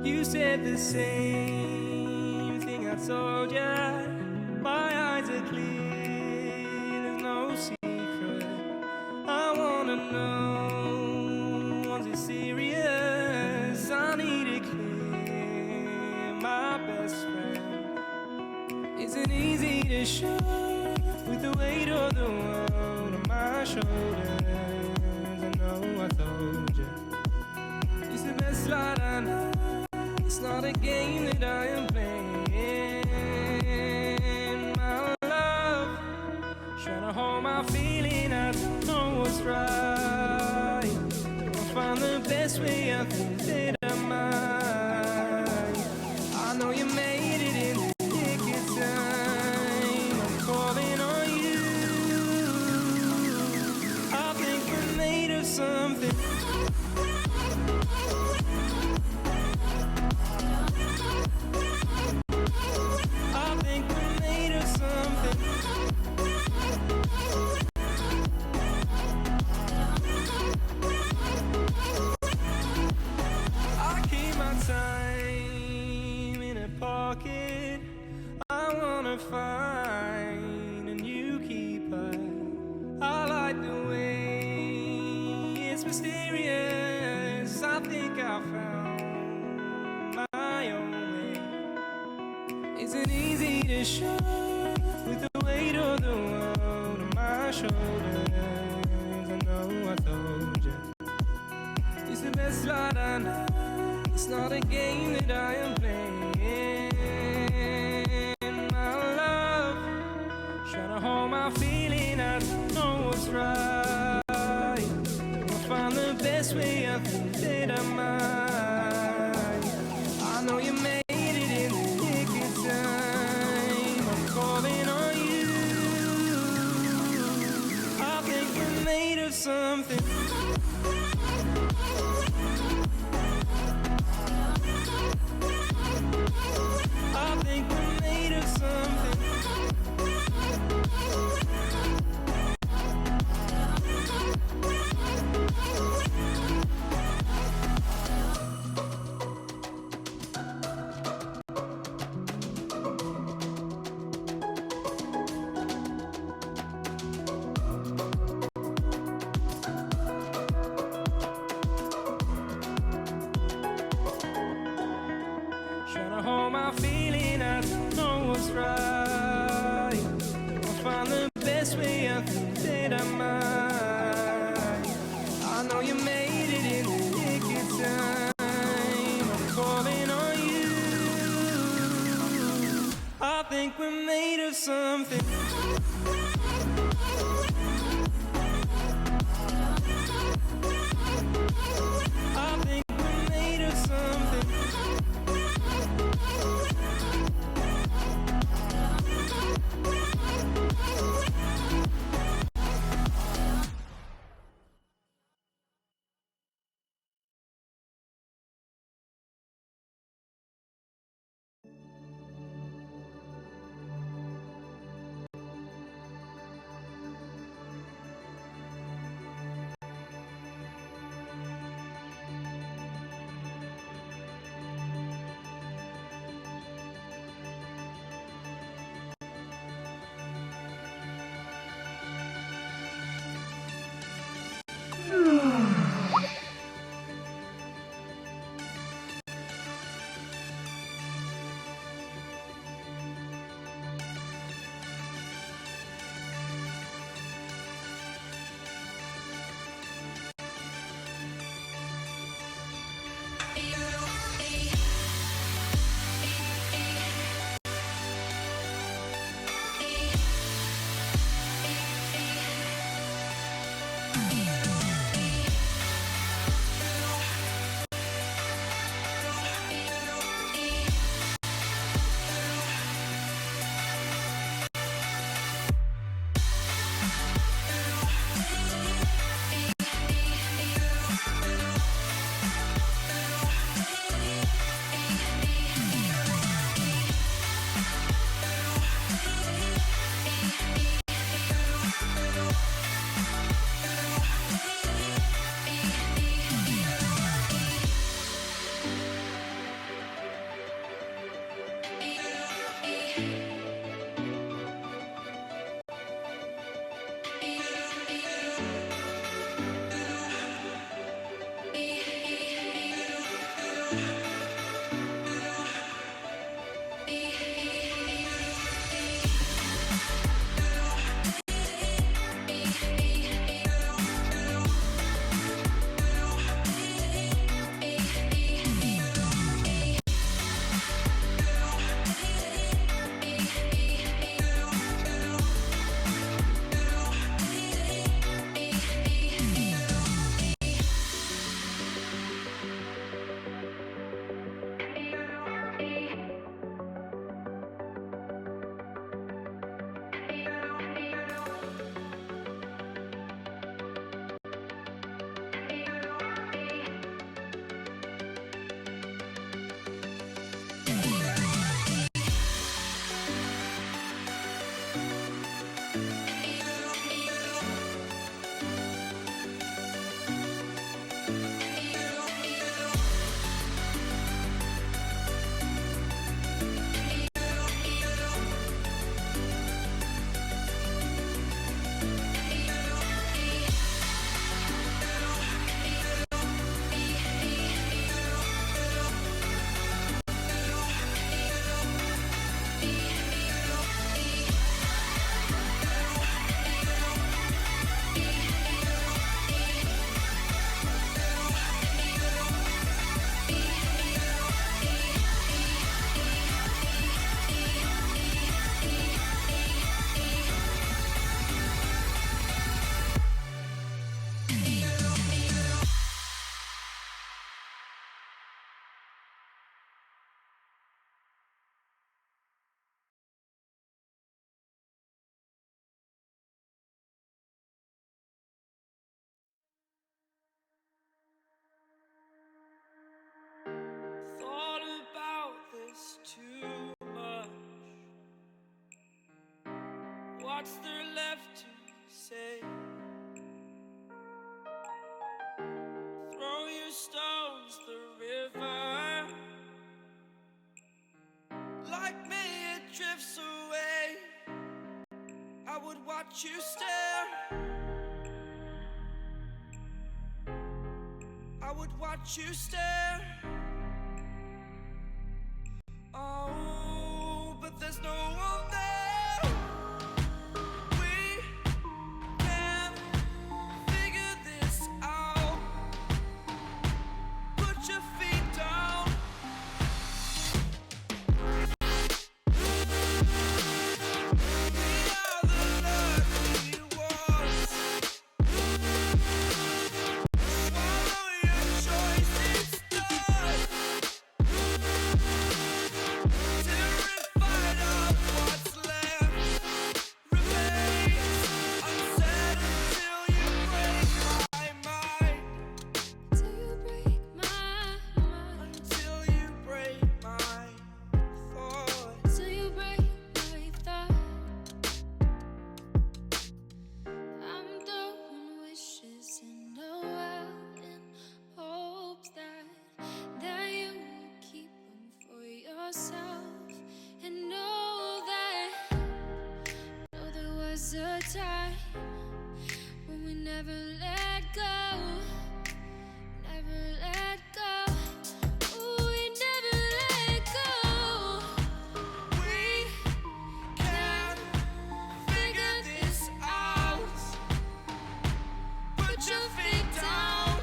You said the same thing I told ya. My eyes are clear, there's no secret. I wanna know, was it serious? I need it clear, my best friend. Isn't easy to show with the weight of the world on my shoulders. I know I told you, it's the best light I know. It's not a game that I am playing. My love, trying to hold my feeling. I don't know what's right. I'll find the best way. I think that I might. I know you made it in the nick of time. I'm calling on you. I think we're made of something. I wanna find a new keeper. I like the way it's mysterious. I think I found my own way. Isn't easy to show with the weight of the world on my shoulders. I know I told you, it's the best light I know. It's not a game that I am playing. Hold my feeling, I don't know what's right. I'll find the best way, I think that I might. I know you made it in the nick of time. I'm calling on you. I think we're made of something. I think we're made of something. Hold my feeling, I don't know what's right. I'll find the best way, I think that I might. I know you made it in the nick of time. I'm calling on you. I think we're made of something. I think we're made of something. what's there left to say? Throw your stones the river. Like me it drifts away. I would watch you stare. I would watch you stare. Oh, but there's no one there. We can't figure this out. Put your feet down. We are the lucky ones. Swallow your choice, it's done. Terrified of what's left remains unsaid until you break my mind. Until you break my mind. Until you break my thought. Until you break my thought. I'm throwing wishes in the well in hopes that you will keep them for yourself. And know that there was a time when we never let go, never let go. Ooh, we never let go. We can't figure this out. Put your feet down.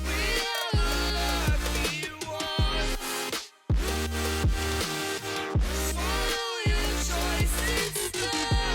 We are the lucky ones. Swallow your choice, it's done.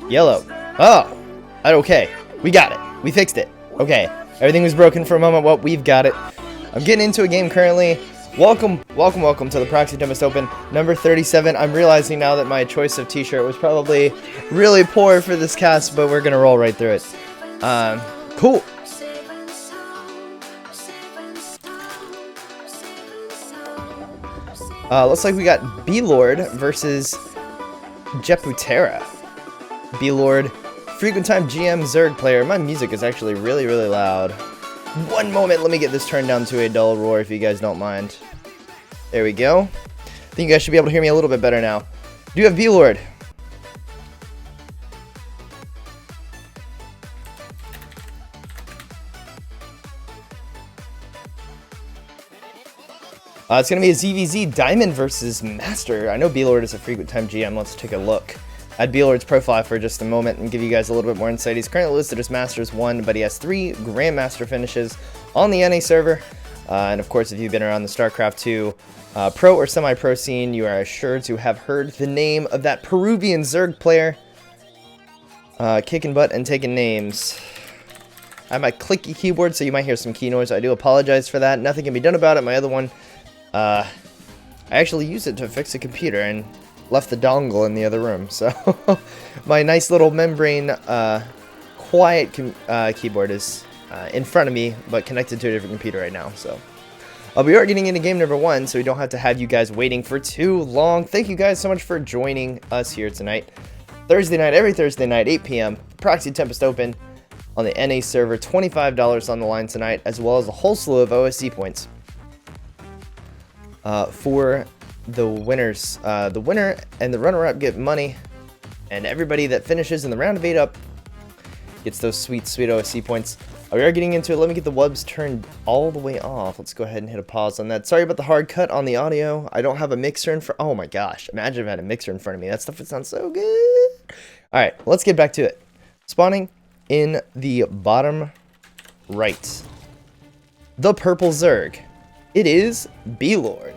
Yellow. Oh, okay. We got it. We fixed it. Okay. Everything was broken for a moment. Well, we've got it. I'm getting into a game currently. Welcome to the Proxy Tempest Open, number 37. I'm realizing now that my choice of t-shirt was probably really poor for this cast, but we're going to roll right through it. Cool. Looks like we got B-Lord versus Jeputera. B-Lord, frequent time GM Zerg player. My music is actually really, really loud. One moment, let me get this turned down to a dull roar if you guys don't mind. There we go. I think you guys should be able to hear me a little bit better now. Do you have B-Lord? It's going to be a ZVZ Diamond versus Master. I know B-Lord is a frequent time GM. Let's take a look at B-Lord's profile for just a moment and give you guys a little bit more insight. He's currently listed as Masters 1, but he has 3 Grandmaster finishes on the NA server. And of course, if you've been around the StarCraft 2 pro or semi-pro scene, you are sure to have heard the name of that Peruvian Zerg player. Kicking butt and taking names. I have my clicky keyboard, so you might hear some key noise. I do apologize for that. Nothing can be done about it. My other one, I actually used it to fix a computer and left the dongle in the other room. So my nice little membrane quiet keyboard is in front of me, but connected to a different computer right now. So we are getting into game number 1, so we don't have to have you guys waiting for too long. Thank you guys so much for joining us here tonight. Thursday night, every Thursday night, 8 p.m. Proxy Tempest Open on the NA server. $25 on the line tonight, as well as a whole slew of OSC points for the winners. The winner and the runner-up get money, and everybody that finishes in the round of 8 up gets those sweet, sweet OSC points. We are getting into it. Let me get the wubs turned all the way off. Let's go ahead and hit a pause on that. Sorry about the hard cut on the audio. I don't have a mixer in front. Oh my gosh. Imagine if I had a mixer in front of me. That stuff would sound so good. All right, let's get back to it. Spawning in the bottom right. The purple Zerg. It is B-Lord.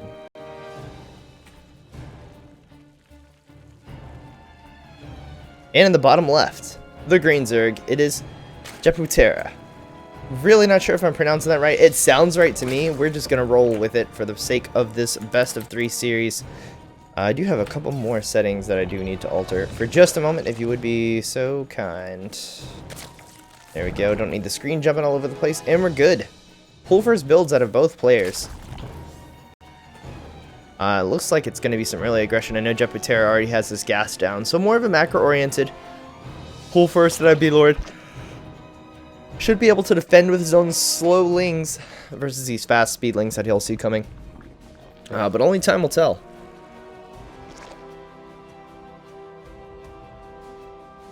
And in the bottom left, the green Zerg, it is Jeputera. Really not sure if I'm pronouncing that right. It sounds right to me. We're just going to roll with it for the sake of this best of 3 series. I do have a couple more settings that I do need to alter for just a moment, if you would be so kind. There we go. Don't need the screen jumping all over the place. And we're good. Pull first builds out of both players. Looks like it's going to be some early aggression. I know Jeputera already has his gas down, so more of a macro-oriented pull first that B-Lord should be able to defend with his own slow lings versus these fast speed lings that he'll see coming. But only time will tell.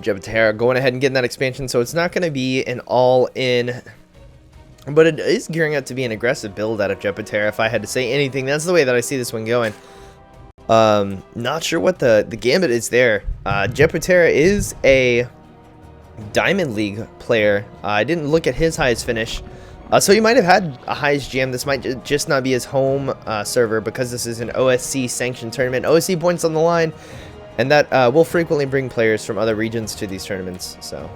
Jeputera going ahead and getting that expansion, so it's not going to be an all-in, but it is gearing up to be an aggressive build out of Jeputera, if I had to say anything. That's the way that I see this one going. Not sure what the gambit is there. Jeputera is a Diamond League player. I didn't look at his highest finish, so he might have had a highest GM. This might just not be his home server, because this is an OSC sanctioned tournament. OSC points on the line, and that will frequently bring players from other regions to these tournaments. So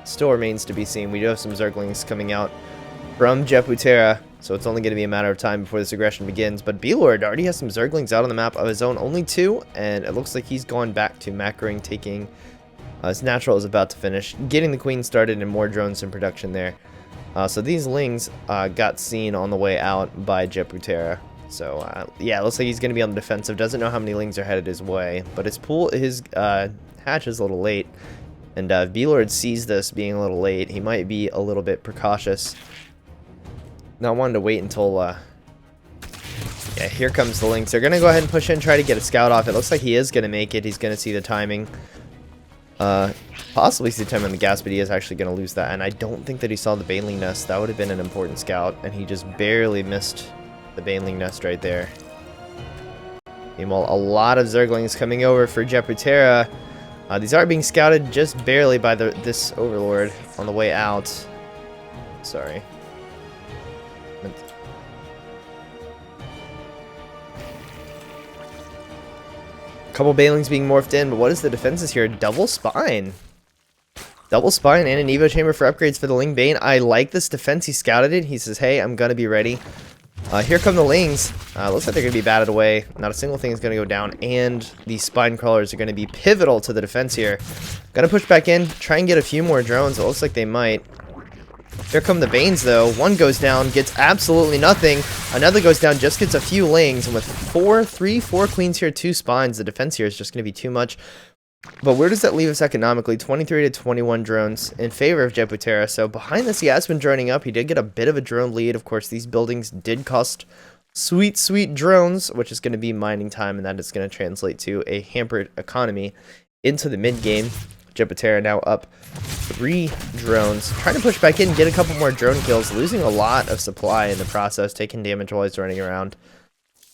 still remains to be seen. We do have some Zerglings coming out from Jeputera, so it's only going to be a matter of time before this aggression begins. But B-Lord already has some Zerglings out on the map of his own, only 2, and it looks like he's gone back to macroing, taking his natural is about to finish, getting the queen started and more drones in production there. So these lings got seen on the way out by Jeputera. So yeah, it looks like he's going to be on the defensive. Doesn't know how many lings are headed his way, but his hatch is a little late. And if B-Lord sees this being a little late, he might be a little bit precautious. Not wanting to wait until yeah, here comes the lings. They're going to go ahead and push in, try to get a scout off. It looks like he is going to make it. He's going to see the timing. Possibly see the time on the gas, but he is actually going to lose that. And I don't think that he saw the Baneling Nest. That would have been an important scout, and he just barely missed the Baneling Nest right there. Meanwhile, a lot of Zerglings coming over for Jeputera. These are being scouted just barely by this Overlord on the way out. Sorry. couple Banelings being morphed in, but what is the defenses here? Double Spine. Double Spine and an Evo Chamber for upgrades for the Ling Bane. I like this defense. He scouted it. He says, hey, I'm going to be ready. Here come the Lings. Looks like they're going to be batted away. Not a single thing is going to go down. And the Spine Crawlers are going to be pivotal to the defense here. Going to push back in. Try and get a few more drones. It looks like they might. Here come the Banes, though. One goes down, gets absolutely nothing. Another goes down, just gets a few Lings. And with 4 Queens here, 2 Spines, the defense here is just going to be too much. But where does that leave us economically? 23 to 21 drones in favor of Jeputera. So behind this, he has been droning up. He did get a bit of a drone lead. Of course, these buildings did cost sweet, sweet drones, which is going to be mining time, and that is going to translate to a hampered economy into the mid-game. Jeputera now up 3 drones, trying to push back in and get a couple more drone kills, losing a lot of supply in the process, taking damage while he's running around.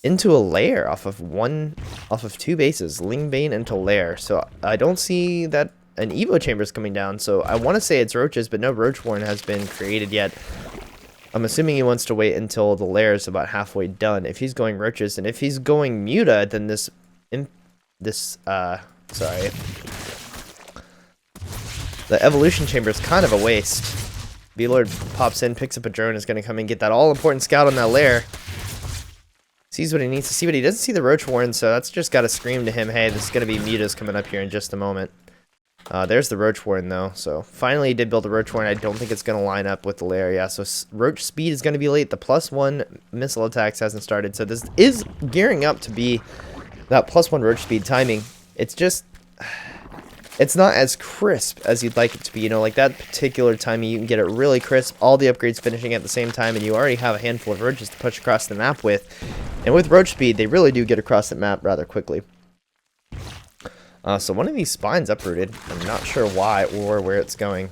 Into a lair off of 2 bases, Ling Bane into lair. So I don't see that an Evo Chamber is coming down. So I want to say it's roaches, but no Roach Warren has been created yet. I'm assuming he wants to wait until the lair is about halfway done. If he's going roaches, and if he's going Muta, then the evolution chamber is kind of a waste. B-Lord pops in, picks up a drone, is going to come and get that all-important scout on that lair. Sees what he needs to see, but he doesn't see the Roach Warren, so that's just got to scream to him, hey, this is going to be Mutas coming up here in just a moment. There's the Roach Warren, though. So finally he did build the Roach Warren. I don't think it's going to line up with the lair. Yeah, so Roach speed is going to be late. The +1 missile attacks hasn't started, so this is gearing up to be that +1 Roach speed timing. It's just... it's not as crisp as you'd like it to be. You know, like that particular timing, you can get it really crisp, all the upgrades finishing at the same time, and you already have a handful of roaches to push across the map with. And with roach speed, they really do get across the map rather quickly. So one of these spines uprooted. I'm not sure why or where it's going.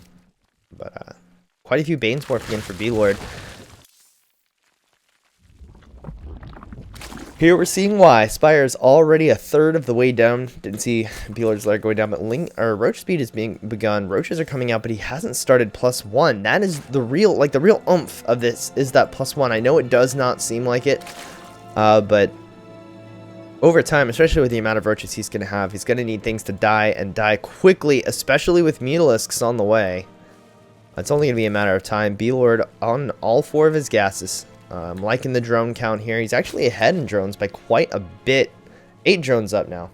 But quite a few Banes morphing in for B-Lord. Here we're seeing why. Spire's already a third of the way down. Didn't see B-Lord's lair going down, but Roach speed is being begun. Roaches are coming out, but he hasn't started +1. That is the real, like the real oomph of this is that +1. I know it does not seem like it, but over time, especially with the amount of roaches he's going to have, he's going to need things to die and die quickly, especially with Mutalisks on the way. It's only going to be a matter of time. B-Lord on all 4 of his gases. I'm liking the drone count here. He's actually ahead in drones by quite a bit. 8 drones up now.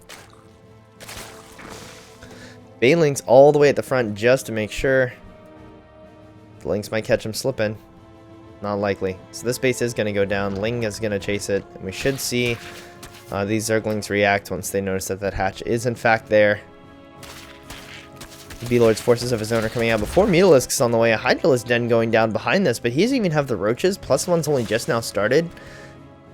Banelings all the way at the front just to make sure. The Lynx might catch him slipping. Not likely. So this base is going to go down. Ling is going to chase it. And we should see these Zerglings react once they notice that that hatch is in fact there. B-Lord's forces of his own are coming out before Mutalisks on the way. A Hydralisk Den going down behind this, but he doesn't even have the roaches. +1's only just now started.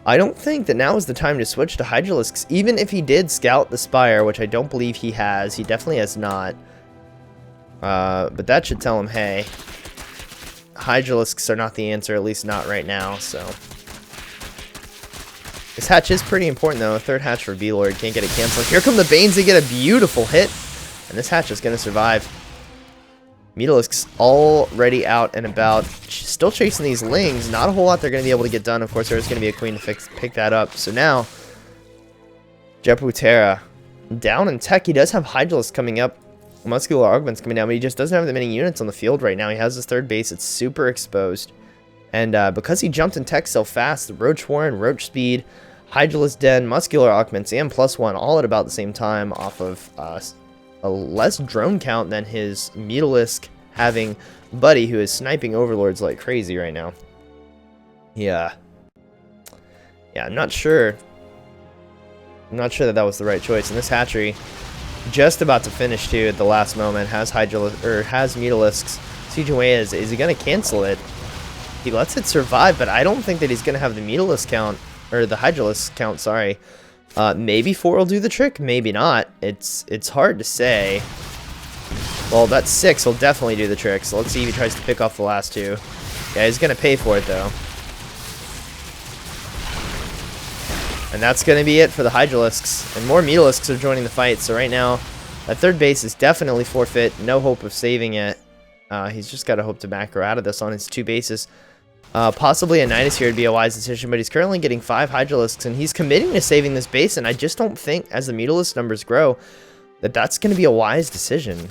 I don't think that now is the time to switch to Hydralisks, even if he did scout the Spire, which I don't believe he has. He definitely has not. But that should tell him, hey, Hydralisks are not the answer, at least not right now, so. This hatch is pretty important, though. A 3rd hatch for B-Lord. Can't get it canceled. Here come the Banes. They get a beautiful hit. And this hatch is going to survive. Mutalisks already out and about. Still chasing these Lings. Not a whole lot they're going to be able to get done. Of course, there's going to be a Queen to pick that up. So now, Jeputera down in tech. He does have Hydralisk coming up. Muscular Augment's coming down, but he just doesn't have that many units on the field right now. He has his 3rd base. It's super exposed. And because he jumped in tech so fast, the Roach Warren, Roach Speed, Hydralisk Den, Muscular Augments, and +1 all at about the same time off of a less drone count than his Mutalisk having buddy who is sniping overlords like crazy right now. Yeah, I'm not sure. I'm not sure that was the right choice. And this hatchery, just about to finish too at the last moment, has Mutalisks. CJ is he gonna cancel it? He lets it survive, but I don't think that he's gonna have the Mutalisk count or the Hydralisk count. Sorry. Maybe 4 will do the trick, maybe not. It's hard to say. Well, that 6 will definitely do the trick, so let's see if he tries to pick off the last 2. Yeah, he's going to pay for it, though. And that's going to be it for the Hydralisks. And more Mutalisks are joining the fight, so right now, that 3rd base is definitely forfeit. No hope of saving it. He's just got to hope to macro out of this on his 2 bases. Possibly a Nidus here would be a wise decision, but he's currently getting 5 Hydralisks, and he's committing to saving this base, and I just don't think, as the Mutalisk numbers grow, that that's going to be a wise decision.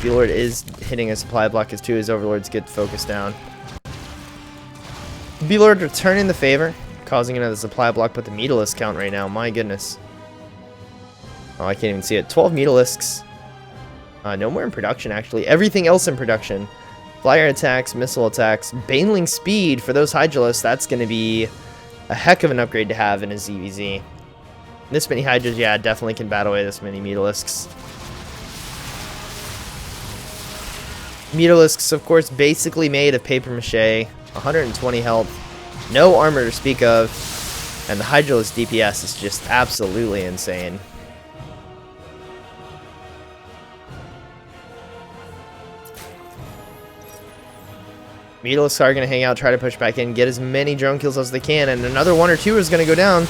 B-Lord is hitting a supply block as 2 of his Overlords get focused down. B-Lord returning the favor, causing another supply block, but the Mutalisk count right now, my goodness. Oh, I can't even see it. 12 Mutalisks. No more in production, actually. Everything else in production. Flyer attacks, missile attacks, Baneling speed for those Hydralisks. That's going to be a heck of an upgrade to have in a ZVZ. This many Hydras, yeah, definitely can battle away this many Mutalisks. Mutalisks, of course, basically made of paper mache. 120 health, no armor to speak of, and the Hydralisk DPS is just absolutely insane. Mutalisks are going to hang out, try to push back in, get as many drone kills as they can, and another 1 or 2 is going to go down.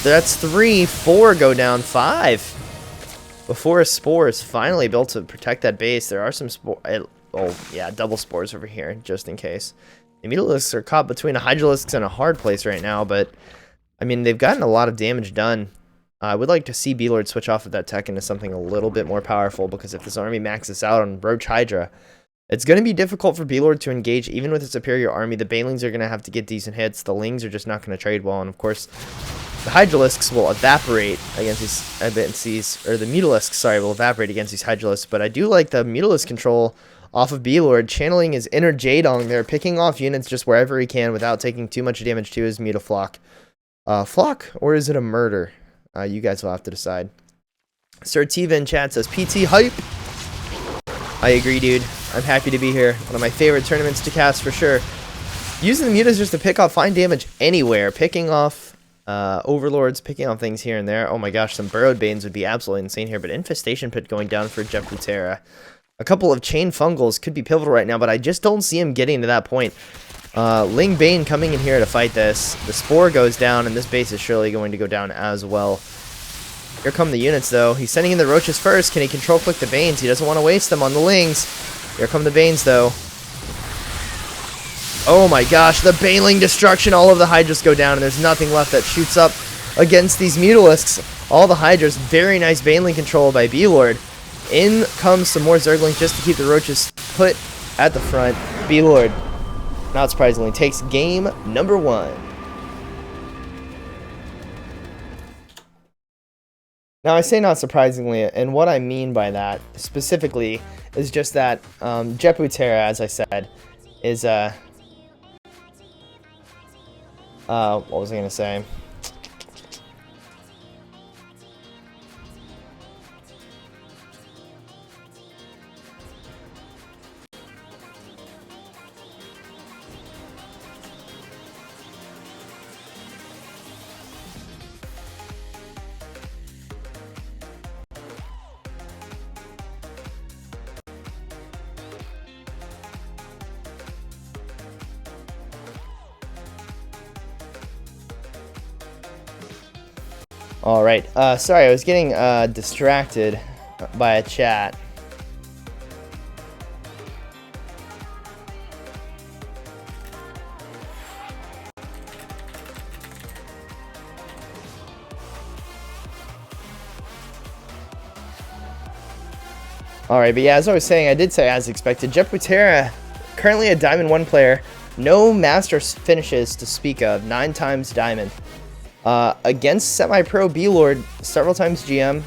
That's 3, 4 go down, 5. Before a Spore is finally built to protect that base, there are some oh, yeah, double Spores over here, just in case. The Mutalisks are caught between a Hydralisks and a hard place right now, but, I mean, they've gotten a lot of damage done. I would like to see B-Lord switch off of that tech into something a little bit more powerful, because if this army maxes out on Roach Hydra, it's going to be difficult for B-Lord to engage, even with a superior army. The Banelings are going to have to get decent hits. The Lings are just not going to trade well. And, of course, the Hydralisks will evaporate against these, or the Mutalisks, sorry, will evaporate against these Hydralisks. But I do like the Mutalisk control off of B-Lord, channeling his inner Jadong there, picking off units just wherever he can without taking too much damage to his Mutaflock. Flock, or is it a murder? You guys will have to decide. Sir Tiva in chat says, PT hype. I agree, dude. I'm happy to be here. One of my favorite tournaments to cast for sure. Using the mutas just to pick off fine damage anywhere. Picking off Overlords, picking off things here and there. Oh my gosh, some Burrowed Banes would be absolutely insane here. But Infestation Pit going down for Jeputera. A couple of Chain Fungals could be pivotal right now, but I just don't see him getting to that point. Ling Bane coming in here to fight this. The Spore goes down, and this base is surely going to go down as well. Here come the units, though. He's sending in the Roaches first. Can he control click the Banes? He doesn't want to waste them on the Lings. Here come the Banes, though. Oh my gosh, the Baneling destruction. All of the Hydras go down, and there's nothing left that shoots up against these Mutalisks. All the Hydras. Very nice Baneling control by B-Lord. In comes some more Zerglings just to keep the Roaches put at the front. B-Lord, not surprisingly, takes game number 1. Now, I say not surprisingly, and what I mean by that specifically is just that Jeputera, as I said, is what was I going to say? Alright, sorry, I was getting distracted by a chat. Alright, but yeah, as I was saying, I did say as expected. Jeputera, currently a Diamond 1 player, no Master finishes to speak of, 9 times Diamond. Against semi-pro B-Lord, several times GM,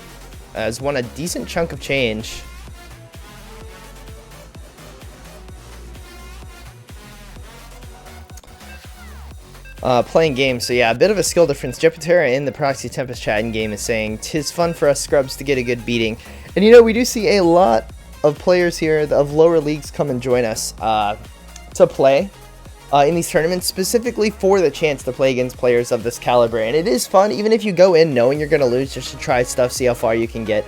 has won a decent chunk of change. Playing games, so yeah, a bit of a skill difference. Jeputera in the Proxy Tempest chat in game is saying, "'Tis fun for us scrubs to get a good beating." And you know, we do see a lot of players here of lower leagues come and join us to play. In these tournaments, specifically for the chance to play against players of this caliber. And it is fun, even if you go in knowing you're going to lose, just to try stuff, see how far you can get.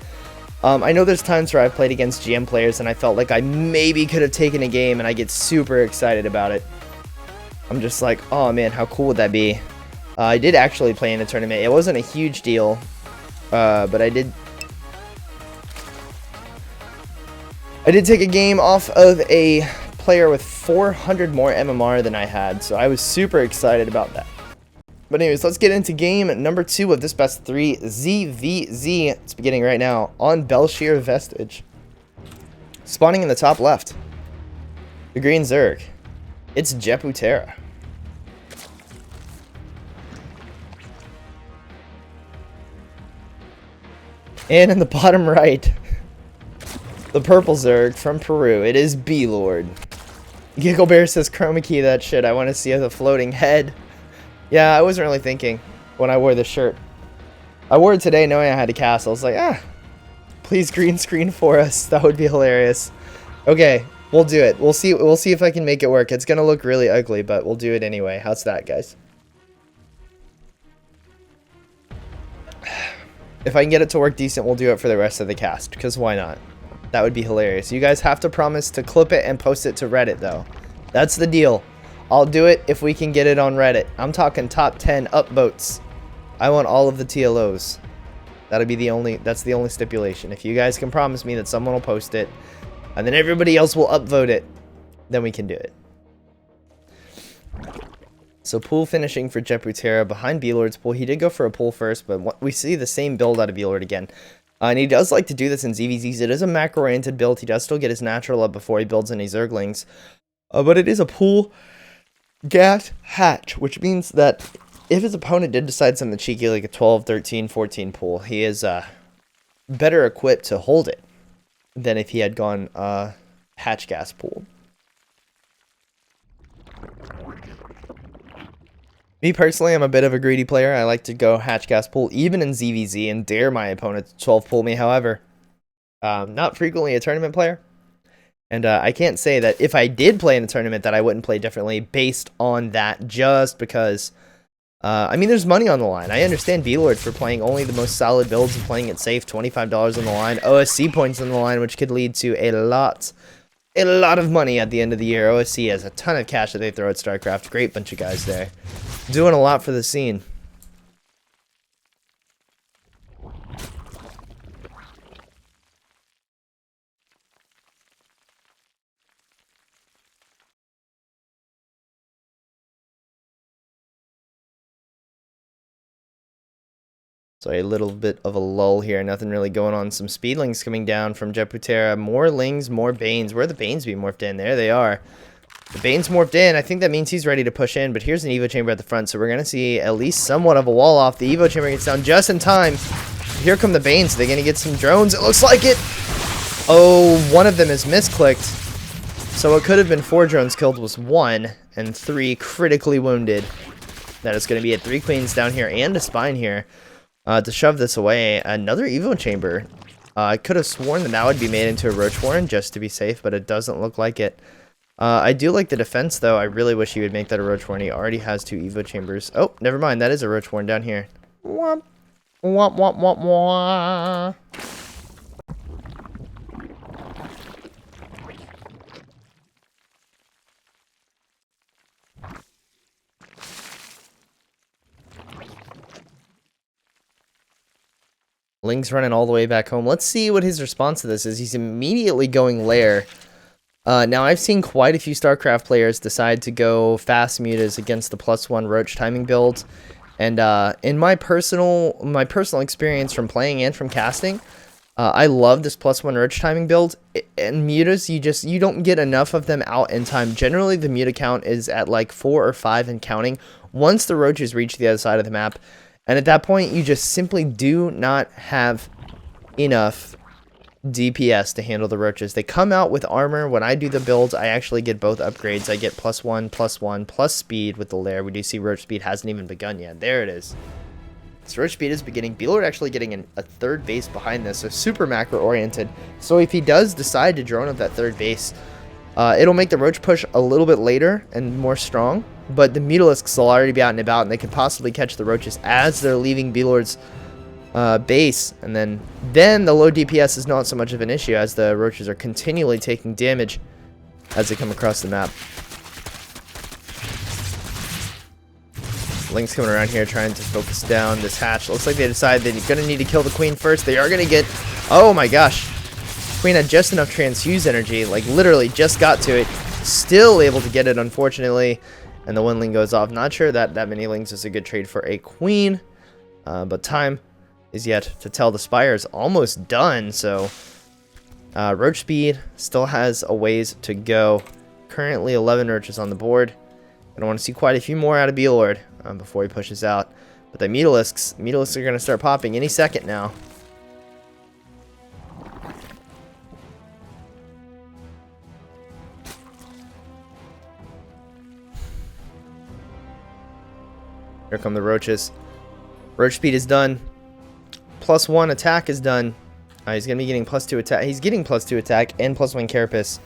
I know there's times where I've played against GM players and I felt like I maybe could have taken a game, and I get super excited about it. I'm just like, oh man, how cool would that be? I did actually play in a tournament. It wasn't a huge deal, but I did take a game off of a player with 400 more MMR than I had, so I was super excited about that. But anyways, let's get into game number 2 of this best of 3 ZVZ. It's beginning right now on Belshir Vestige. Spawning in the top left, the green Zerg. It's xJustxJordanx. And in the bottom right, the purple Zerg from Peru. It is B-Lord. Giggle Bear says, chroma key that shit. I want to see the floating head. Yeah, I wasn't really thinking when I wore this shirt. I wore it today knowing I had to cast. I was like, please green screen for us. That would be hilarious. Okay, we'll do it. We'll see if I can make it work. It's gonna look really ugly, but we'll do it anyway. How's that, guys? If I can get it to work decent, we'll do it for the rest of the cast, because why not? That would be hilarious. You guys have to promise to clip it and post it to Reddit, though. That's the deal. I'll do it if we can get it on Reddit. I'm talking top 10 upvotes. I want all of the TLOs. That's the only stipulation. If you guys can promise me that someone will post it, and then everybody else will upvote it, then we can do it. So pool finishing for xJustxJordanx behind B-Lord's pool. He did go for a pool first, but we see the same build out of B-Lord again. And he does like to do this in ZVZs. It is a macro-oriented build. He does still get his natural up before he builds any Zerglings. But it is a pool gas hatch, which means that if his opponent did decide something cheeky like a 12, 13, 14 pool, he is better equipped to hold it than if he had gone hatch gas pool. Me personally, I'm a bit of a greedy player. I like to go hatch gas pool even in ZVZ and dare my opponent to 12 pool me. However, not frequently a tournament player. And I can't say that if I did play in a tournament that I wouldn't play differently based on that, just because, I mean, there's money on the line. I understand B-Lord for playing only the most solid builds and playing it safe, $25 on the line, OSC points on the line, which could lead to a lot of money at the end of the year. OSC has a ton of cash that they throw at StarCraft. Great bunch of guys there. Doing a lot for the scene. So a little bit of a lull here. Nothing really going on. Some speedlings coming down from xJustxJordanx. More lings, more banes. Where are the banes being morphed in? There they are. The bane's morphed in. I think that means he's ready to push in, but here's an Evo chamber at the front, so we're going to see at least somewhat of a wall off. The Evo chamber gets down just in time. Here come the banes. Are they going to get some drones? It looks like it. Oh, one of them is misclicked. So it could have been 4 drones killed was 1, and 3 critically wounded. That is going to be it. 3 queens down here and a spine here. To shove this away. Another Evo chamber. I could have sworn that would be made into a Roach Warren just to be safe, but it doesn't look like it. I do like the defense, though. I really wish he would make that a Roach Warren. He already has 2 Evo chambers. Oh, never mind. That is a Roach Warren down here. Womp. Womp, womp, womp, womp. Link's running all the way back home. Let's see what his response to this is. He's immediately going lair. Now, I've seen quite a few StarCraft players decide to go fast mutas against the +1 Roach timing build. And in my personal experience from playing and from casting, I love this +1 Roach timing build. And mutas, you don't get enough of them out in time. Generally, the muta count is at like 4 or 5 and counting once the Roaches reach the other side of the map. And at that point, you just simply do not have enough DPS to handle the Roaches. They come out with armor. When I do the builds, I actually get both upgrades. I get +1/+1 plus speed with the lair. We do see Roach speed hasn't even begun yet. There it is. So Roach speed is beginning. B-Lord actually getting a third base behind this, so super macro oriented. So if he does decide to drone up that third base, it'll make the Roach push a little bit later and more strong. But the Mutalisks will already be out and about, and they could possibly catch the Roaches as they're leaving B-Lord's base. And then the low DPS is not so much of an issue, as the Roaches are continually taking damage as they come across the map. Link's coming around here trying to focus down this hatch. Looks like they decide they're going to need to kill the queen first. They are going to get... Oh my gosh. Queen had just enough transfuse energy, like literally just got to it. still able to get it, unfortunately. And the windling goes off. Not sure that many lings is a good trade for a queen. But time is yet to tell. The spire is almost done, so roach speed still has a ways to go. Currently 11 roaches on the board. And I want to see quite a few more out of Beelord before he pushes out. But the mutalisks are going to start popping any second now. Here come the roaches. Roach speed is done. +1 attack is done. He's going to be getting +2 attack. He's getting +2 attack and +1 carapace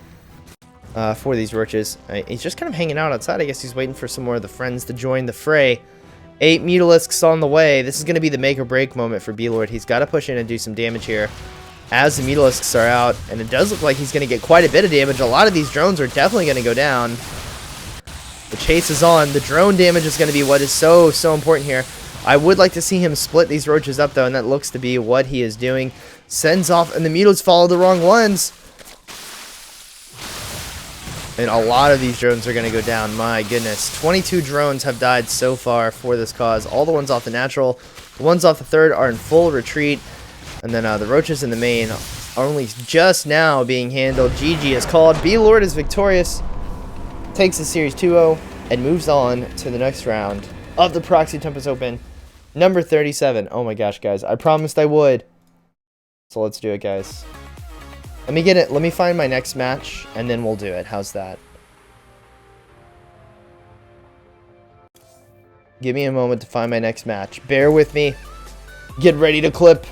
for these roaches. He's just kind of hanging out outside. I guess he's waiting for some more of the friends to join the fray. 8 mutalisks on the way. This is going to be the make or break moment for Beelord. He's got to push in and do some damage here as the mutalisks are out. And it does look like he's going to get quite a bit of damage. A lot of these drones are definitely going to go down. The chase is on. The drone damage is going to be what is so important here. I would like to see him split these roaches up, though, and that looks to be what he is doing. Sends off, and the mutalisks follow the wrong ones. And a lot of these drones are going to go down. My goodness. 22 drones have died so far for this cause. All the ones off the natural. The ones off the third are in full retreat. And then the roaches in the main are only just now being handled. GG is called. Beelord is victorious. Takes the series 2-0 and moves on to the next round of the Proxy Tempest Open. Number 37. Oh my gosh, guys. I promised I would. So let's do it, guys. Let me get it. Let me find my next match, and then we'll do it. How's that? Give me a moment to find my next match. Bear with me. Get ready to clip.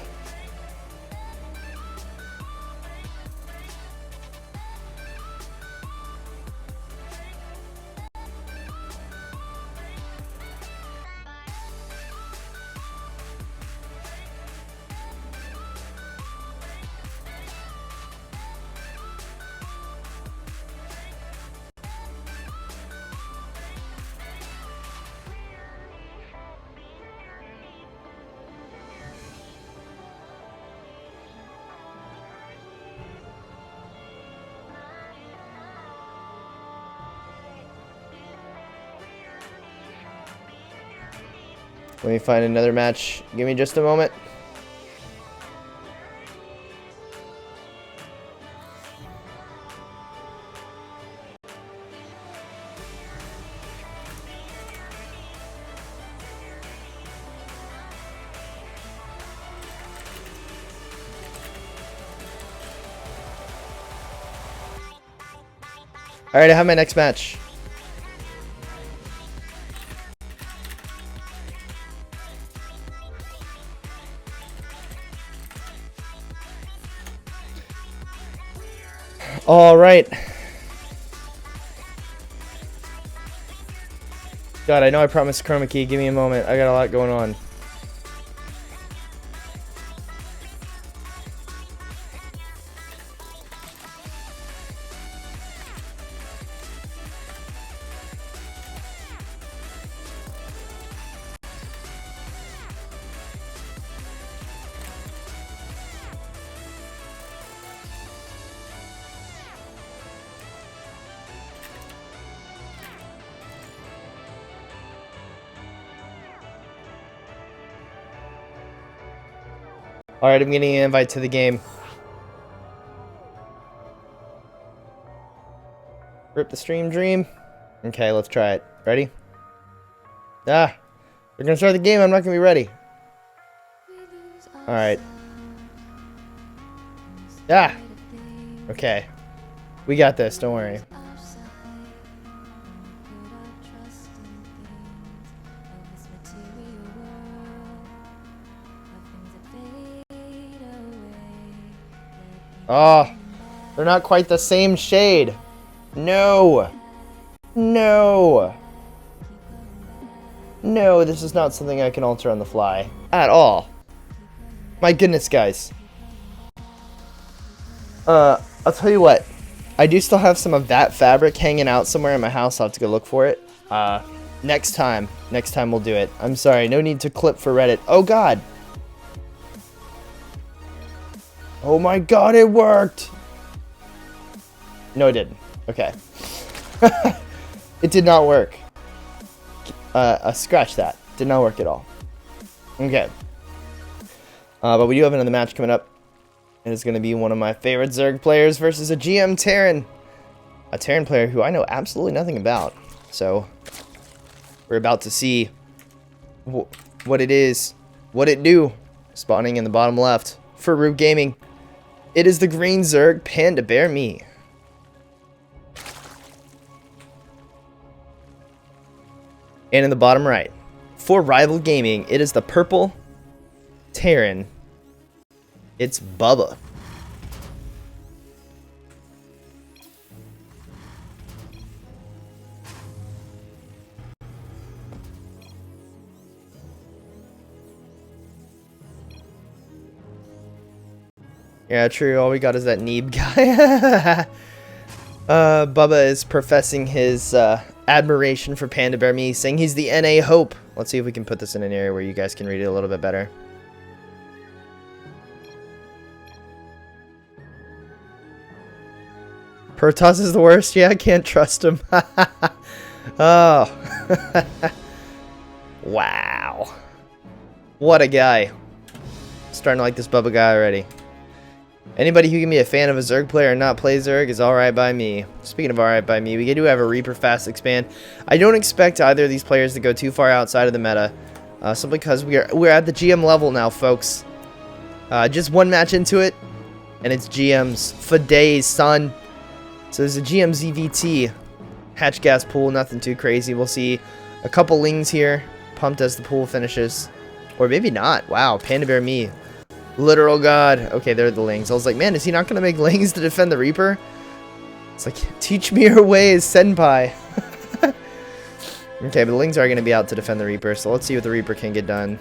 Let me find another match. Give me just a moment. Alright, I have my next match. All right. God, I know I promised Chroma Key. Give me a moment. I got a lot going on. Alright, I'm getting an invite to the game. Rip the stream dream. Okay, let's try it. Ready? Ah! We're gonna start the game, I'm not gonna be ready. Alright. Ah! Okay. We got this, don't worry. Oh, they're not quite the same shade. No. No. No, this is not something I can alter on the fly. At all. My goodness, guys. I'll tell you what. I do still have some of that fabric hanging out somewhere in my house. I'll have to go look for it. Next time we'll do it. I'm sorry, no need to clip for Reddit. Oh, God. Oh my God, it worked! No, it didn't. Okay. It did not work. Scratch that. Did not work at all. Okay. But we do have another match coming up. It is going to be one of my favorite Zerg players versus a GM Terran. A Terran player who I know absolutely nothing about. So, we're about to see what it is, what it do. Spawning in the bottom left for Rube Gaming. It is the green Zerg, Panda Bear Me. And in the bottom right, for Rival Gaming, it is the purple Terran. It's Bubba. Yeah, true. All we got is that Neeb guy. Bubba is professing his admiration for Panda Bear Me, saying he's the NA hope. Let's see if we can put this in an area where you guys can read it a little bit better. Protoss is the worst. Yeah, I can't trust him. Oh. Wow. What a guy. Starting to like this Bubba guy already. Anybody who can be a fan of a Zerg player and not play Zerg is alright by me. Speaking of alright by me, we do have a Reaper fast expand. I don't expect either of these players to go too far outside of the meta. Simply because we're at the GM level now, folks. Just one match into it, and it's GMs for days, son. So there's a GM ZVT hatch gas pool, nothing too crazy. We'll see a couple lings here, pumped as the pool finishes. Or maybe not. Wow, Panda Bear Me. Literal god. Okay, they're the lings. I was like, man, is he not going to make lings to defend the Reaper? It's like, teach me your ways, senpai. Okay, but the lings are going to be out to defend the Reaper, so let's see what the Reaper can get done.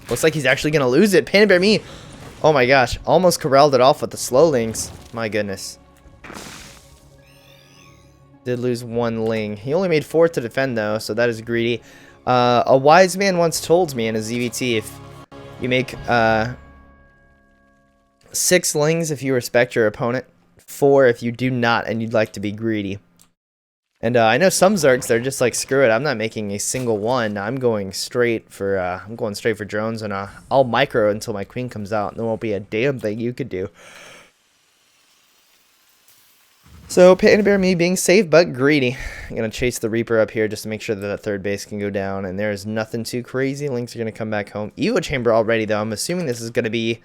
Looks like he's actually going to lose it. Panda Bear Me. Oh my gosh. Almost corralled it off with the slow lings. My goodness. Did lose one ling. He only made 4 to defend though, so that is greedy. A wise man once told me in a ZVT, if you make 6 lings if you respect your opponent, 4 if you do not and you'd like to be greedy. And I know some Zergs, they're just like, screw it, I'm not making a single one. I'm going straight for drones, and I'll micro until my queen comes out, and there won't be a damn thing you could do. So Panda Bear Me being safe but greedy. I'm gonna chase the Reaper up here just to make sure that third base can go down, and there's nothing too crazy. Lynx are gonna come back home. Evo chamber already though. I'm assuming this is gonna be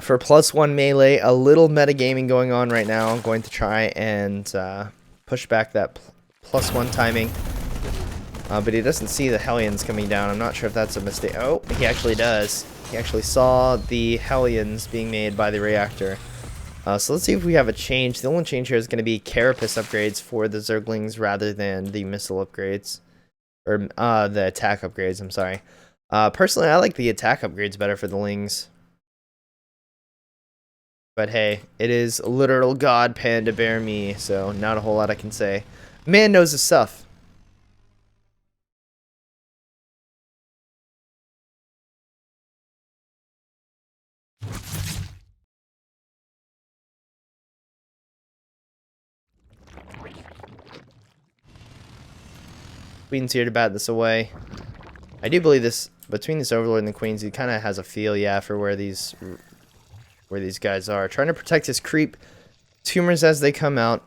for +1 melee. A little metagaming going on right now. I'm going to try and push back that +1 timing. But he doesn't see the Hellions coming down. I'm not sure if that's a mistake. Oh, he actually does. He actually saw the Hellions being made by the reactor. So let's see if we have a change. The only change here is going to be carapace upgrades for the Zerglings rather than the missile upgrades. Or the attack upgrades, I'm sorry. Personally, I like the attack upgrades better for the Lings. But hey, it is literal god Panda Bear Me, so not a whole lot I can say. Man knows his stuff. Queen's here to bat this away. I do believe this, between this Overlord and the Queens, he kind of has a feel, yeah, for where these guys are. Trying to protect his creep tumors as they come out.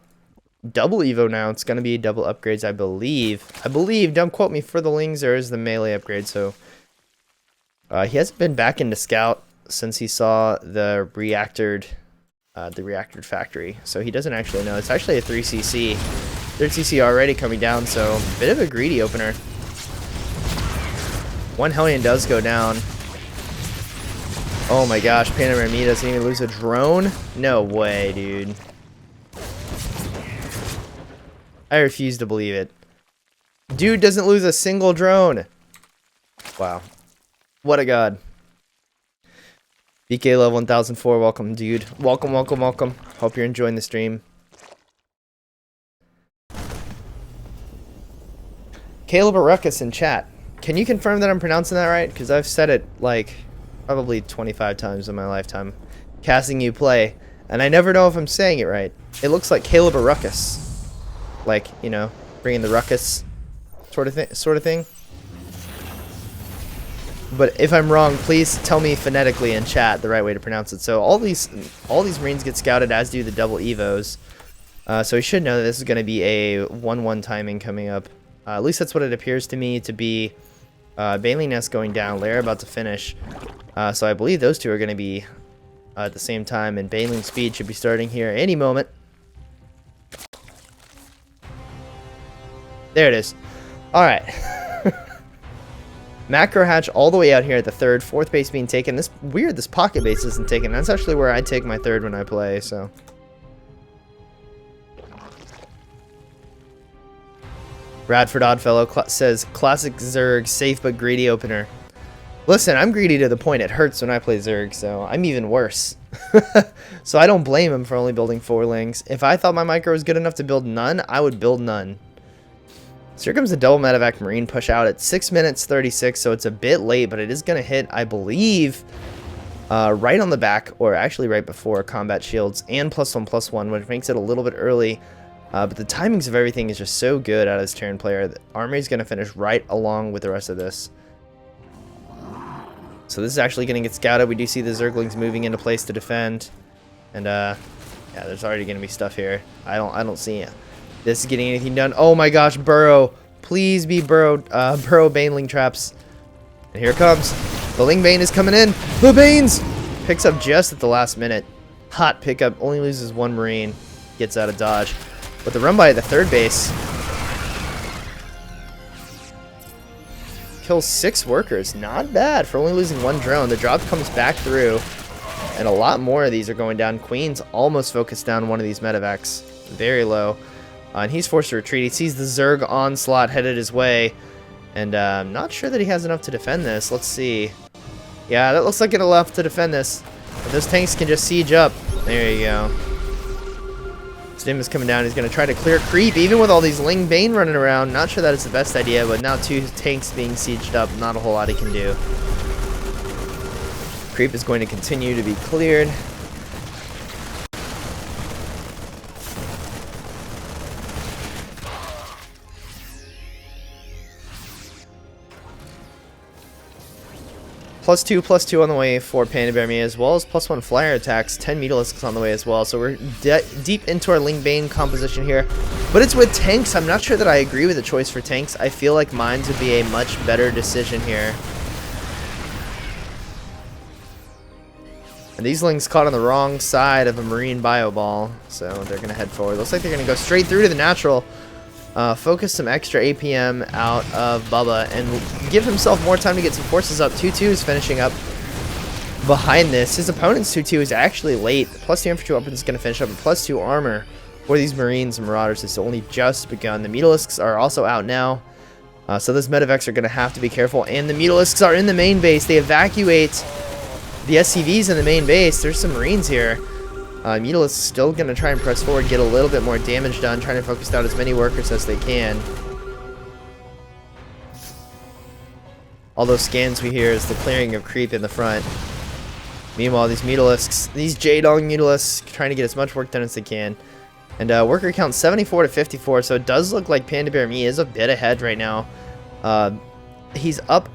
Double Evo now. It's going to be double upgrades, I believe. Don't quote me, for the Lings, or is the melee upgrade, so... he hasn't been back into Scout since he saw the reactored factory, so he doesn't actually know. It's actually a 3cc. 3cc already coming down, so bit of a greedy opener. One Hellion does go down. Oh my gosh, Panda Bear Me doesn't even lose a drone? No way, dude. I refuse to believe it. Dude doesn't lose a single drone. Wow. What a god. BK level 1004, welcome, dude. Welcome, welcome, welcome. Hope you're enjoying the stream. Caleb Ruckus in chat. Can you confirm that I'm pronouncing that right? Because I've said it like probably 25 times in my lifetime. Casting you play. And I never know if I'm saying it right. It looks like Caleb Ruckus. Like, you know, bringing the ruckus sort of thing. But if I'm wrong, please tell me phonetically in chat the right way to pronounce it. So all these Marines get scouted, as do the double Evos. So we should know that this is going to be a 1-1 timing coming up. At least that's what it appears to me to be. Bailey Nest going down, Lair about to finish. So I believe those two are going to be at the same time, and Baneling Speed should be starting here any moment. There it is. Alright. Macro hatch all the way out here at the third, fourth base being taken. This pocket base isn't taken. That's actually where I take my third when I play, so. Radford Oddfellow says, classic Zerg, safe but greedy opener. Listen, I'm greedy to the point it hurts when I play Zerg, so I'm even worse. So I don't blame him for only building 4 lings. If I thought my micro was good enough to build none, I would build none. So here comes the double medevac Marine push out at 6 minutes 36, so it's a bit late, but it is going to hit, I believe, right on the back, or actually right before combat shields, and +1/+1, which makes it a little bit early. But the timings of everything is just so good out of this Terran player. The army is going to finish right along with the rest of this. So this is actually going to get scouted. We do see the Zerglings moving into place to defend. And, yeah, there's already going to be stuff here. I don't see this is getting anything done. Oh my gosh, Burrow. Please be Burrow Baneling traps. And here it comes. The Ling Bane is coming in. The Banes! Picks up just at the last minute. Hot pickup. Only loses 1 Marine. Gets out of dodge. But the run by the third base kills 6 workers. Not bad for only losing 1 drone. The drop comes back through. And a lot more of these are going down. Queen's almost focused down one of these medevacs. Very low. And he's forced to retreat. He sees the Zerg onslaught headed his way. And I'm not sure that he has enough to defend this. Let's see. Yeah, that looks like enough to defend this. But those tanks can just siege up. There you go. Stim is coming down. He's going to try to clear creep, even with all these Ling Bane running around. Not sure that it's the best idea, but now 2 tanks being sieged up. Not a whole lot he can do. Creep is going to continue to be cleared. +2/+2 on the way for Panda Bear Me, as well as +1 flyer attacks, 10 Mutalisks on the way as well. So we're deep into our Ling Bane composition here. But it's with tanks. I'm not sure that I agree with the choice for tanks. I feel like mines would be a much better decision here. And these Lings caught on the wrong side of a Marine Bio Ball, so they're going to head forward. Looks like they're going to go straight through to the natural. Focus some extra APM out of Bubba and give himself more time to get some forces up. 2-2 is finishing up behind this. His opponent's 2-2 is actually late. +2 infantry weapons is going to finish up, and +2 armor for these Marines and Marauders has only just begun. The Mutalisks are also out now, so those medevacs are going to have to be careful. And the Mutalisks are in the main base. They evacuate the SCVs in the main base. There's some Marines here. Mutalisks still going to try and press forward, get a little bit more damage done, trying to focus down as many workers as they can. All those scans we hear is the clearing of creep in the front. Meanwhile, these Mutalisks, these J-Dong Mutalisks, trying to get as much work done as they can. And worker count 74 to 54, so it does look like Panda Bear Me is a bit ahead right now. He's up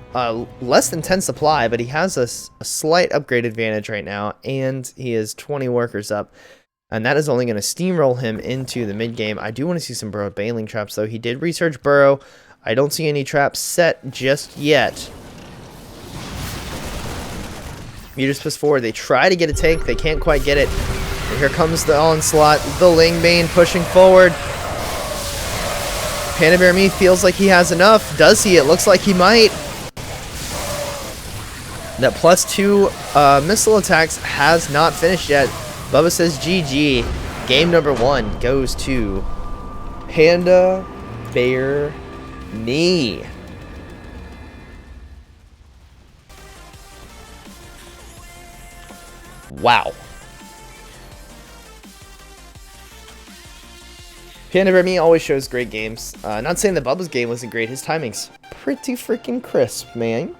less than 10 supply, but he has a slight upgrade advantage right now, and he is 20 workers up. And that is only going to steamroll him into the mid-game. I do want to see some Burrow Baneling traps, though. He did research Burrow. I don't see any traps set just yet. Mutas push forward. They try to get a tank. They can't quite get it. And here comes the onslaught. The Ling Bane pushing forward. Panda Bear Me feels like he has enough. Does he? It looks like he might. That +2 missile attacks has not finished yet. Bubba says GG. Game number 1 goes to Panda Bear Me. Wow. Panda Bear Me always shows great games. Not saying that Bubba's game wasn't great. His timing's pretty freaking crisp, man.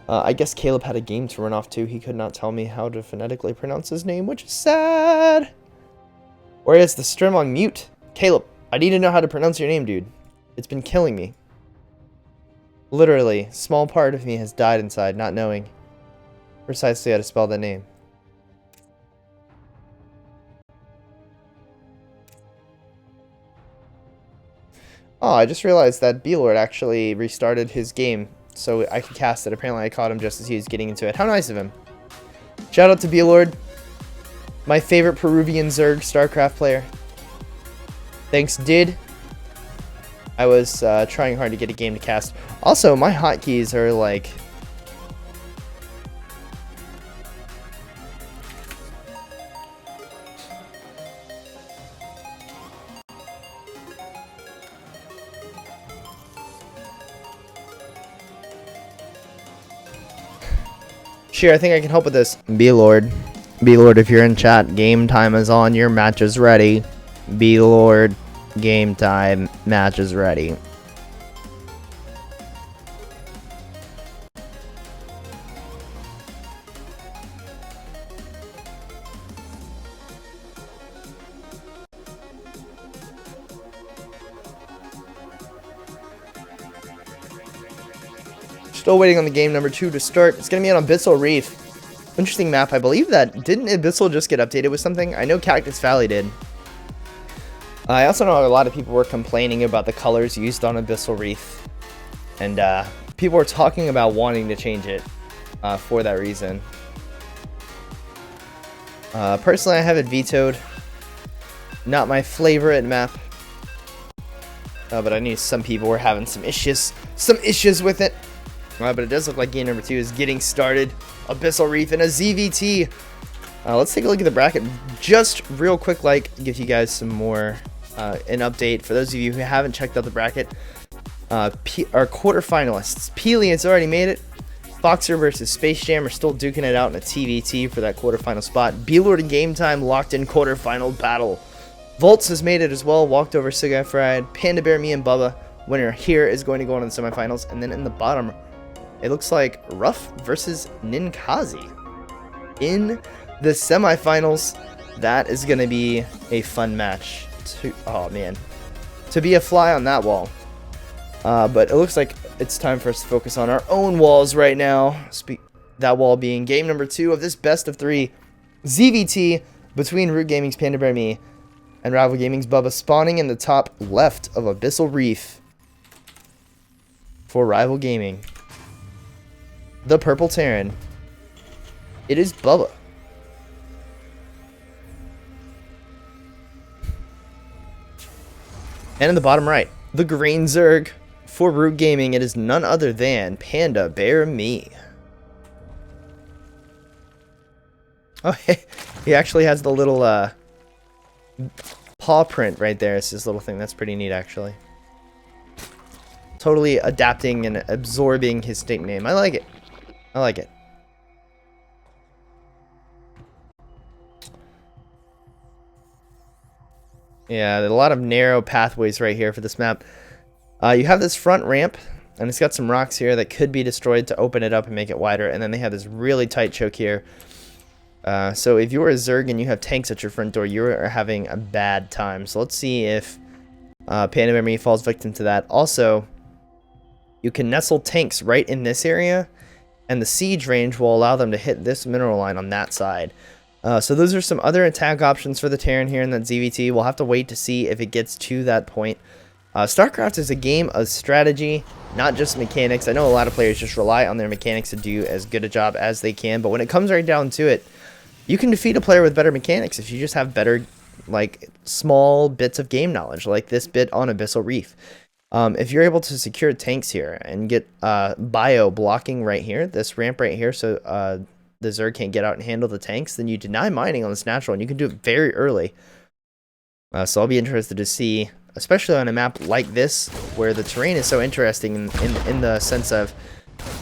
I guess Caleb had a game to run off too. He could not tell me how to phonetically pronounce his name, which is sad. Or is the stream on mute? Caleb, I need to know how to pronounce your name, dude. It's been killing me. Literally, small part of me has died inside, not knowing precisely how to spell that name. Oh, I just realized that B-Lord actually restarted his game so I could cast it. Apparently I caught him just as he was getting into it. How nice of him. Shout out to B-Lord, my favorite Peruvian Zerg StarCraft player. Thanks, Did. I was trying hard to get a game to cast. Also, my hotkeys are like... Sure, I think I can help with this. B-Lord. B-Lord, if you're in chat, game time is on. Your match is ready. B-Lord, game time. Match is ready. Still waiting on the game number 2 to start. It's going to be on Abyssal Reef. Interesting map. I believe that... Didn't Abyssal just get updated with something? I know Cactus Valley did. I also know a lot of people were complaining about the colors used on Abyssal Reef. And people were talking about wanting to change it for that reason. Personally, I have it vetoed. Not my favorite map. But I knew some people were having some issues with it. But it does look like game number 2 is getting started. Abyssal Reef and a ZVT. Let's take a look at the bracket just real quick, give you guys some more an update. For those of you who haven't checked out the bracket, our quarterfinalists. Peely has already made it. Boxer versus Space Jam are still duking it out in a TVT for that quarterfinal spot. B-Lord and Game Time locked in quarterfinal battle. Volts has made it as well, walked over Cigar Fried. Panda Bear, me, and Bubba. Winner here is going to go on to the semifinals. And then in the bottom, it looks like Ruff versus Ninkazi in the semifinals. That is going to be a fun match. Oh, man. To be a fly on that wall. But it looks like it's time for us to focus on our own walls right now. That wall being game number 2 of this best of 3 ZVT between Root Gaming's Panda Bear Me and Rival Gaming's Bubba, spawning in the top left of Abyssal Reef for Rival Gaming. The Purple Terran. It is Bubba. And in the bottom right, the Green Zerg. For Root Gaming, it is none other than Panda Bear Me. Oh, he actually has the little paw print right there. It's this little thing. That's pretty neat, actually. Totally adapting and absorbing his nickname. I like it. I like it. Yeah, there's a lot of narrow pathways right here for this map. You have this front ramp, and it's got some rocks here that could be destroyed to open it up and make it wider, and then they have this really tight choke here. So if you're a Zerg and you have tanks at your front door, you are having a bad time. So let's see if Panda Bear Me falls victim to that. Also, you can nestle tanks right in this area, and the siege range will allow them to hit this mineral line on that side. So those are some other attack options for the Terran here in that ZVT. We'll have to wait to see if it gets to that point. StarCraft is a game of strategy, not just mechanics. I know a lot of players just rely on their mechanics to do as good a job as they can, but when it comes right down to it, you can defeat a player with better mechanics if you just have better, small bits of game knowledge, like this bit on Abyssal Reef. If you're able to secure tanks here and get bio blocking right here, this ramp right here, so the Zerg can't get out and handle the tanks, then you deny mining on this natural, and you can do it very early. So I'll be interested to see, especially on a map like this, where the terrain is so interesting in the sense of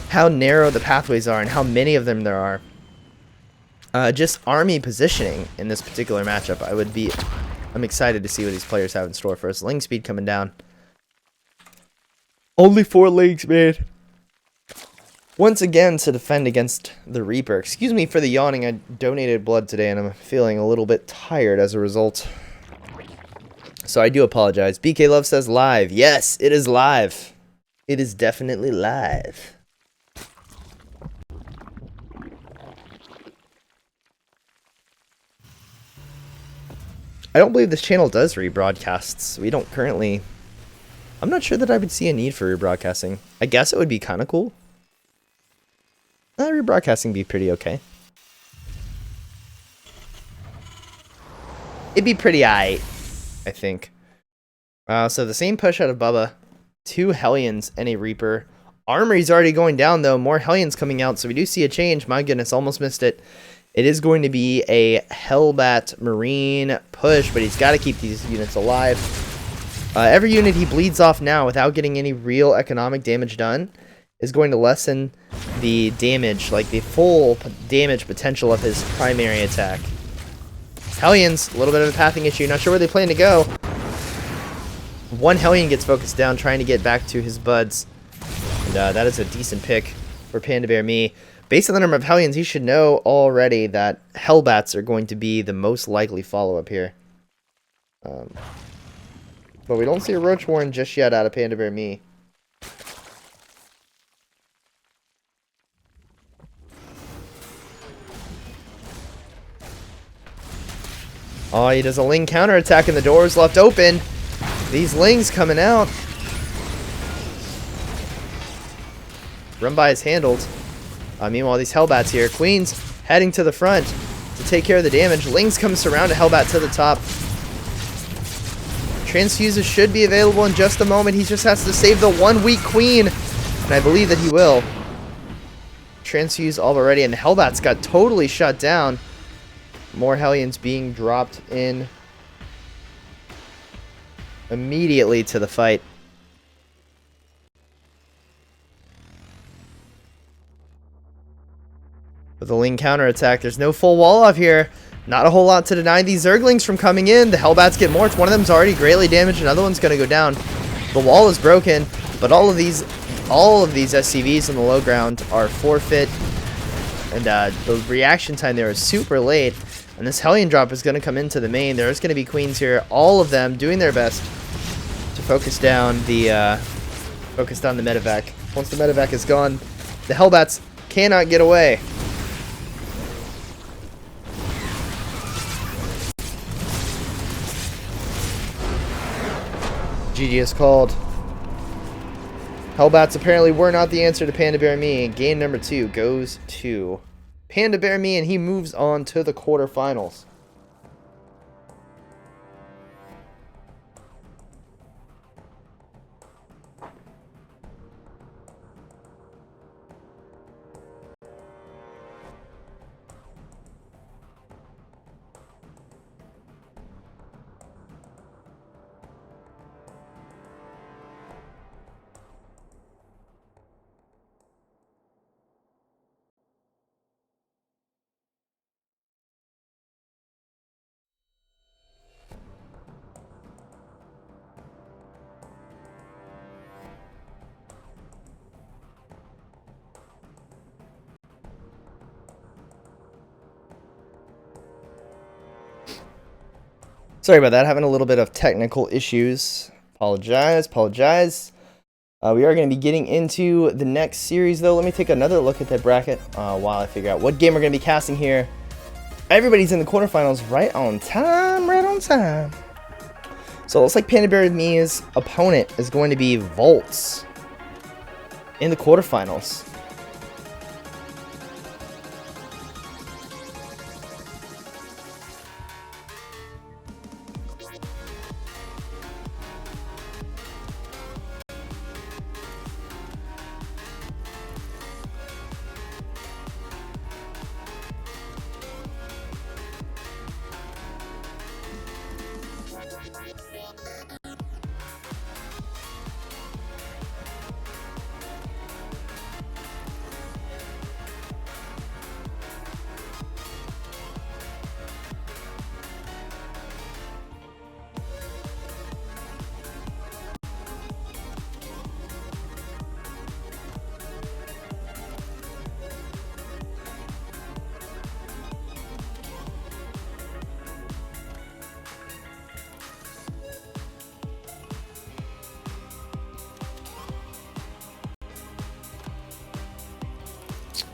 how narrow the pathways are and how many of them there are. just army positioning in this particular matchup. I'm excited to see what these players have in store for us. Ling speed coming down. Only 4 lings, man. Once again, to defend against the Reaper. Excuse me for the yawning. I donated blood today, and I'm feeling a little bit tired as a result. So I do apologize. BK Love says live. Yes, it is live. It is definitely live. I don't believe this channel does rebroadcasts. We don't currently... I'm not sure that I would see a need for rebroadcasting. I guess it would be kind of cool. Rebroadcasting would be pretty okay. It'd be pretty aight, I think. So the same push out of Bubba. 2 Hellions and a Reaper. Armory's already going down, though. More Hellions coming out, so we do see a change. My goodness, almost missed it. It is going to be a Hellbat Marine push, but he's got to keep these units alive. Every unit he bleeds off now without getting any real economic damage done is going to lessen the damage, like the full damage potential of his primary attack. Hellions, a little bit of a pathing issue. Not sure where they plan to go. 1 Hellion gets focused down, trying to get back to his buds. And that is a decent pick for Panda Bear Me. Based on the number of Hellions, he should know already that Hellbats are going to be the most likely follow-up here. But we don't see a Roach Warren just yet out of Panda Bear Me. Oh, he does a Ling counterattack and the door is left open. These Lings coming out. Run by is handled. Meanwhile, these Hellbats here. Queen's heading to the front to take care of the damage. Lings come surround a Hellbat to the top. Transfuses should be available in just a moment. He just has to save the 1 weak Queen. And I believe that he will. Transfuse all already, and the Hellbats got totally shut down. More Hellions being dropped in immediately to the fight. With a Ling counterattack, there's no full wall off here. Not a whole lot to deny these Zerglings from coming in. The Hellbats get morphed. One of them's already greatly damaged. Another one's going to go down. The wall is broken, but all of these SCVs in the low ground are forfeit. And the reaction time there is super late. And this Hellion drop is going to come into the main. There's going to be Queens here. All of them doing their best to focus down the medevac. Once the medevac is gone, the Hellbats cannot get away. GG is called. Hellbats apparently were not the answer to Panda Bear Me. Game number 2 goes to Panda Bear Me, and he moves on to the quarterfinals. Sorry about that, having a little bit of technical issues. Apologize. We are going to be getting into the next series, though. Let me take another look at that bracket while I figure out what game we're going to be casting here. Everybody's in the quarterfinals right on time. So it looks like Panda Bear Me's opponent is going to be Volts in the quarterfinals.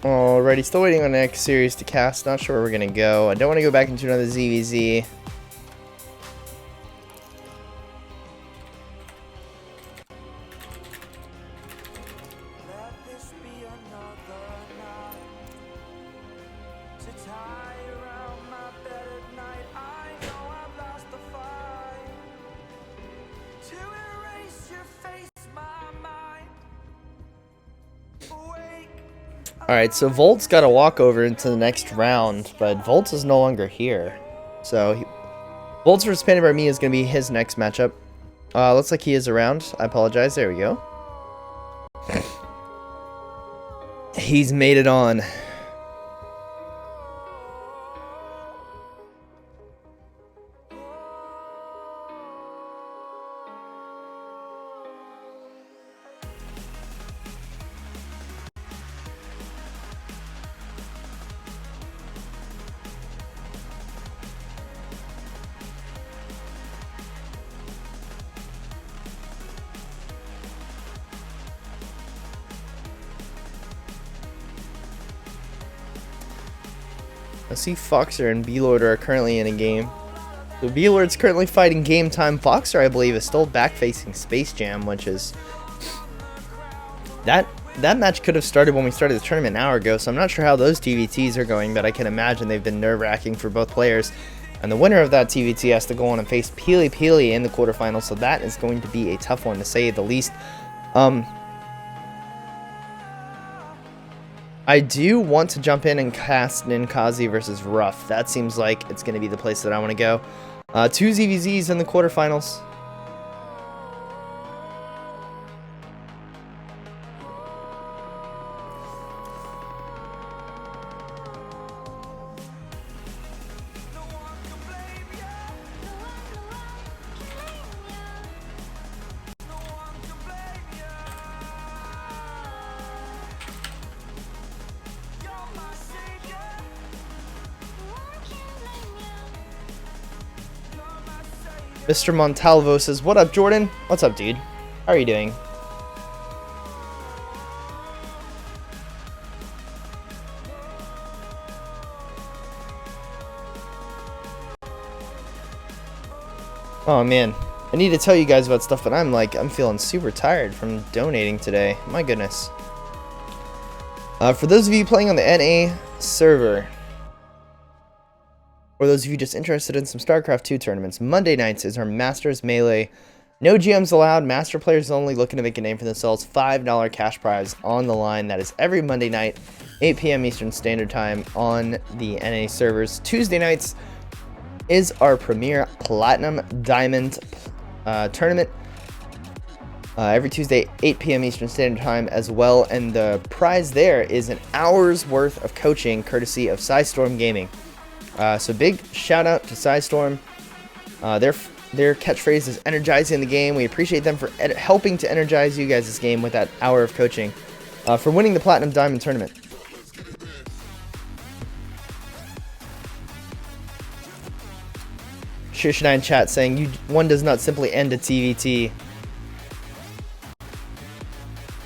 Alrighty, still waiting on the next series to cast. Not sure where we're gonna go. I don't want to go back into another ZVZ. Alright, so Volt's got to walk over into the next round, but Volt is no longer here. So, Volt's versus Panda Bear Me is going to be his next matchup. Looks like he is around. I apologize. There we go. He's made it on. I see Foxer and B-Lord are currently in a game. So B-Lord's currently fighting Game Time. Foxer, I believe, is still back facing Space Jam, which is... That match could have started when we started the tournament an hour ago, so I'm not sure how those TVTs are going, but I can imagine they've been nerve-wracking for both players. And the winner of that TVT has to go on and face Peely Peely in the quarterfinals, so that is going to be a tough one to say the least. I do want to jump in and cast Ninkazi versus Ruff. That seems like it's going to be the place that I want to go. 2 ZVZs in the quarterfinals. Mr. Montalvo says, "What up, Jordan? What's up, dude? How are you doing?" Oh man, I need to tell you guys about stuff, but I'm feeling super tired from donating today. My goodness. For those of you playing on the NA server, or those of you just interested in some StarCraft 2 tournaments, Monday nights is our Masters Melee. No GMs allowed, Master players only, looking to make a name for themselves. $5 cash prize on the line. That is every Monday night, 8 p.m. Eastern Standard Time on the NA servers. Tuesday nights is our premier Platinum Diamond tournament. Every Tuesday, 8 p.m. Eastern Standard Time as well. And the prize there is an hour's worth of coaching courtesy of Psystorm Gaming. So big shout out to Psystorm. Their catchphrase is energizing the game. We appreciate them for helping to energize you guys this game with that hour of coaching for winning the Platinum Diamond tournament. Shish9 chat saying, one does not simply end a TVT.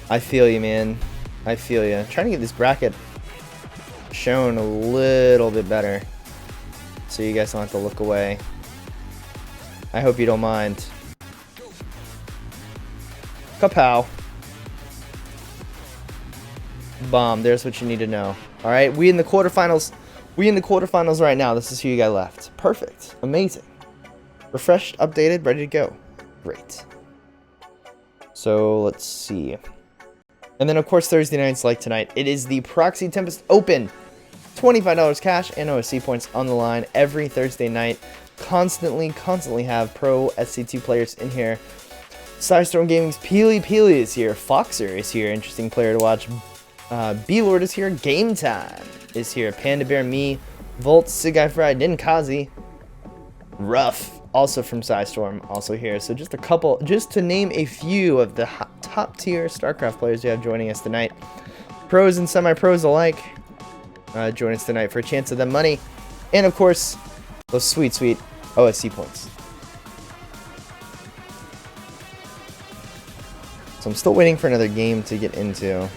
I feel you, man. I feel you. Trying to get this bracket shown a little bit better, so you guys don't have to look away. I hope you don't mind. Kapow. Bomb. There's what you need to know. Alright, we in the quarterfinals. We in the quarterfinals right now. This is who you got left. Perfect. Amazing. Refreshed, updated, ready to go. Great. So, let's see. And then, of course, Thursday nights like tonight, it is the Proxy Tempest Open. $25 cash and OSC points on the line every Thursday night. Constantly have pro SC2 players in here. Psystorm Gaming's Peely Peely is here. Foxer is here. Interesting player to watch. B-Lord is here. Game Time is here. Panda Bear, me, Volt, Sigai Fried, Ninkazi. Ruff, also from Psystorm, also here. So just a couple, just to name a few of the top tier StarCraft players we have joining us tonight. Pros and semi-pros alike. Join us tonight for a chance at the money. And of course, those sweet OSC points. So I'm still waiting for another game to get into.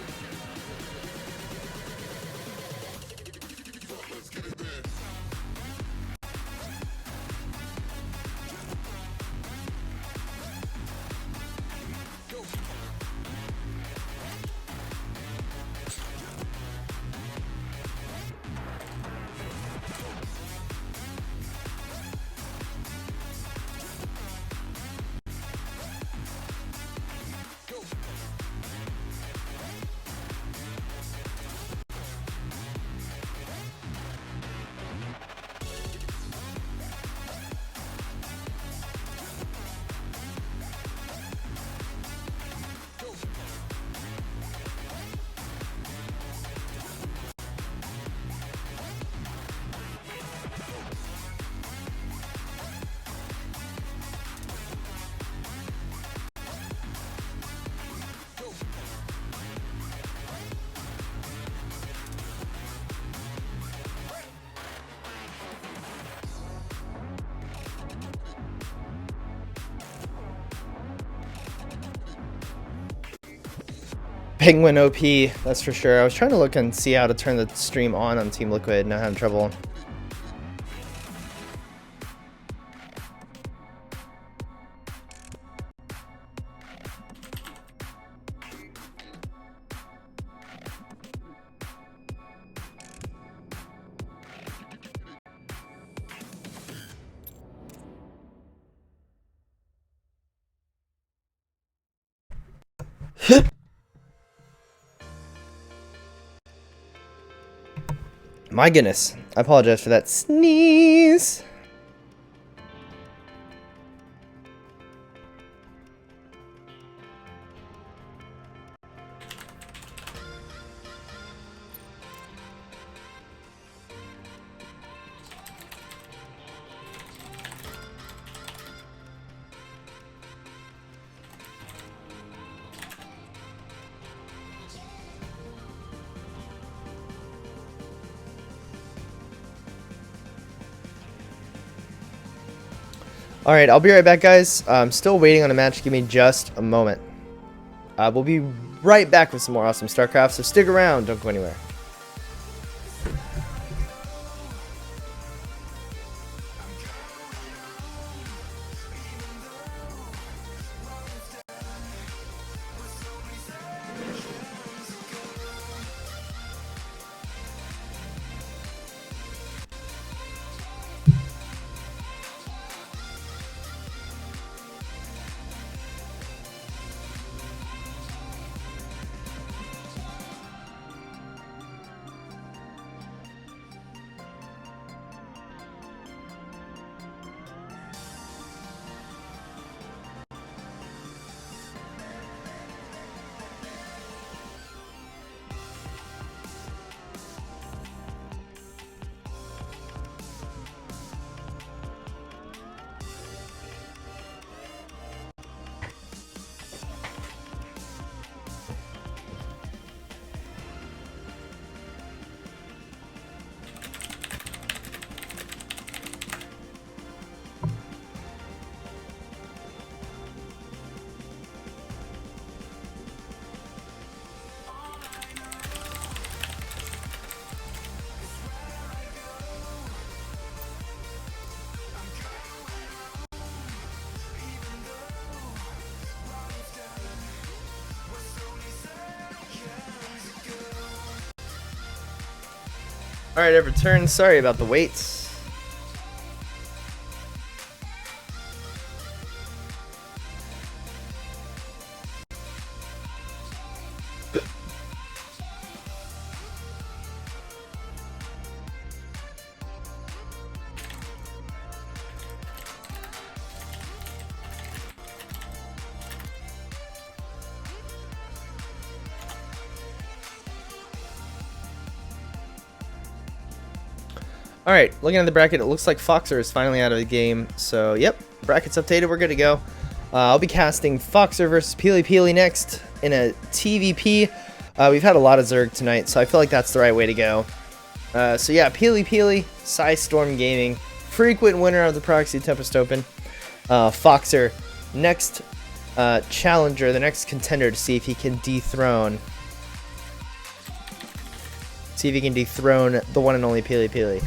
Penguin OP, that's for sure. I was trying to look and see how to turn the stream on Team Liquid, and I'm having trouble. My goodness, I apologize for that sneeze. Alright, I'll be right back, guys. I'm still waiting on a match. Give me just a moment. We'll be right back with some more awesome StarCraft, so stick around. Don't go anywhere. Alright, I've returned. Sorry about the wait. Alright, looking at the bracket, it looks like Foxer is finally out of the game. So, yep, bracket's updated, we're good to go. I'll be casting Foxer versus Peely next in a TVP. We've had a lot of Zerg tonight, so I feel like that's the right way to go. So yeah, Peely, Storm Gaming, frequent winner of the Proxy Tempest Open. Foxer, next challenger, the next contender to see if he can dethrone. See if he can dethrone the one and only Peely.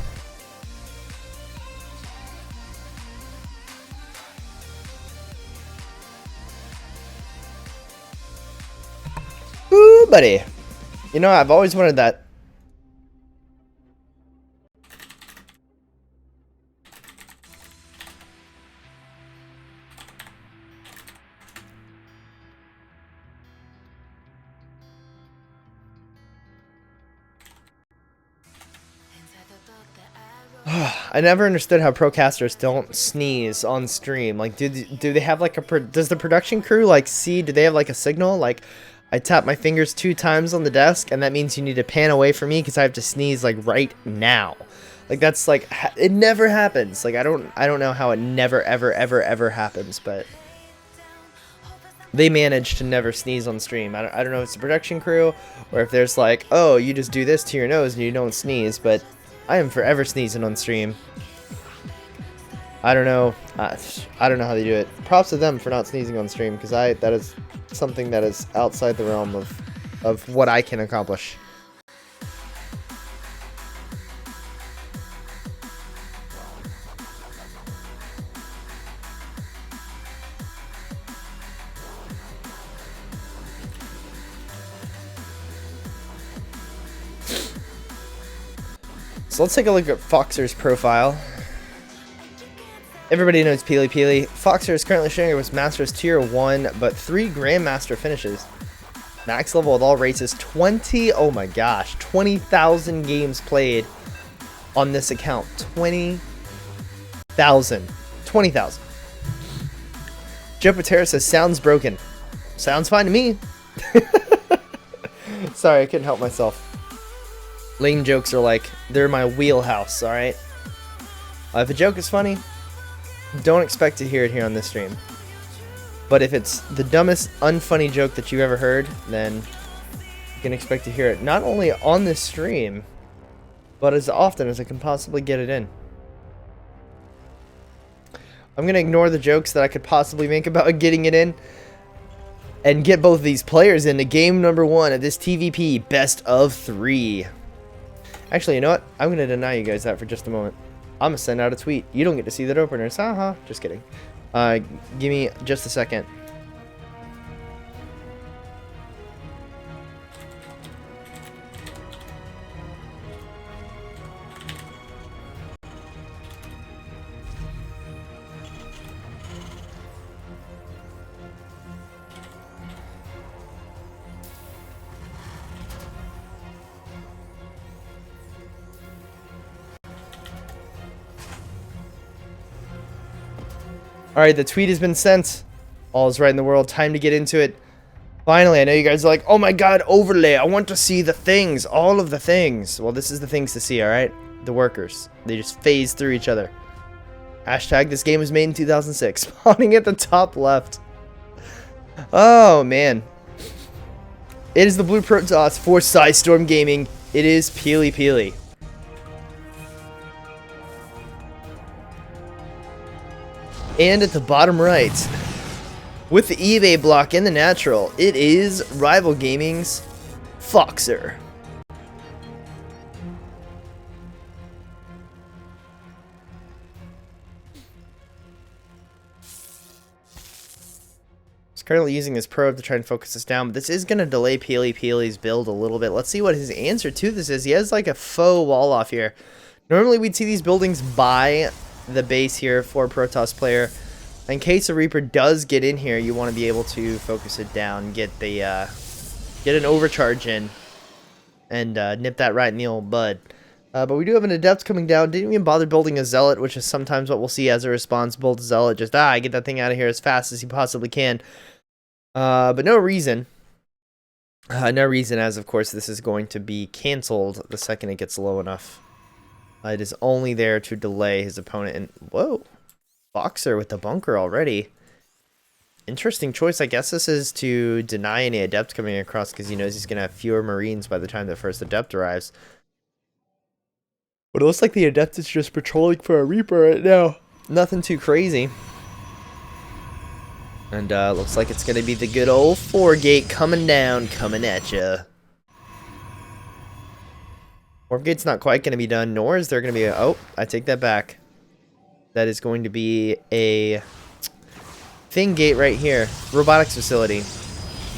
Ooh, buddy. You know, I've always wanted that. I never understood how procasters don't sneeze on stream. Like, do they have like a does the production crew like see? Do they have like a signal? Like, I tap my fingers 2 times on the desk, and that means you need to pan away from me because I have to sneeze like right now. Like, that's like it never happens. Like, I don't know how it never ever happens, but they manage to never sneeze on stream. I don't know if it's the production crew or if there's like, oh, you just do this to your nose and you don't sneeze, but I am forever sneezing on stream. I don't know. I don't know how they do it. Props to them for not sneezing on stream, because that is something that is outside the realm of of what I can accomplish. So let's take a look at Foxer's profile. Everybody knows Peely Peely. Foxer is currently sharing with Masters Tier 1, but 3 Grandmaster finishes. Max level with all races, 20, oh my gosh, 20,000 games played on this account. 20,000. 20,000. Joe Patera says, sounds broken. Sounds fine to me. Sorry, I couldn't help myself. Lame jokes are like, they're my wheelhouse, alright? If a joke is funny, don't expect to hear it here on this stream. But if it's the dumbest, unfunny joke that you've ever heard, then you can expect to hear it not only on this stream, but as often as I can possibly get it in. I'm going to ignore the jokes that I could possibly make about getting it in and get both of these players into game number 1 of this TVP Best of 3. Actually, you know what? I'm going to deny you guys that for just a moment. I'm going to send out a tweet. You don't get to see that openers. Haha. Just kidding. Give me just a second. Alright, the tweet has been sent. All is right in the world. Time to get into it. Finally, I know you guys are like, oh my god, overlay. I want to see the things. All of the things. Well, this is the things to see, alright? The workers. They just phase through each other. Hashtag this game was made in 2006. Spawning at the top left. Oh, man. It is the Blue Protoss for Storm Gaming. It is Peely Peely. And at the bottom right, with the eBay block in the natural, it is Rival Gaming's Foxer. He's currently using his probe to try and focus this down, but this is going to delay Peely Peely's build a little bit. Let's see what his answer to this is. He has like a faux wall off here. Normally we'd see these buildings by the base here for a Protoss player. In case a Reaper does get in here, you want to be able to focus it down, get the get an overcharge in, and nip that right in the old bud. But we do have an Adept coming down. Didn't even bother building a Zealot, which is sometimes what we'll see as a response. Build a Zealot, just get that thing out of here as fast as you possibly can. But no reason. No reason, as of course this is going to be cancelled the second it gets low enough. It is only there to delay his opponent. And whoa, Foxer with the bunker already. Interesting choice. I guess this is to deny any Adept coming across because he knows he's going to have fewer Marines by the time the first Adept arrives. But it looks like the Adept is just patrolling for a Reaper right now. Nothing too crazy. And looks like it's going to be the good old 4-gate coming down, coming at ya. Warp gate's not quite going to be done, nor is there going to be a... Oh, I take that back. That is going to be a thing gate right here. Robotics facility.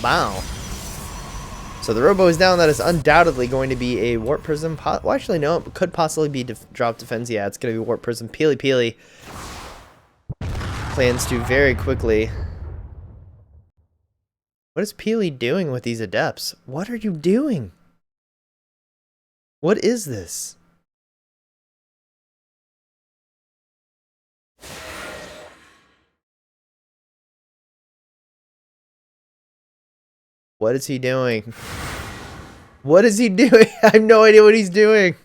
Wow. So the Robo is down. That is undoubtedly going to be a Warp Prism. Well, actually, no. It could possibly be Drop Defense. Yeah, it's going to be Warp Prism. Peely Peely plans to very quickly... What is Peely doing with these Adepts? What are you doing? What is this? What is he doing? What is he doing? I have no idea what he's doing.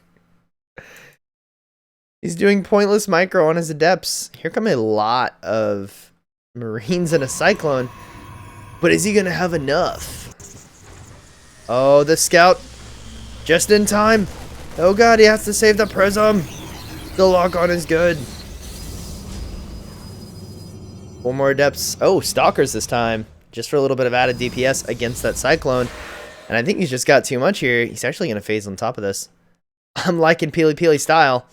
He's doing pointless micro on his Adepts. Here come a lot of Marines and a Cyclone. But is he going to have enough? Oh, the Scout. Just in time. Oh god, he has to save the Prism. The lock-on is good. One more Adepts. Oh, Stalkers this time. Just for a little bit of added DPS against that Cyclone. And I think he's just got too much here. He's actually going to phase on top of this. I'm liking Peely style.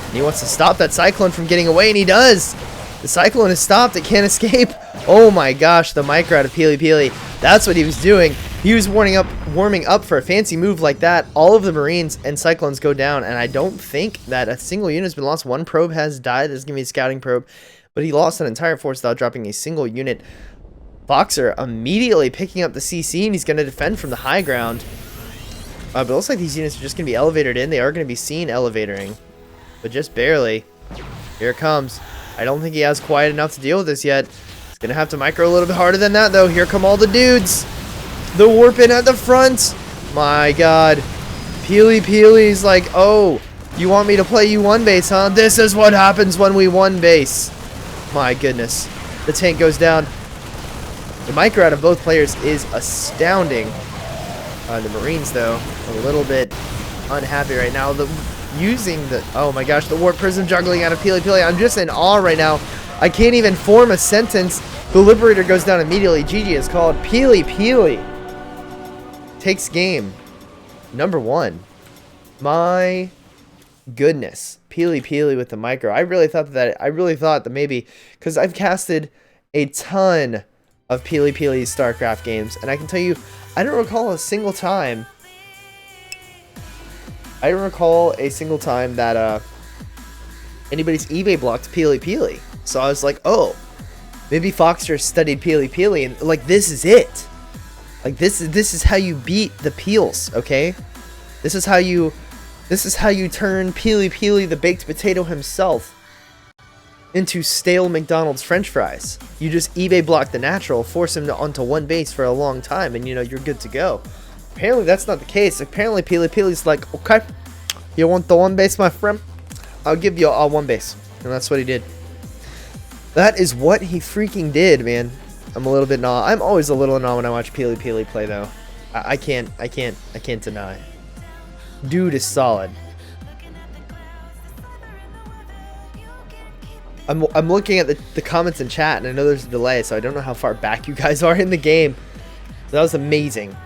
And he wants to stop that Cyclone from getting away, and he does. The Cyclone is stopped. It can't escape. Oh my gosh, the micro out of Peely. That's what he was doing. He was warming up for a fancy move like that. All of the Marines and Cyclones go down, and I don't think that a single unit has been lost. One probe has died. This is going to be a scouting probe, but he lost an entire force without dropping a single unit. Foxer immediately picking up the CC, and he's going to defend from the high ground. But it looks like these units are just going to be elevated in. They are going to be seen elevatoring, but just barely. Here it comes. I don't think he has quiet enough to deal with this yet. He's going to have to micro a little bit harder than that, though. Here come all the dudes. The warp in at the front. My god. Peely's like, oh, you want me to play you one base, huh? This is what happens when we one base. My goodness. The tank goes down. The micro out of both players is astounding. The Marines, though, a little bit unhappy right now. Oh my gosh, the warp prism juggling out of Peely. I'm just in awe right now. I can't even form a sentence. The Liberator goes down immediately. GG is called. Peely takes game number 1. My goodness. Peely with the micro. I really thought that maybe, because I've casted a ton of Peely's StarCraft games, and I can tell you, I don't recall a single time that anybody's eBay blocked Peely. So I was like, oh, maybe Foxer studied Peely, and like, this is it. Like, this is how you beat the peels, okay? This is how you turn Peely the baked potato himself into stale McDonald's French fries. You just eBay block the natural, force him onto one base for a long time, and you're good to go. Apparently that's not the case. Apparently Peely's like, okay, you want the one base, my friend? I'll give you a one base. And that's what he did. That is what he freaking did, man. I'm a little bit in awe. I'm always a little in awe when I watch Peely play, though. I can't deny. Dude is solid. I'm looking at the comments in chat, and I know there's a delay, so I don't know how far back you guys are in the game. That was amazing.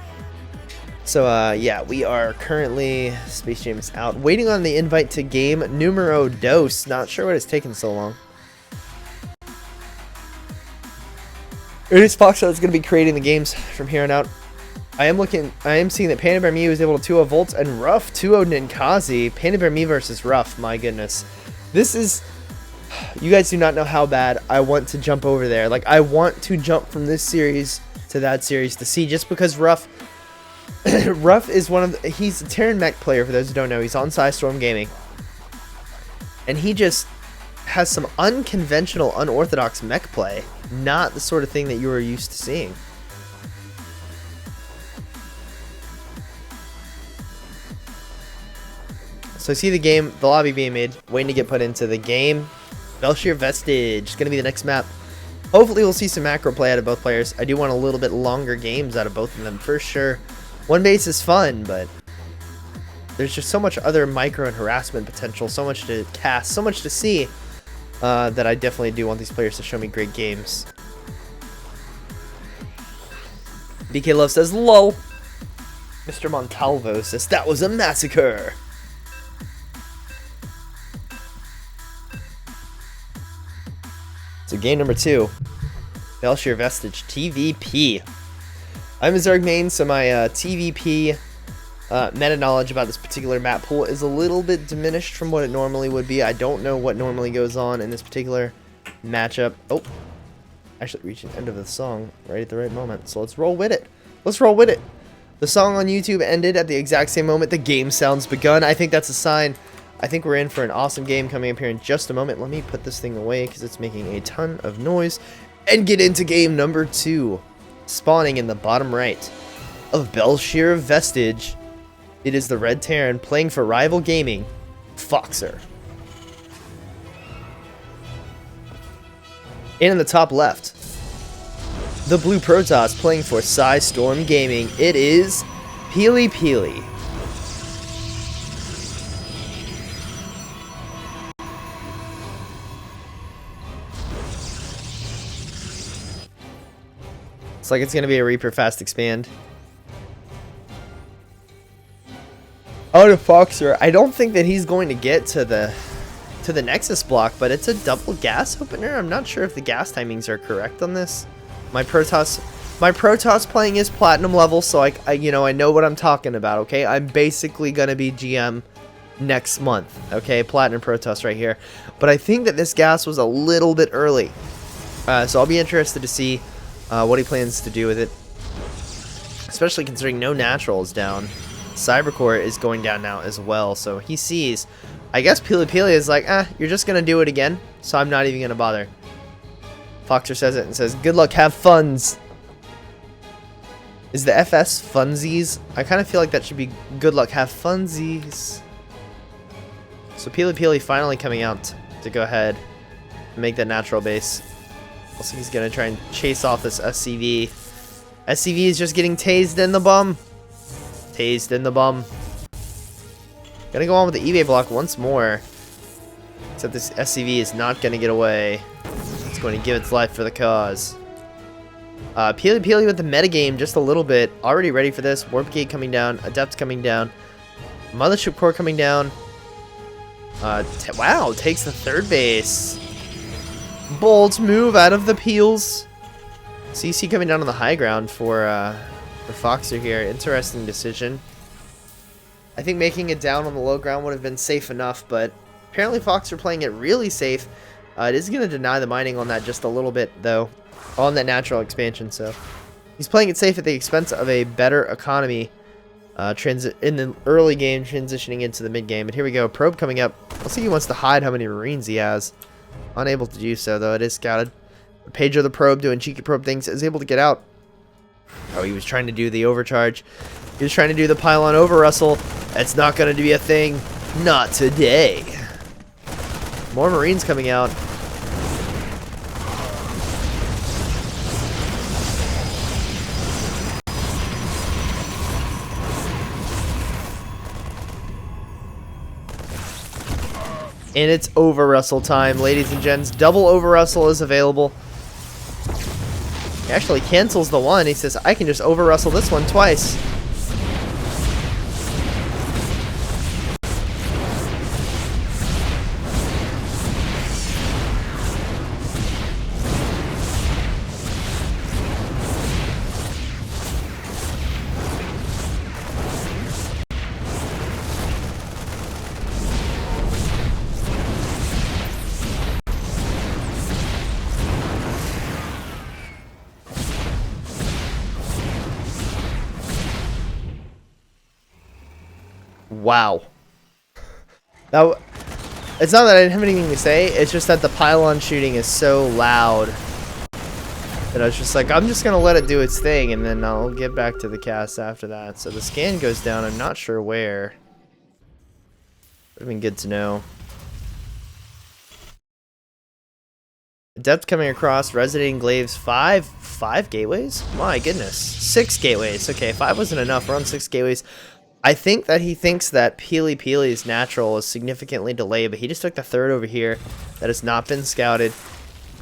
So, yeah, we are currently, Space Jam is out, waiting on the invite to game numero dos. Not sure what it's taken so long. It is Foxtrot that's going to be creating the games from here on out. I am seeing that Panda Bear Me was able to 2-0 Volt and Ruff 2-0 Ninkazi. Panda Bear Me versus Ruff, my goodness. This is, you guys do not know how bad I want to jump over there. Like, I want to jump from this series to that series to see, just because Ruff is he's a Terran mech player, for those who don't know. He's on Storm Gaming. And he just has some unconventional, unorthodox mech play. Not the sort of thing that you are used to seeing. So I see the lobby being made, waiting to get put into the game. Belshir Vestige is going to be the next map. Hopefully we'll see some macro play out of both players. I do want a little bit longer games out of both of them, for sure. One base is fun, but there's just so much other micro and harassment potential, so much to cast, so much to see, that I definitely do want these players to show me great games. BK Love says, lol. Mr. Montalvo says, that was a massacre. So game number 2, Belshir Vestige TVP. I'm a Zerg main, so my TVP meta knowledge about this particular map pool is a little bit diminished from what it normally would be. I don't know what normally goes on in this particular matchup. Oh, actually reaching the end of the song right at the right moment. So let's roll with it. Let's roll with it. The song on YouTube ended at the exact same moment the game sounds begun. I think that's a sign. I think we're in for an awesome game coming up here in just a moment. Let me put this thing away because it's making a ton of noise, and get into game number 2. Spawning in the bottom right of Belshir Vestige, it is the Red Terran playing for Rival Gaming, Foxer. And in the top left, the Blue Protoss playing for Storm Gaming, it is Peely. It's like it's going to be a Reaper fast expand. Oh, the Foxer. I don't think that he's going to get to the Nexus block, but it's a double gas opener. I'm not sure if the gas timings are correct on this. My Protoss playing is platinum level, so I know what I'm talking about, okay? I'm basically going to be GM next month, okay? Platinum Protoss right here. But I think that this gas was a little bit early. So I'll be interested to see what he plans to do with it. Especially considering no natural is down. Cybercore is going down now as well, so he sees. I guess Pili Pili is like, you're just going to do it again, so I'm not even going to bother. Foxer says it and says, good luck, have funs. Is the FS funsies? I kind of feel like that should be good luck, have funsies. So Pili Pili finally coming out to go ahead and make that natural base. Looks like he's going to try and chase off this SCV. SCV is just getting tased in the bum. Tased in the bum. Gonna go on with the eBay block once more. Except this SCV is not gonna get away. It's going to give its life for the cause. Pili Pili with the metagame just a little bit. Already ready for this. Warp Gate coming down. Adept coming down. Mothership Core coming down. Wow, takes the third base. Bold move out of the peels. CC coming down on the high ground for Foxer here. Interesting decision. I think making it down on the low ground would have been safe enough, but apparently Foxer playing it really safe. It is going to deny the mining on that just a little bit, though, on that natural expansion. So he's playing it safe at the expense of a better economy in the early game, transitioning into the mid game. But here we go. Probe coming up. Looks like he wants to hide how many Marines he has. Unable to do so, though. It is scouted. Pedro the Probe doing cheeky probe things is able to get out. Oh, he was trying to do the overcharge. He was trying to do the pylon over Russell. That's not going to be a thing. Not today. More Marines coming out. And it's over Russell time, ladies and gents. Double over Russell is available. He actually cancels the one. He says, I can just over Russell this one twice. Wow. Now, it's not that I didn't have anything to say, it's just that the pylon shooting is so loud that I was just like, I'm just going to let it do its thing, and then I'll get back to the cast after that. So the scan goes down, I'm not sure where. Would have been good to know. Adept coming across, resonating glaives, five gateways? My goodness. 6 gateways. Okay, 5 wasn't enough, we're on 6 gateways. I think that he thinks that Pili Pili's natural is significantly delayed, but he just took the third over here that has not been scouted.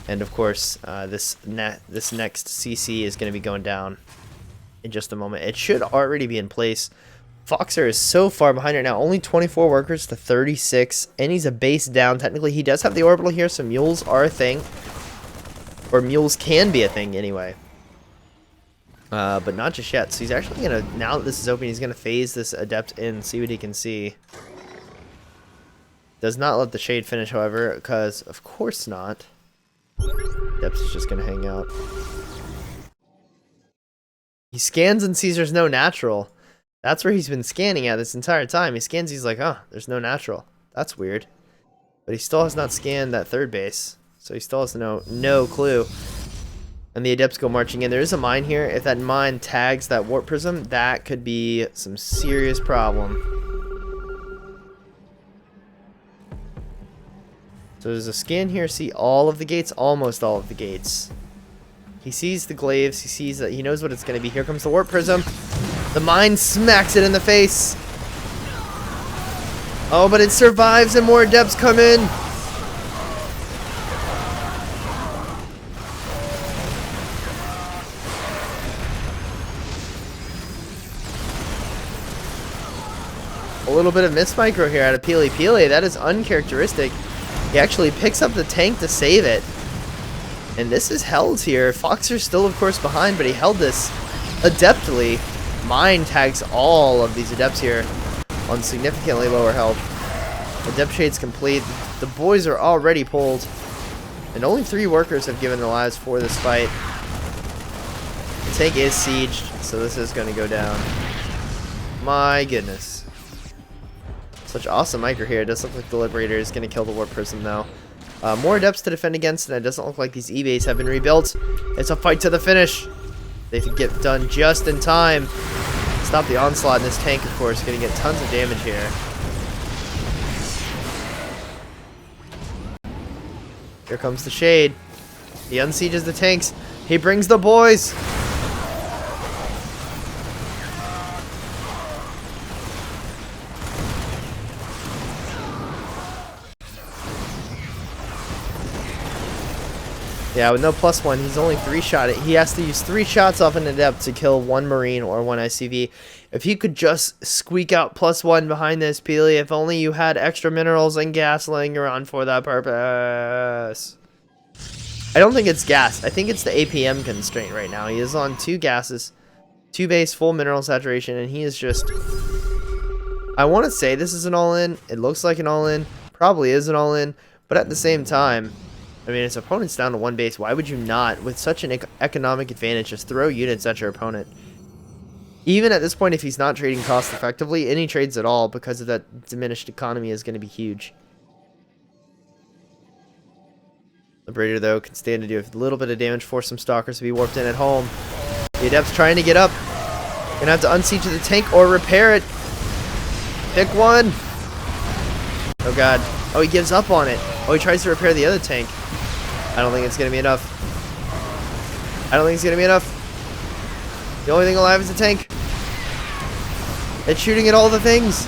And of course, this next CC is going to be going down in just a moment. It should already be in place. Foxer is so far behind right now, only 24 workers to 36, and he's a base down. Technically, he does have the orbital here, so mules are a thing. Or mules can be a thing anyway. But not just yet. So he's actually going to, now that this is open, he's going to phase this Adept in, see what he can see. Does not let the Shade finish, however, because of course not. Adept is just going to hang out. He scans and sees there's no natural. That's where he's been scanning at this entire time. He scans, he's like, oh, there's no natural. That's weird. But he still has not scanned that third base. So he still has no clue. And the Adepts go marching in. There is a mine here. If that mine tags that warp prism, that could be some serious problem. So there's a scan here. See all of the gates? Almost all of the gates. He sees the glaives. He sees that he knows what it's going to be. Here comes the warp prism. The mine smacks it in the face. Oh, but it survives and more Adepts come in. A little bit of miss micro here out of Peely Peely. That is uncharacteristic. He actually picks up the tank to save it. And this is held here. Foxer's still, of course, behind, but he held this adeptly. Mine tags all of these adepts here on significantly lower health. Adept Shade's complete. The boys are already pulled. And only 3 workers have given their lives for this fight. The tank is sieged, so this is going to go down. My goodness. Such awesome micro here. It does look like the Liberator is going to kill the Warp Prism, though. More adepts to defend against, and it doesn't look like these E-bays have been rebuilt. It's a fight to the finish. They can get done just in time. Stop the onslaught, and this tank, of course, is going to get tons of damage here. Here comes the Shade. He unsieges the tanks. He brings the boys. Yeah, with no +1, he's only 3-shot it. He has to use 3 shots off an adept to kill 1 Marine or 1 ICV. If he could just squeak out +1 behind this, Peely, if only you had extra minerals and gas laying around for that purpose. I don't think it's gas. I think it's the APM constraint right now. He is on 2 gases, 2 base, full mineral saturation, and he is just... I want to say this is an all-in. It looks like an all-in. Probably is an all-in. But at the same time... I mean, his opponent's down to 1 base. Why would you not, with such an economic advantage, just throw units at your opponent? Even at this point, if he's not trading cost effectively, any trades at all, because of that diminished economy, is going to be huge. Liberator, though, can stand to do a little bit of damage, force some Stalkers to be warped in at home. The Adept's trying to get up. Gonna have to unsiege the tank or repair it. Pick one. Oh, God. Oh, he gives up on it. Oh, he tries to repair the other tank. I don't think it's going to be enough. I don't think it's going to be enough. The only thing alive is the tank. It's shooting at all the things.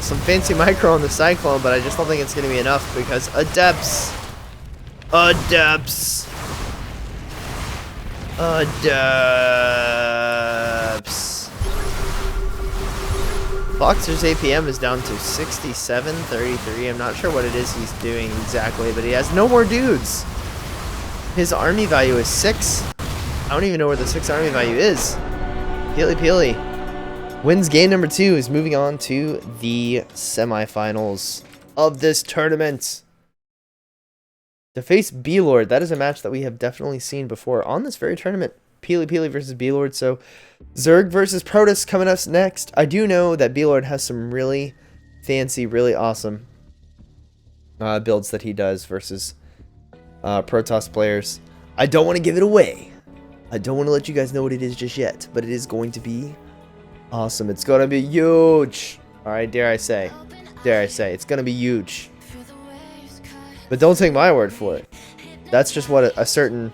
Some fancy micro on the Cyclone, but I just don't think it's going to be enough because Adepts. Adepts. Adepts. Boxer's APM is down to 67.33. I'm not sure what it is he's doing exactly, but he has no more dudes. His army value is 6. I don't even know where the 6 army value is. Peely Peely wins game number 2, is moving on to the semifinals of this tournament. To face B-Lord, that is a match that we have definitely seen before on this very tournament. Peely Peely versus B-Lord, so Zerg versus Protoss coming up next. I do know that B-Lord has some really fancy, really awesome builds that he does versus Protoss players. I don't want to give it away. I don't want to let you guys know what it is just yet, but it is going to be awesome. It's going to be huge. Alright, dare I say, it's going to be huge. But don't take my word for it. That's just what a certain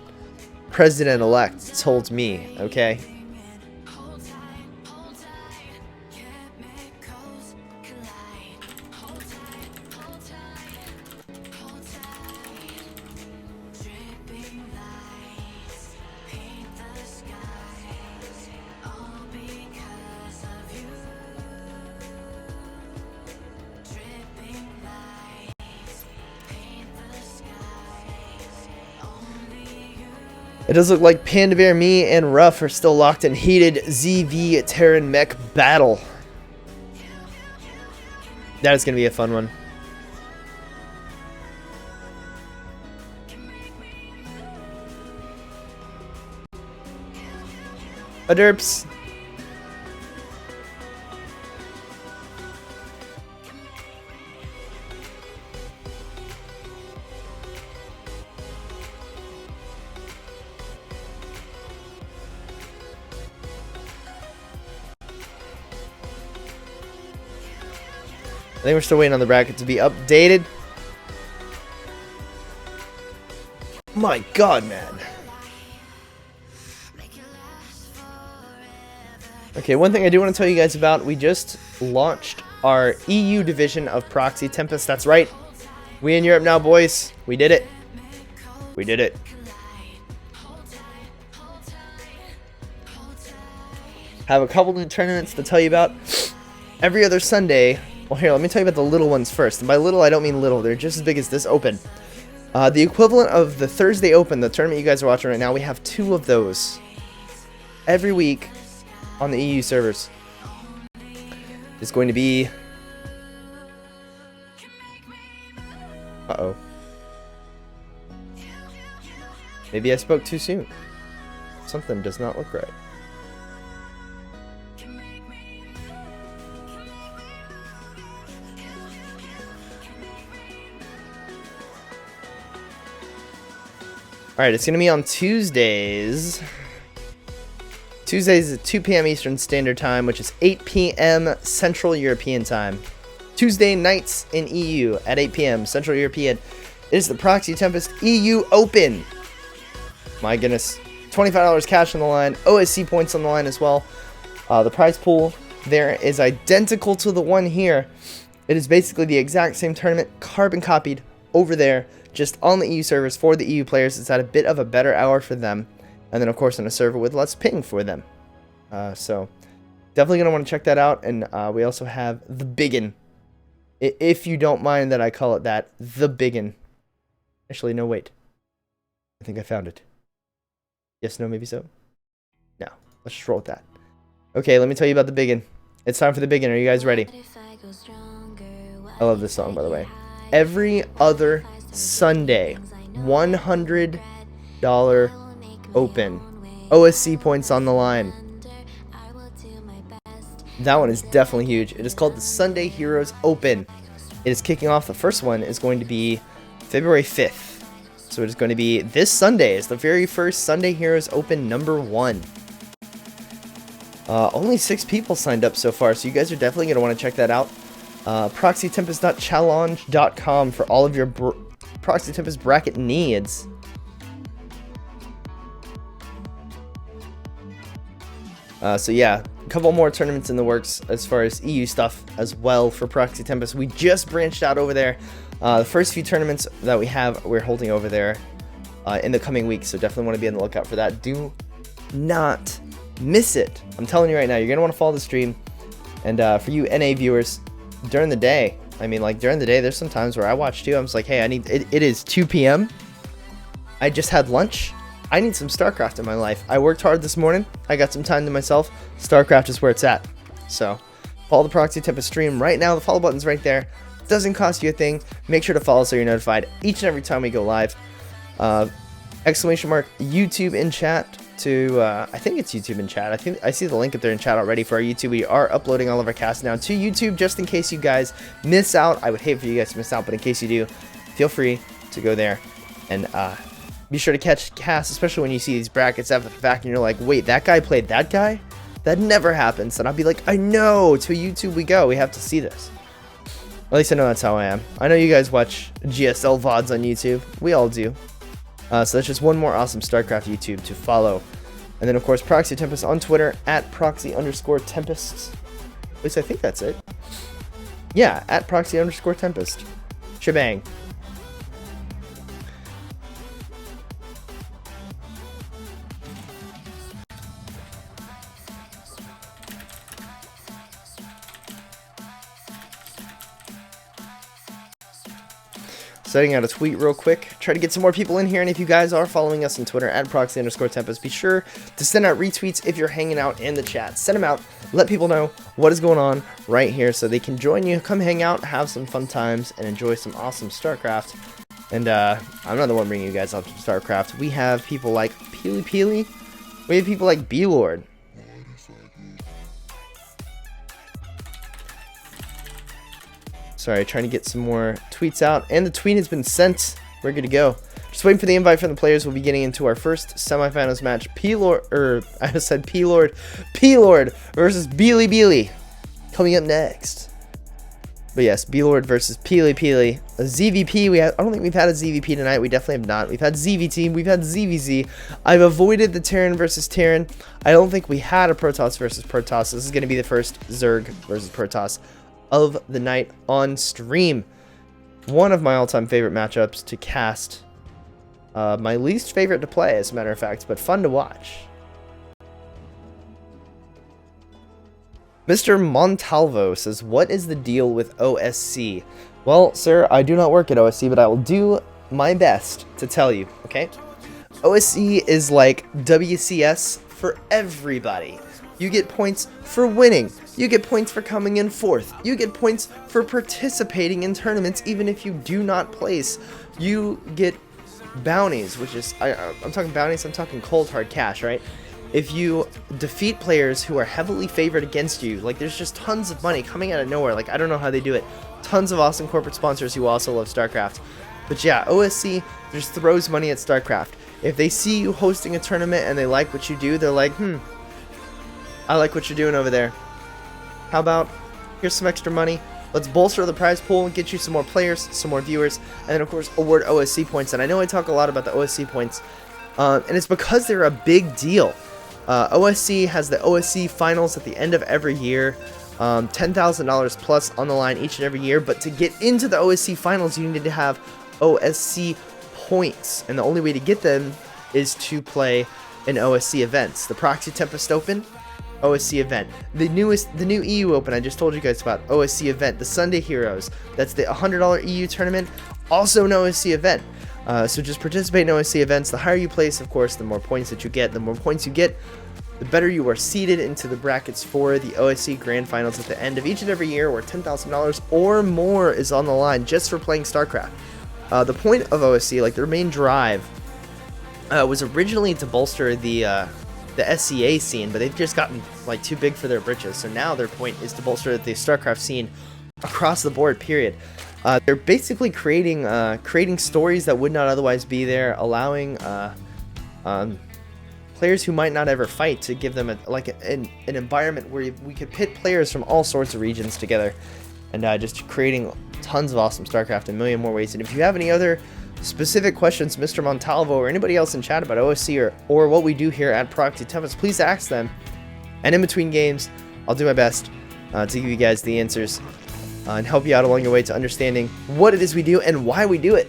President-elect told me, okay? It does look like Panda Bear, me, and Ruff are still locked in heated ZV Terran mech battle. That is going to be a fun one. Aderps. I think we're still waiting on the bracket to be updated. My God, man. Okay, one thing I do want to tell you guys about, we just launched our EU division of Proxy Tempest. That's right. We in Europe now, boys. We did it. We did it. Have a couple new tournaments to tell you about every other Sunday. Well, here, let me tell you about the little ones first. And by little, I don't mean little. They're just as big as this Open. The equivalent of the Thursday Open, the tournament you guys are watching right now, we have 2 of those every week on the EU servers. It's going to be... Uh-oh. Maybe I spoke too soon. Something does not look right. Alright, it's going to be on Tuesdays. Tuesdays at 2 p.m. Eastern Standard Time, which is 8 p.m. Central European Time. Tuesday nights in EU at 8 p.m. Central European. It is the Proxy Tempest EU Open. My goodness. $25 cash on the line. OSC points on the line as well. The prize pool there is identical to the one here. It is basically the exact same tournament, carbon copied over there, just on the EU servers for the EU players. It's at a bit of a better hour for them. And then, of course, on a server with less ping for them. So, definitely going to want to check that out. And we also have the Biggin. If you don't mind that I call it that, the Biggin. Actually, no, wait. I think I found it. Yes, no, maybe so. No, let's just roll with that. Okay, let me tell you about the Biggin. It's time for the Biggin. Are you guys ready? I love this song, by the way. Every other Sunday, $100 Open. OSC points on the line. That one is definitely huge. It is called the Sunday Heroes Open. It is kicking off. The first one is going to be February 5th. So it is going to be this Sunday. It's the very first Sunday Heroes Open #1. Only 6 people signed up so far, so you guys are definitely going to want to check that out. ProxyTempest.challenge.com for all of your Proxy Tempest bracket needs. So yeah, a couple more tournaments in the works as far as EU stuff as well for Proxy Tempest. We just branched out over there. The first few tournaments that we have, we're holding over there in the coming weeks, so definitely want to be on the lookout for that. Do not miss it. I'm telling you right now, you're going to want to follow the stream. And for you NA viewers, during the day, I mean, like during the day, there's some times where I watch too. I'm just like, hey, it is 2 p.m. I just had lunch. I need some StarCraft in my life. I worked hard this morning. I got some time to myself. StarCraft is where it's at. So, follow the Proxy Tempest stream right now. The follow button's right there. Doesn't cost you a thing. Make sure to follow so you're notified each and every time we go live. Exclamation mark YouTube in chat to, I think it's YouTube in chat. I think I see the link up there in chat already for our YouTube. We are uploading all of our casts now to YouTube just in case you guys miss out. I would hate for you guys to miss out, but in case you do, feel free to go there and be sure to catch casts, especially when you see these brackets after the fact and you're like, wait, that guy played that guy? That never happens. And I'll be like, I know, to YouTube we go. We have to see this. At least I know that's how I am. I know you guys watch GSL VODs on YouTube. We all do. So that's just one more awesome StarCraft YouTube to follow. And then, of course, Proxy Tempest on Twitter, at Proxy_Tempest. At least I think that's it. Yeah, at Proxy_Tempest. Shebang. Setting out a tweet real quick. Try to get some more people in here, and if you guys are following us on Twitter at Proxy_Tempest, be sure to send out retweets if you're hanging out in the chat. Send them out. Let people know what is going on right here so they can join you. Come hang out, have some fun times, and enjoy some awesome StarCraft. And I'm not the one bringing you guys up to StarCraft. We have people like Peely Peely. We have people like B-Lord. Sorry, trying to get some more tweets out. And the tweet has been sent. We're good to go. Just waiting for the invite from the players. We'll be getting into our first semifinals match. P-Lord versus Beely Beely. Coming up next. But yes, B-Lord versus Peely Peely. A ZVP. I don't think we've had a ZVP tonight. We definitely have not. We've had ZVT. We've had ZVZ. I've avoided the Terran versus Terran. I don't think we had a Protoss versus Protoss. This is going to be the first Zerg versus Protoss of the night on stream. One of my all-time favorite matchups to cast. My least favorite to play, as a matter of fact, but fun to watch. Mr. Montalvo says, what is the deal with OSC? Well, sir, I do not work at OSC, but I will do my best to tell you, okay? OSC is like WCS for everybody. You get points for winning. You get points for coming in fourth. You get points for participating in tournaments even if you do not place. You get bounties, which is, I'm talking bounties, I'm talking cold hard cash, right? If you defeat players who are heavily favored against you, like there's just tons of money coming out of nowhere. Like I don't know how they do it. Tons of awesome corporate sponsors who also love StarCraft. But yeah, OSC just throws money at StarCraft. If they see you hosting a tournament and they like what you do, they're like, I like what you're doing over there. How about, here's some extra money. Let's bolster the prize pool and get you some more players, some more viewers, and then of course award OSC points. And I know I talk a lot about the OSC points, and it's because they're a big deal. OSC has the OSC finals at the end of every year, $10,000 plus on the line each and every year. But to get into the OSC finals, you need to have OSC points, and the only way to get them is to play in OSC events. The Proxy Tempest Open, OSC event. The new EU Open I just told you guys about, OSC event. The Sunday Heroes, that's the $100 EU tournament, also an OSC event. So just participate in OSC events. The higher you place, of course, the more points that you get. The more points you get, the better you are seeded into the brackets for the OSC Grand Finals at the end of each and every year, where $10,000 or more is on the line just for playing StarCraft. The point of OSC, like their main drive, was originally to bolster the SCA scene, but they've just gotten like too big for their britches. So now their point is to bolster the StarCraft scene across the board, period. They're basically creating stories that would not otherwise be there, allowing players who might not ever fight to give them an environment where we could pit players from all sorts of regions together, and just creating tons of awesome StarCraft in a million more ways. And if you have any other specific questions, Mr. Montalvo or anybody else in chat about OSC or what we do here at Proxy Tempest, please ask them. And in between games, I'll do my best to give you guys the answers and help you out along your way to understanding what it is we do and why we do it.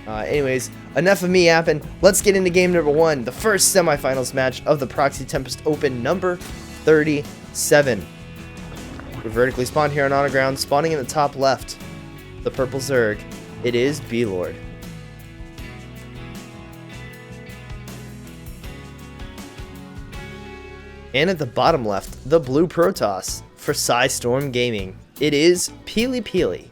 Anyways, enough of me yapping. Let's get into game number 1, the first semifinals match of the Proxy Tempest Open, number 37. We're vertically spawned here on Autoground, spawning in the top left, the purple Zerg. It is B-Lord. And at the bottom left, the blue Protoss for Storm Gaming. It is Peely Peely.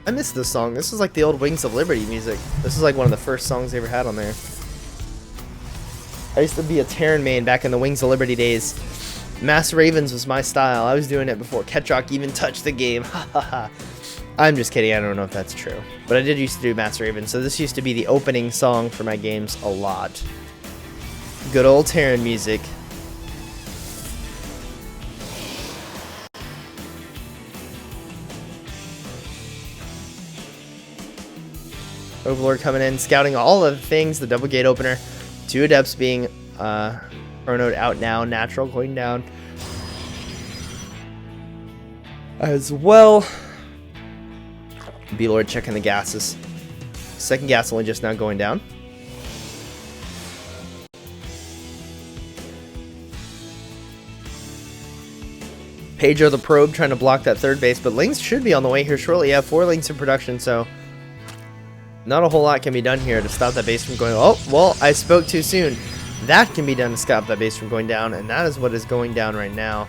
I miss this song. This is like the old Wings of Liberty music. This is like one of the first songs they ever had on there. I used to be a Terran main back in the Wings of Liberty days. Mass Ravens was my style. I was doing it before Ketrock even touched the game. I'm just kidding. I don't know if that's true. But I did used to do Mass Ravens, so this used to be the opening song for my games a lot. Good old Terran music. Overlord coming in, scouting all of the things, the double gate opener. 2 Adepts being chronoed out now, natural going down as well. B-Lord checking the gases. Second gas only just now going down. Pedro the Probe trying to block that third base, but Lings should be on the way here shortly. Yeah, 4 Lings in production, so not a whole lot can be done here to stop that base from going. Oh, well, I spoke too soon. That can be done to stop that base from going down, and that is what is going down right now.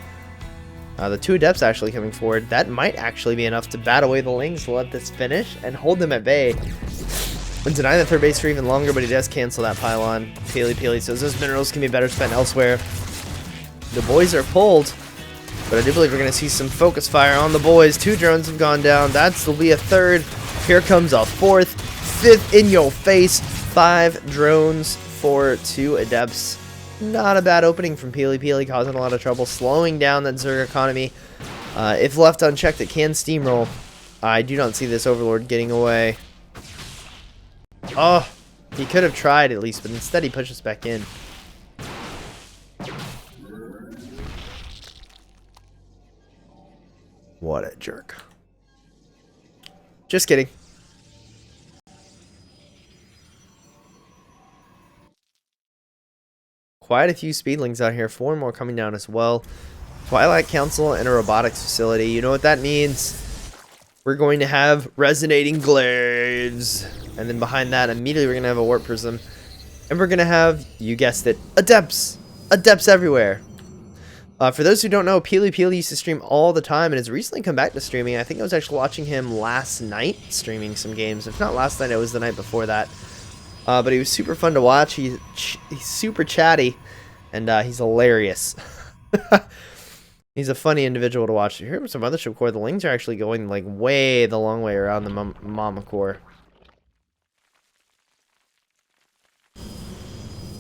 The 2 Adepts actually coming forward. That might actually be enough to bat away the Lings to let this finish and hold them at bay. And deny the third base for even longer, but he does cancel that pylon. Peely Peely says those minerals can be better spent elsewhere. The boys are pulled, but I do believe we're going to see some focus fire on the boys. 2 drones have gone down. That'll be a third. Here comes a fourth. 5th in your face. 5 drones for 2 Adepts. Not a bad opening from Peely Peely, causing a lot of trouble, slowing down that Zerg economy. If left unchecked, it can steamroll. I do not see this Overlord getting away. Oh, he could have tried at least, but instead he pushes back in. What a jerk. Just kidding. Quite a few speedlings out here. 4 more coming down as well. Twilight Council and a robotics facility. You know what that means? We're going to have resonating glaives. And then behind that, immediately we're going to have a warp prism. And we're going to have, you guessed it, adepts. Adepts everywhere. For those who don't know, Peely used to stream all the time and has recently come back to streaming. I think I was actually watching him last night streaming some games. If not last night, it was the night before that. But he was super fun to watch. He's super chatty, and he's hilarious. He's a funny individual to watch. Here's some mothership core. The Lings are actually going like way the long way around the Mama core.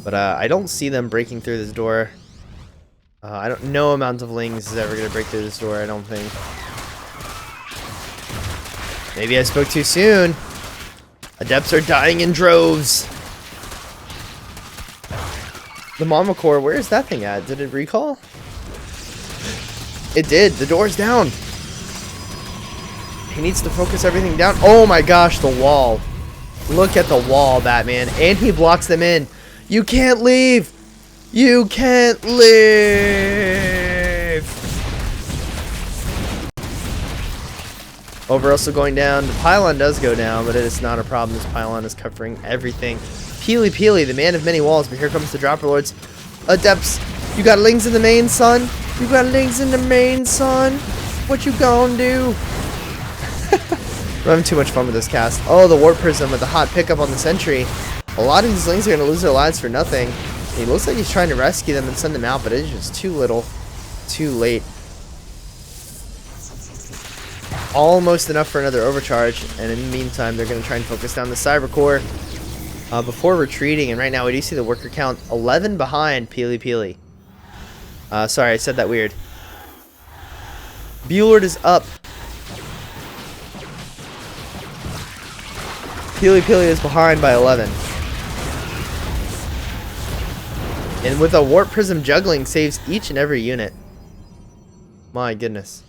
But I don't see them breaking through this door. I don't know amount of Lings is ever going to break through this door, I don't think. Maybe I spoke too soon. Adepts are dying in droves. The Mama Core, where is that thing at? Did it recall? It did. The door's down. He needs to focus everything down. Oh my gosh, the wall. Look at the wall, Batman. And he blocks them in. You can't leave. You can't leave. Over also going down. The pylon does go down, but it is not a problem. This pylon is covering everything. Peely, the man of many walls. But here comes the Dropper Lords. Adepts, you got Lings in the main, son? You got Lings in the main, son? What you gonna do? I'm having too much fun with this cast. Oh, the Warp Prism with the hot pickup on the Sentry. A lot of these Lings are going to lose their lives for nothing. He looks like he's trying to rescue them and send them out, but it is just too little, too late. Almost enough for another overcharge, and in the meantime, they're going to try and focus down the Cyber Core before retreating. And right now, we do see the worker count 11 behind Peely. Sorry, I said that weird. Buellard is up. Peely is behind by 11. And with a Warp Prism juggling, saves each and every unit. My goodness.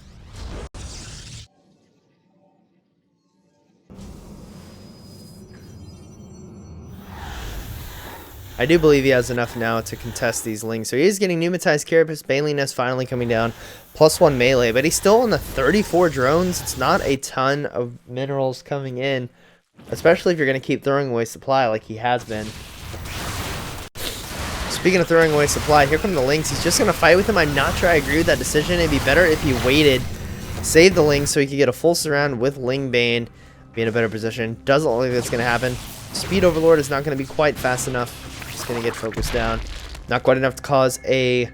I do believe he has enough now to contest these Lings. So he is getting Pneumatized Carapace. Bailing Nest finally coming down. +1 melee. But he's still on the 34 drones. It's not a ton of minerals coming in. Especially if you're going to keep throwing away supply like he has been. Speaking of throwing away supply, here come the Lings. He's just going to fight with him. I'm not sure I agree with that decision. It'd be better if he waited, saved the Lings so he could get a full surround with Lingbane. Be in a better position. Doesn't look like that's going to happen. Speed Overlord is not going to be quite fast enough. Just going to get focused down. Not quite enough to cause a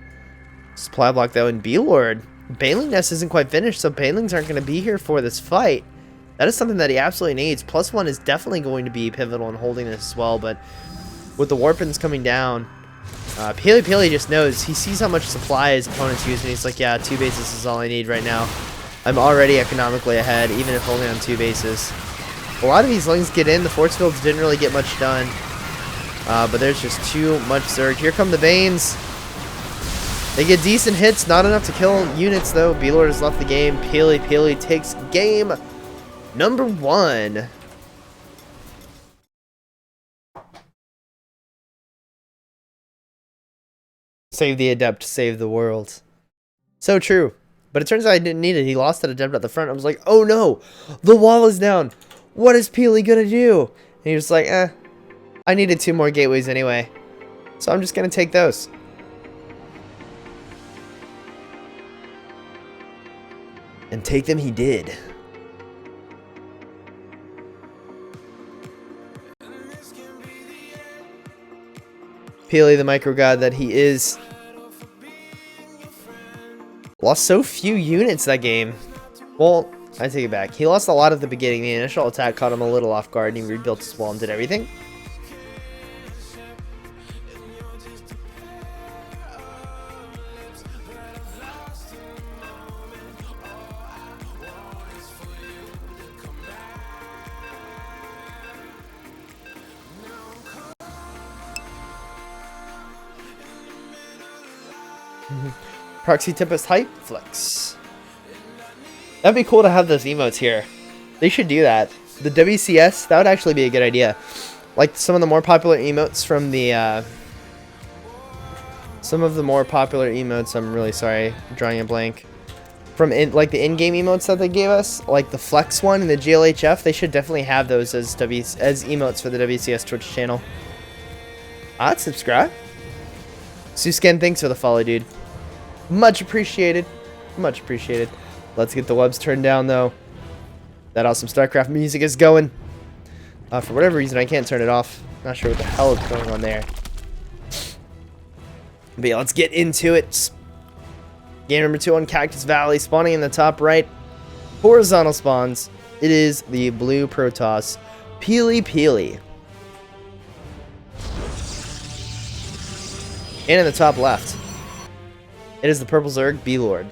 supply block though. And Buellard, Bailing Nest isn't quite finished, so Bailings aren't going to be here for this fight. That is something that he absolutely needs. +1 is definitely going to be pivotal in holding this as well, but with the Warpins coming down, Peely just knows. He sees how much supply his opponents use, and he's like, yeah, 2 bases is all I need right now. I'm already economically ahead, even if only on 2 bases. A lot of these Lings get in. The force fields didn't really get much done, but there's just too much Zerg. Here come the Banes. They get decent hits, not enough to kill units, though. Buellard has left the game. Peely takes game number 1. Save the Adept, save the world. So true. But it turns out I didn't need it. He lost that Adept at the front. I was like, oh no, the wall is down. What is Peely gonna do? And he was like, I needed 2 more gateways anyway. So I'm just gonna take those. And take them he did. Peely, the micro god that he is, lost so few units that game. Well, I take it back. He lost a lot at the beginning. The initial attack caught him a little off guard, and he rebuilt his wall and did everything. Proxy Tempest Hype Flex. That'd be cool to have those emotes here. They should do that. The WCS, that would actually be a good idea. Like some of the more popular emotes from the I'm really sorry, drawing a blank. From like the in-game emotes that they gave us, like the Flex one and the GLHF, they should definitely have those as emotes for the WCS Twitch channel. I'd subscribe. Susken, thanks for the follow, dude. Much appreciated. Much appreciated. Let's get the webs turned down, though. That awesome StarCraft music is going. For whatever reason, I can't turn it off. Not sure what the hell is going on there. But yeah, let's get into it. Game number 2 on Cactus Valley, spawning in the top right. Horizontal spawns. It is the blue Protoss, Peely Peely. And in the top left, it is the purple Zerg, B-Lord.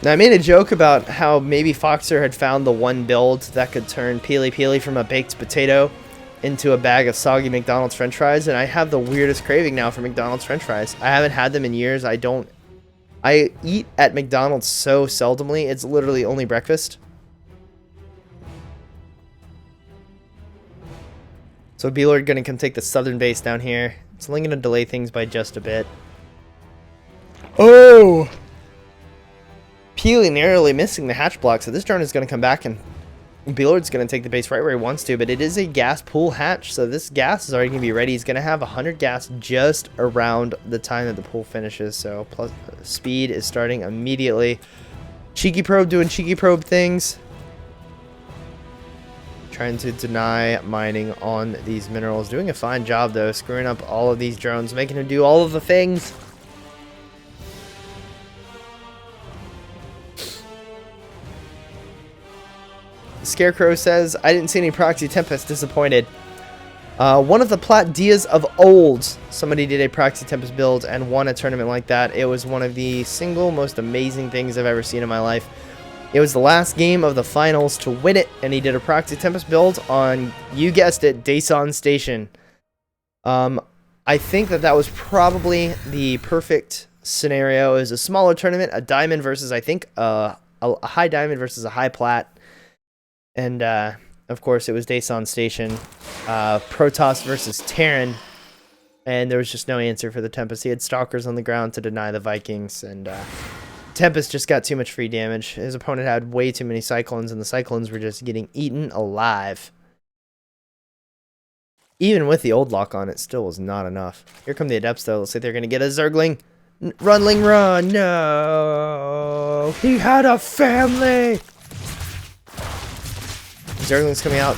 Now, I made a joke about how maybe Foxer had found the one build that could turn Peely Peely from a baked potato into a bag of soggy McDonald's french fries, and I have the weirdest craving now for McDonald's french fries. I haven't had them in years. I eat at McDonald's so seldomly, it's literally only breakfast. So B-Lord gonna come take the southern base down here. It's only gonna delay things by just a bit. Oh! Peely narrowly missing the hatch block, so this drone is gonna come back and B-Lord's gonna take the base right where he wants to, but it is a gas pool hatch, so this gas is already gonna be ready. He's gonna have 100 gas just around the time that the pool finishes, so plus speed is starting immediately. Cheeky Probe doing cheeky probe things. Trying to deny mining on these minerals. Doing a fine job, though, screwing up all of these drones, making them do all of the things. Scarecrow says, I didn't see any Proxy Tempest, disappointed. One of the Plat Dias of old. Somebody did a Proxy Tempest build and won a tournament like that. It was one of the single most amazing things I've ever seen in my life. It was the last game of the finals to win it, and he did a Proxy Tempest build on, you guessed it, Daesan Station. I think that was probably the perfect scenario. It was a smaller tournament, a diamond versus, I think, a high diamond versus a high plat. And, of course, it was Daesan Station, Protoss versus Terran, and there was just no answer for the Tempest. He had Stalkers on the ground to deny the Vikings, and Tempest just got too much free damage. His opponent had way too many Cyclones, and the Cyclones were just getting eaten alive. Even with the old lock on, it still was not enough. Here come the Adepts, though. Looks like they're going to get a Zergling. Runling, run! No! He had a family! Zergling's coming out.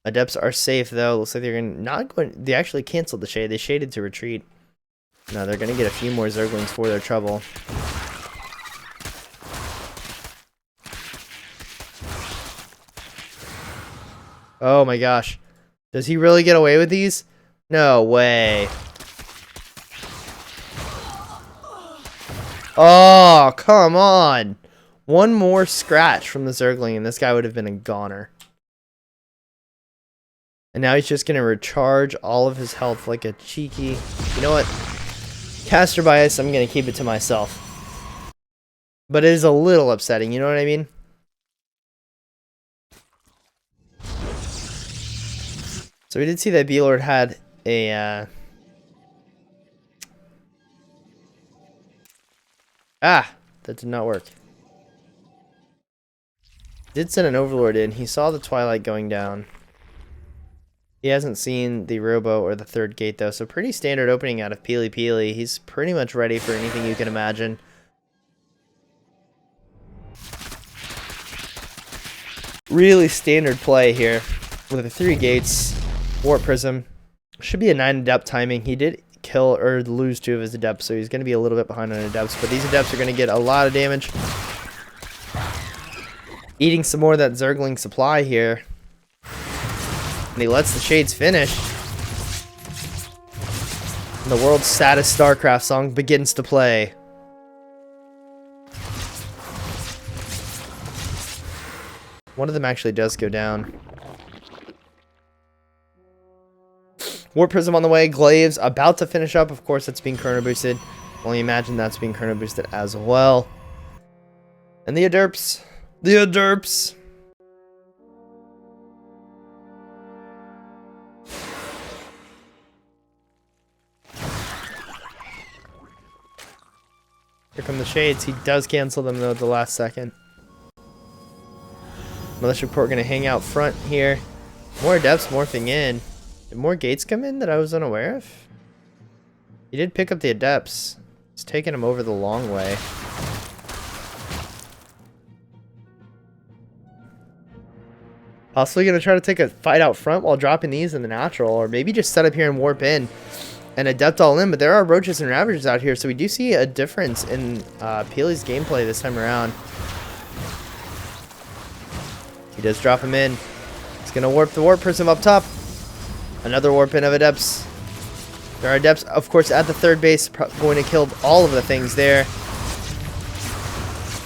Adepts are safe, though. Looks like they're not going... They actually canceled the shade. They shaded to retreat. No, they're going to get a few more Zerglings for their trouble. Oh my gosh. Does he really get away with these? No way. Oh, come on. One more scratch from the Zergling and this guy would have been a goner. And now he's just going to recharge all of his health like a cheeky... You know what? Caster bias, I'm going to keep it to myself. But it is a little upsetting, you know what I mean? So we did see that B-Lord had a... that did not work. Did send an Overlord in. He saw the Twilight going down. He hasn't seen the Robo or the third gate, though, so pretty standard opening out of Peely Peely. He's pretty much ready for anything you can imagine. Really standard play here with the 3 gates, Warp Prism. Should be a 9 Adept timing. He did kill or lose 2 of his Adepts, so he's going to be a little bit behind on Adepts, but these Adepts are going to get a lot of damage. Eating some more of that Zergling supply here. And he lets the Shades finish. And the world's saddest StarCraft song begins to play. One of them actually does go down. Warp Prism on the way. Glaives about to finish up. Of course, that's being chrono boosted. Only imagine that's being chrono boosted as well. And the Aderps. The Aderps. Here come the Shades. He does cancel them, though, at the last second. Militia Report going to hang out front here. More Adepts morphing in. Did more gates come in that I was unaware of? He did pick up the Adepts. He's taking them over the long way. Possibly going to try to take a fight out front while dropping these in the natural. Or maybe just set up here and warp in. And Adept all in, but there are Roaches and Ravagers out here, so we do see a difference in Peely's gameplay this time around. He does drop him in. He's going to warp the Warp Prism up top. Another warp in of Adepts. There are Adepts, of course, at the third base, going to kill all of the things there.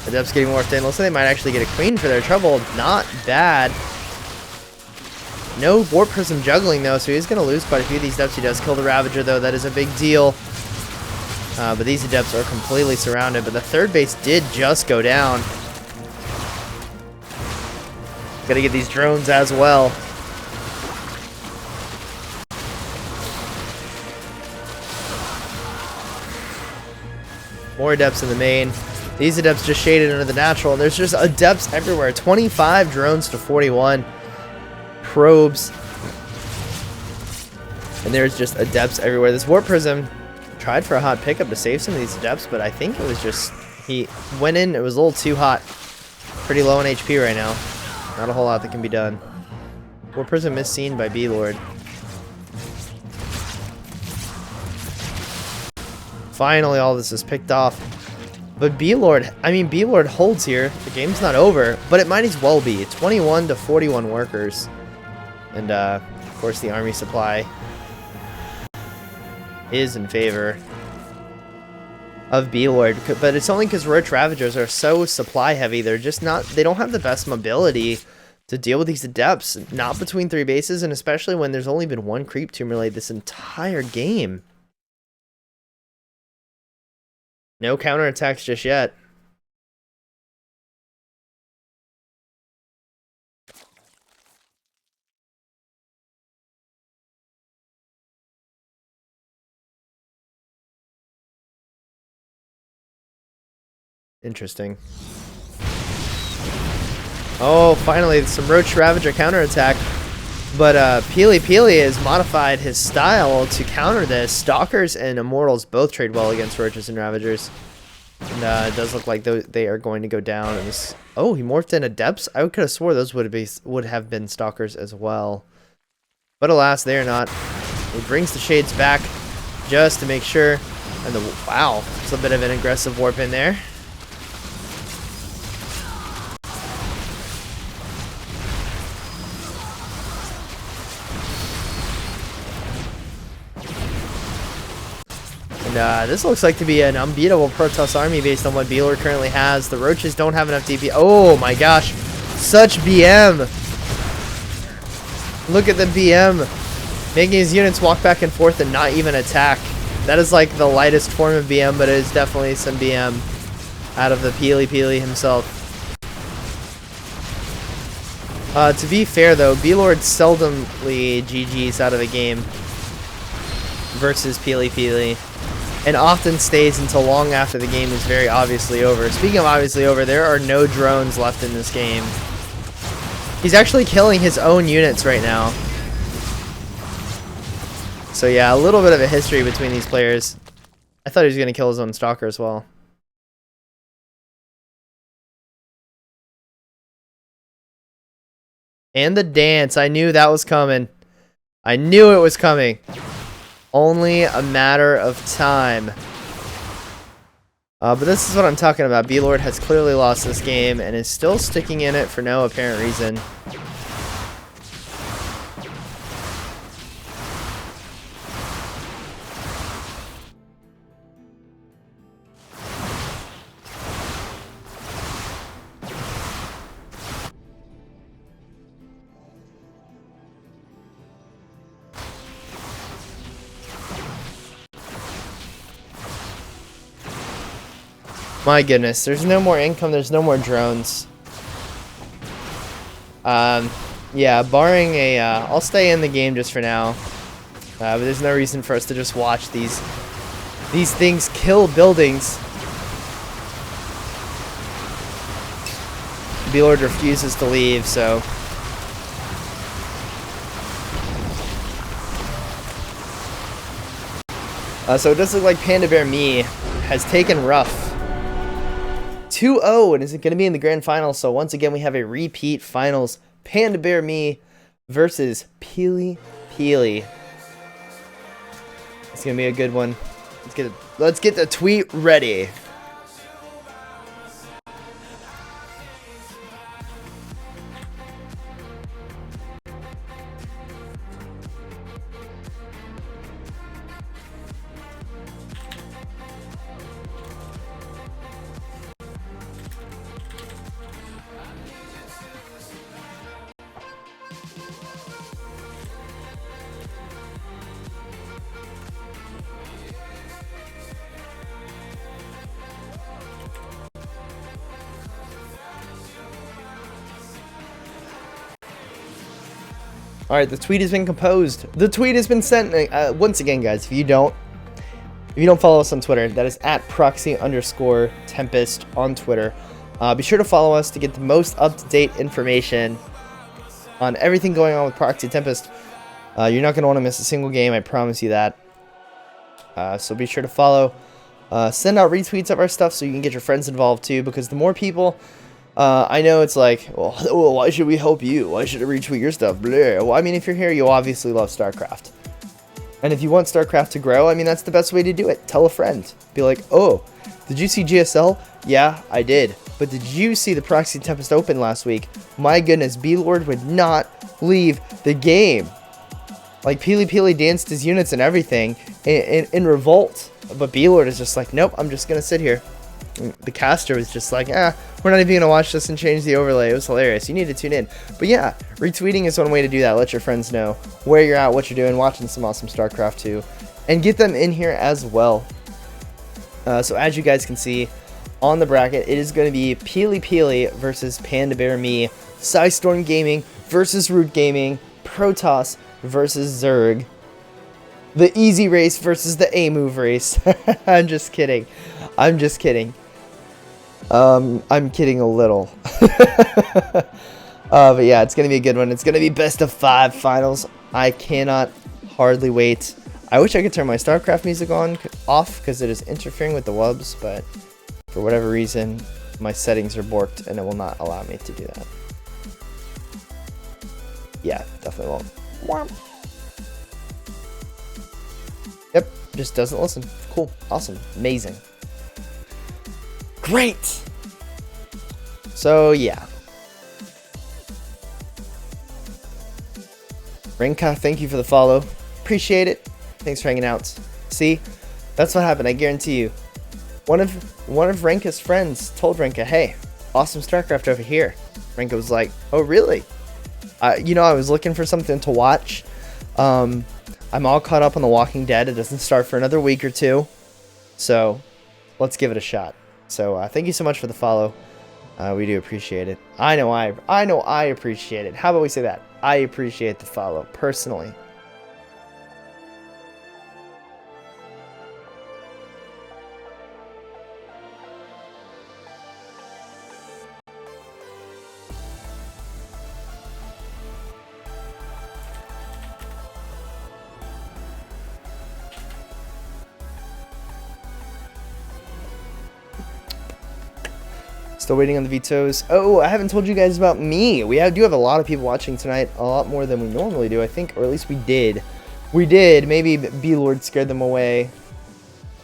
Adepts getting warped in. Looks like they might actually get a Queen for their trouble. Not bad. No Warp Prism juggling, though, so he's going to lose quite a few of these Adepts. He does kill the Ravager, though. That is a big deal. But these Adepts are completely surrounded. But the third base did just go down. Got to get these drones as well. More Adepts in the main. These Adepts just shaded under the natural. And there's just Adepts everywhere. 25 drones to 41. Probes, and there's just Adepts everywhere. This Warp Prism tried for a hot pickup to save some of these Adepts, but I think it was just he went in, it was a little too hot. Pretty low on HP right now. Not a whole lot that can be done. Warp Prism is seen by B-Lord. Finally, all this is picked off. But B-Lord holds here. The game's not over, but it might as well be. 21 to 41 workers. And, of course, the army supply is in favor of B-Lord. But it's only because Roach Ravagers are so supply heavy. They're just not, they don't have the best mobility to deal with these Adepts. Not between three bases, and especially when there's only been one creep tomb relayed this entire game. No counterattacks just yet. Interesting. Oh, finally, some Roach Ravager counterattack. But Peely has modified his style to counter this. Stalkers and Immortals both trade well against Roaches and Ravagers. And it does look like they are going to go down. In this. Oh, he morphed in Adepts? I could have swore those would have been Stalkers as well. But alas, they are not. He brings the Shades back just to make sure. And wow, it's a bit of an aggressive warp in there. And this looks like to be an unbeatable Protoss army based on what B-Lord currently has. The Roaches don't have enough DP. Oh my gosh. Such BM. Look at the BM. Making his units walk back and forth and not even attack. That is like the lightest form of BM, but it is definitely some BM out of the Peely himself. To be fair though, B-Lord seldomly GG's out of a game versus Peely. And often stays until long after the game is very obviously over. Speaking of obviously over, there are no drones left in this game. He's actually killing his own units right now. So yeah, a little bit of a history between these players. I thought he was going to kill his own Stalker as well. And the dance. I knew that was coming. I knew it was coming. Only a matter of time. But this is what I'm talking about. B-Lord has clearly lost this game and is still sticking in it for no apparent reason. My goodness, there's no more income, there's no more drones. Yeah, barring a, I'll stay in the game just for now. But there's no reason for us to just watch these things kill buildings. B-Lord refuses to leave, so... so it does look like Panda Bear Me has taken rough. 2-0, and is it going to be in the grand finals? So once again, we have a repeat finals. Panda Bear Me versus Peely Peely. It's going to be a good one. Let's get the tweet ready. Alright, the tweet has been composed. The tweet has been sent. Once again, guys, if you don't follow us on Twitter, that is at Proxy_Tempest on Twitter. Be sure to follow us to get the most up-to-date information on everything going on with Proxy Tempest. You're not going to want to miss a single game, I promise you that. So be sure to follow. Send out retweets of our stuff so you can get your friends involved too, because the more people... I know it's like, well, why should we help you? Why should I retweet your stuff? Blah. Well, I mean, if you're here, you obviously love StarCraft. And if you want StarCraft to grow, I mean, that's the best way to do it. Tell a friend. Be like, oh, did you see GSL? Yeah, I did. But did you see the Proxy Tempest Open last week? My goodness, B-Lord would not leave the game. Like, Peely Peely danced his units and everything in revolt. But B-Lord is just like, nope, I'm just going to sit here. The caster was just like, we're not even going to watch this and change the overlay. It was hilarious. You need to tune in. But yeah, retweeting is one way to do that. Let your friends know where you're at, what you're doing, watching some awesome StarCraft 2, and get them in here as well. So as you guys can see on the bracket, it is going to be Peely Peely versus Panda Bear Me, Psystorm Gaming versus Root Gaming, Protoss versus Zerg, the easy race versus the A-move race. I'm just kidding. I'm just kidding. I'm kidding a little. But yeah, it's going to be a good one. It's going to be best of 5 finals. I cannot hardly wait. I wish I could turn my StarCraft music off because it is interfering with the wubs, but for whatever reason, my settings are borked and it will not allow me to do that. Yeah, definitely won't. Yep, just doesn't listen. Cool, awesome, amazing. Great! So, yeah. Rinka, thank you for the follow. Appreciate it. Thanks for hanging out. See? That's what happened, I guarantee you. One of Rinka's friends told Rinka, hey, awesome StarCraft over here. Rinka was like, oh, really? You know, I was looking for something to watch. I'm all caught up on The Walking Dead. It doesn't start for another week or two. So, let's give it a shot. So, thank you so much for the follow. We do appreciate it. I know I appreciate it. How about we say that? I appreciate the follow, personally. Still waiting on the vetoes. Oh, I haven't told you guys about me. Do have a lot of people watching tonight. A lot more than we normally do, I think. Or at least we did. We did. Maybe B-Lord scared them away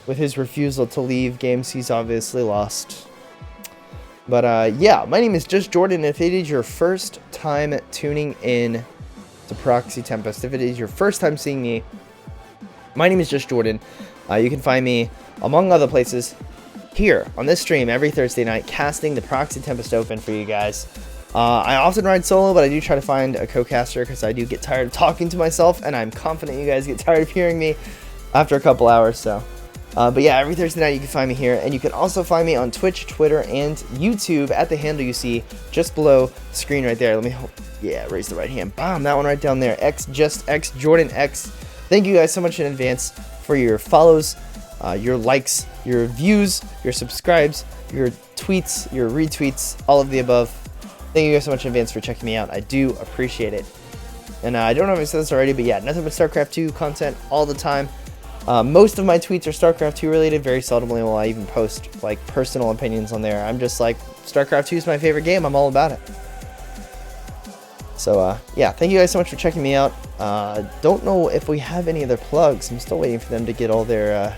with his refusal to leave games he's obviously lost. But, yeah. My name is xJustxJordanx. If it is your first time tuning in to Proxy Tempest, if it is your first time seeing me, my name is xJustxJordanx. You can find me, among other places, here on this stream every Thursday night, casting the Proxy Tempest Open for you guys. I often ride solo, but I do try to find a co-caster because I do get tired of talking to myself, and I'm confident you guys get tired of hearing me after a couple hours. So But yeah, every Thursday night you can find me here, and you can also find me on Twitch, Twitter, and YouTube at the handle you see just below the screen right there. Let me, raise the right hand. Bam, that one right down there. xJustxJordanx. Thank you guys so much in advance for your follows, your likes, your views, your subscribes, your tweets, your retweets, all of the above. Thank you guys so much in advance for checking me out. I do appreciate it. And I don't know if I said this already, but yeah, nothing but StarCraft 2 content all the time. Most of my tweets are StarCraft 2 related. Very seldomly will I even post like personal opinions on there. I'm just like, StarCraft 2 is my favorite game. I'm all about it. So yeah, thank you guys so much for checking me out. Don't know if we have any other plugs. I'm still waiting for them to get all their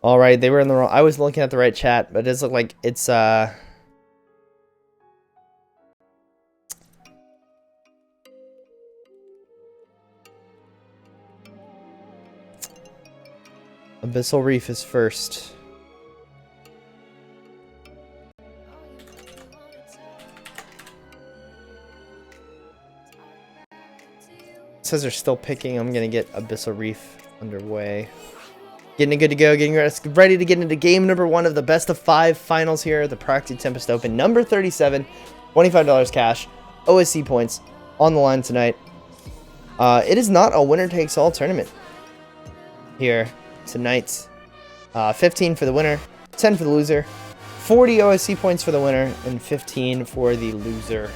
all right, they were in the wrong. I was looking at the right chat, but it does look like it's Abyssal Reef is first. It says they're still picking. I'm gonna get Abyssal Reef underway. Getting it good to go, getting ready to get into game number 1 of the best of 5 finals here at the Proxy Tempest Open. Number 37, $25 cash, OSC points on the line tonight. It is not a winner-takes-all tournament here tonight. 15 for the winner, 10 for the loser, 40 OSC points for the winner, and 15 for the loser.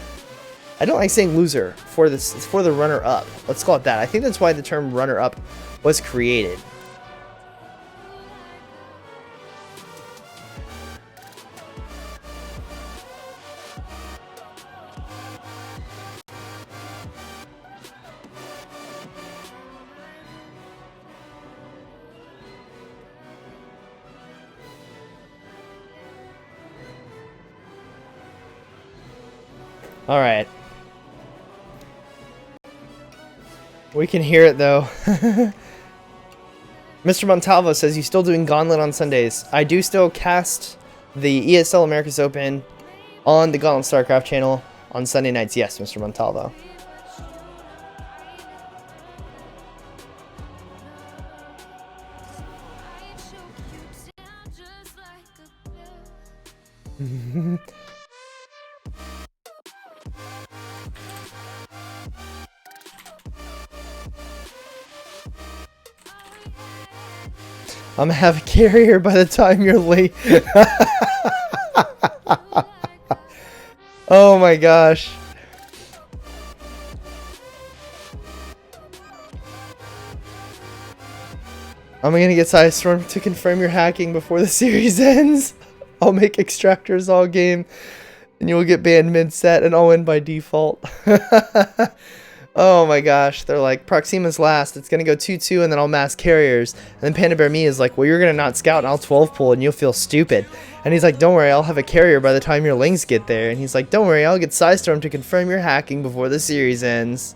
I don't like saying loser for this. It's for the runner-up. Let's call it that. I think that's why the term runner-up was created. All right. We can hear it though. Mr. Montalvo says, you still doing Gauntlet on Sundays? I do still cast the ESL America's Open on the Gauntlet StarCraft channel on Sunday nights. Yes, Mr. Montalvo. I'm gonna have a carrier by the time you're late. Oh my gosh. I'm gonna get Sidestorm to confirm your hacking before the series ends. I'll make extractors all game, and you will get banned mid-set, and I'll win by default. Oh my gosh, they're like, Proxima's last, it's gonna go 2-2, and then I'll mass carriers. And then Panda Bear Me is like, well, you're gonna not scout, and I'll 12 pull, and you'll feel stupid. And he's like, don't worry, I'll have a carrier by the time your lings get there. And he's like, don't worry, I'll get Sidestorm to confirm your hacking before the series ends.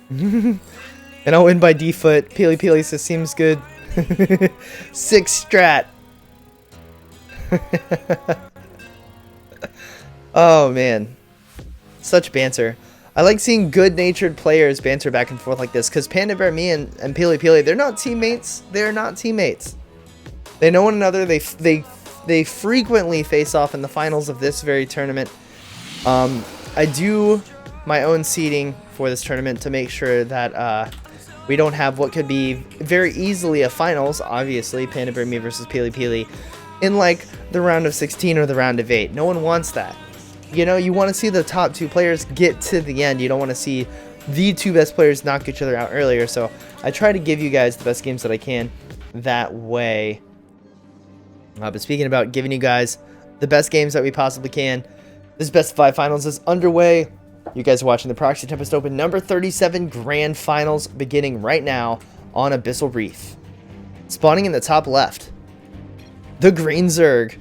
And I'll win by default. Peely Peely says, seems good. 6 strat. Oh man, such banter. I like seeing good-natured players banter back and forth like this, because Panda Bear Me and Peely Peely, they're not teammates. They're not teammates. They know one another. They frequently face off in the finals of this very tournament. I do my own seeding for this tournament to make sure that we don't have what could be very easily a finals, obviously, Panda Bear Me versus Peely Peely, in like the round of 16 or the round of 8. No one wants that. You know, you want to see the top 2 players get to the end. You don't want to see the 2 best players knock each other out earlier. So I try to give you guys the best games that I can that way. But speaking about giving you guys the best games that we possibly can, this Best of 5 Finals is underway. You guys are watching the Proxy Tempest Open number 37 Grand Finals beginning right now on Abyssal Reef. Spawning in the top left, the Green Zerg.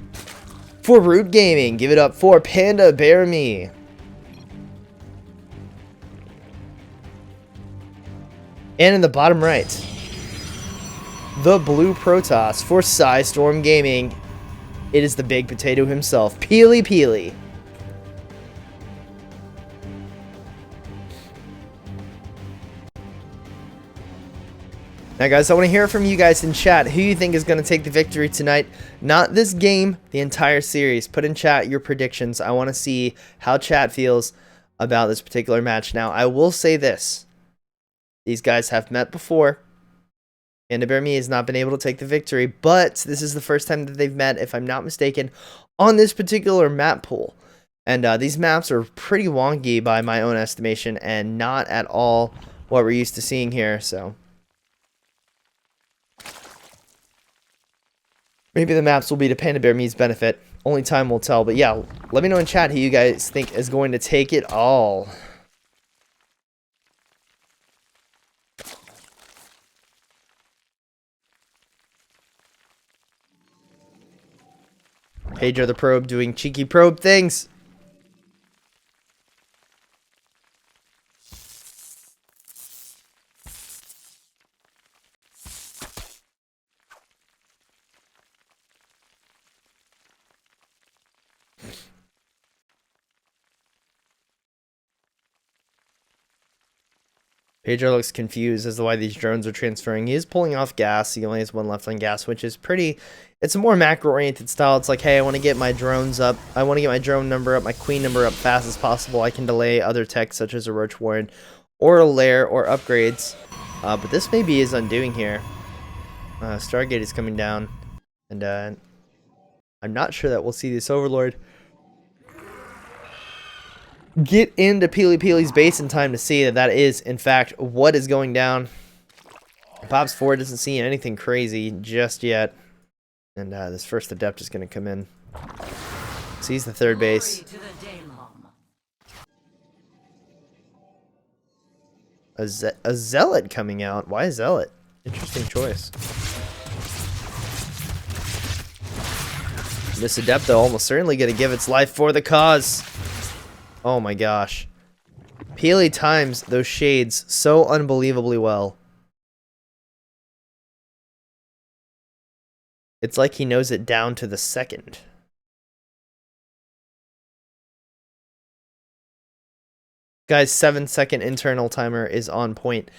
for Root Gaming. Give it up for Panda Bear Me. And in the bottom right, the blue Protoss for Storm Gaming. It is the big potato himself, Peely Peely. Now, guys, I want to hear from you guys in chat who you think is going to take the victory tonight. Not this game, the entire series. Put in chat your predictions. I want to see how chat feels about this particular match. Now, I will say this. These guys have met before. Panda Bear Me has not been able to take the victory, but this is the first time that they've met, if I'm not mistaken, on this particular map pool. And these maps are pretty wonky by my own estimation and not at all what we're used to seeing here, so maybe the maps will be to Panda Bear Me's benefit. Only time will tell. But yeah, let me know in chat who you guys think is going to take it all. Pedro the Probe doing cheeky probe things. Pedro looks confused as to why these drones are transferring. He is pulling off gas. He only has one left on gas, which is pretty... It's a more macro-oriented style. It's like, hey, I want to get my drones up. I want to get my drone number up, my queen number up fast as possible. I can delay other tech such as a Roach Warren or a lair or upgrades. But this may be his undoing here. Stargate is coming down. And I'm not sure that we'll see this Overlord get into Peely Peely's base in time to see that that is, in fact, what is going down. Pops 4 doesn't see anything crazy just yet. And this first Adept is going to come in. Sees the third base. A Zealot coming out. Why a Zealot? Interesting choice. This Adept, though, almost certainly going to give its life for the cause. Oh my gosh. Peely times those shades so unbelievably well. It's like he knows it down to the second. Guys, 7-second internal timer is on point.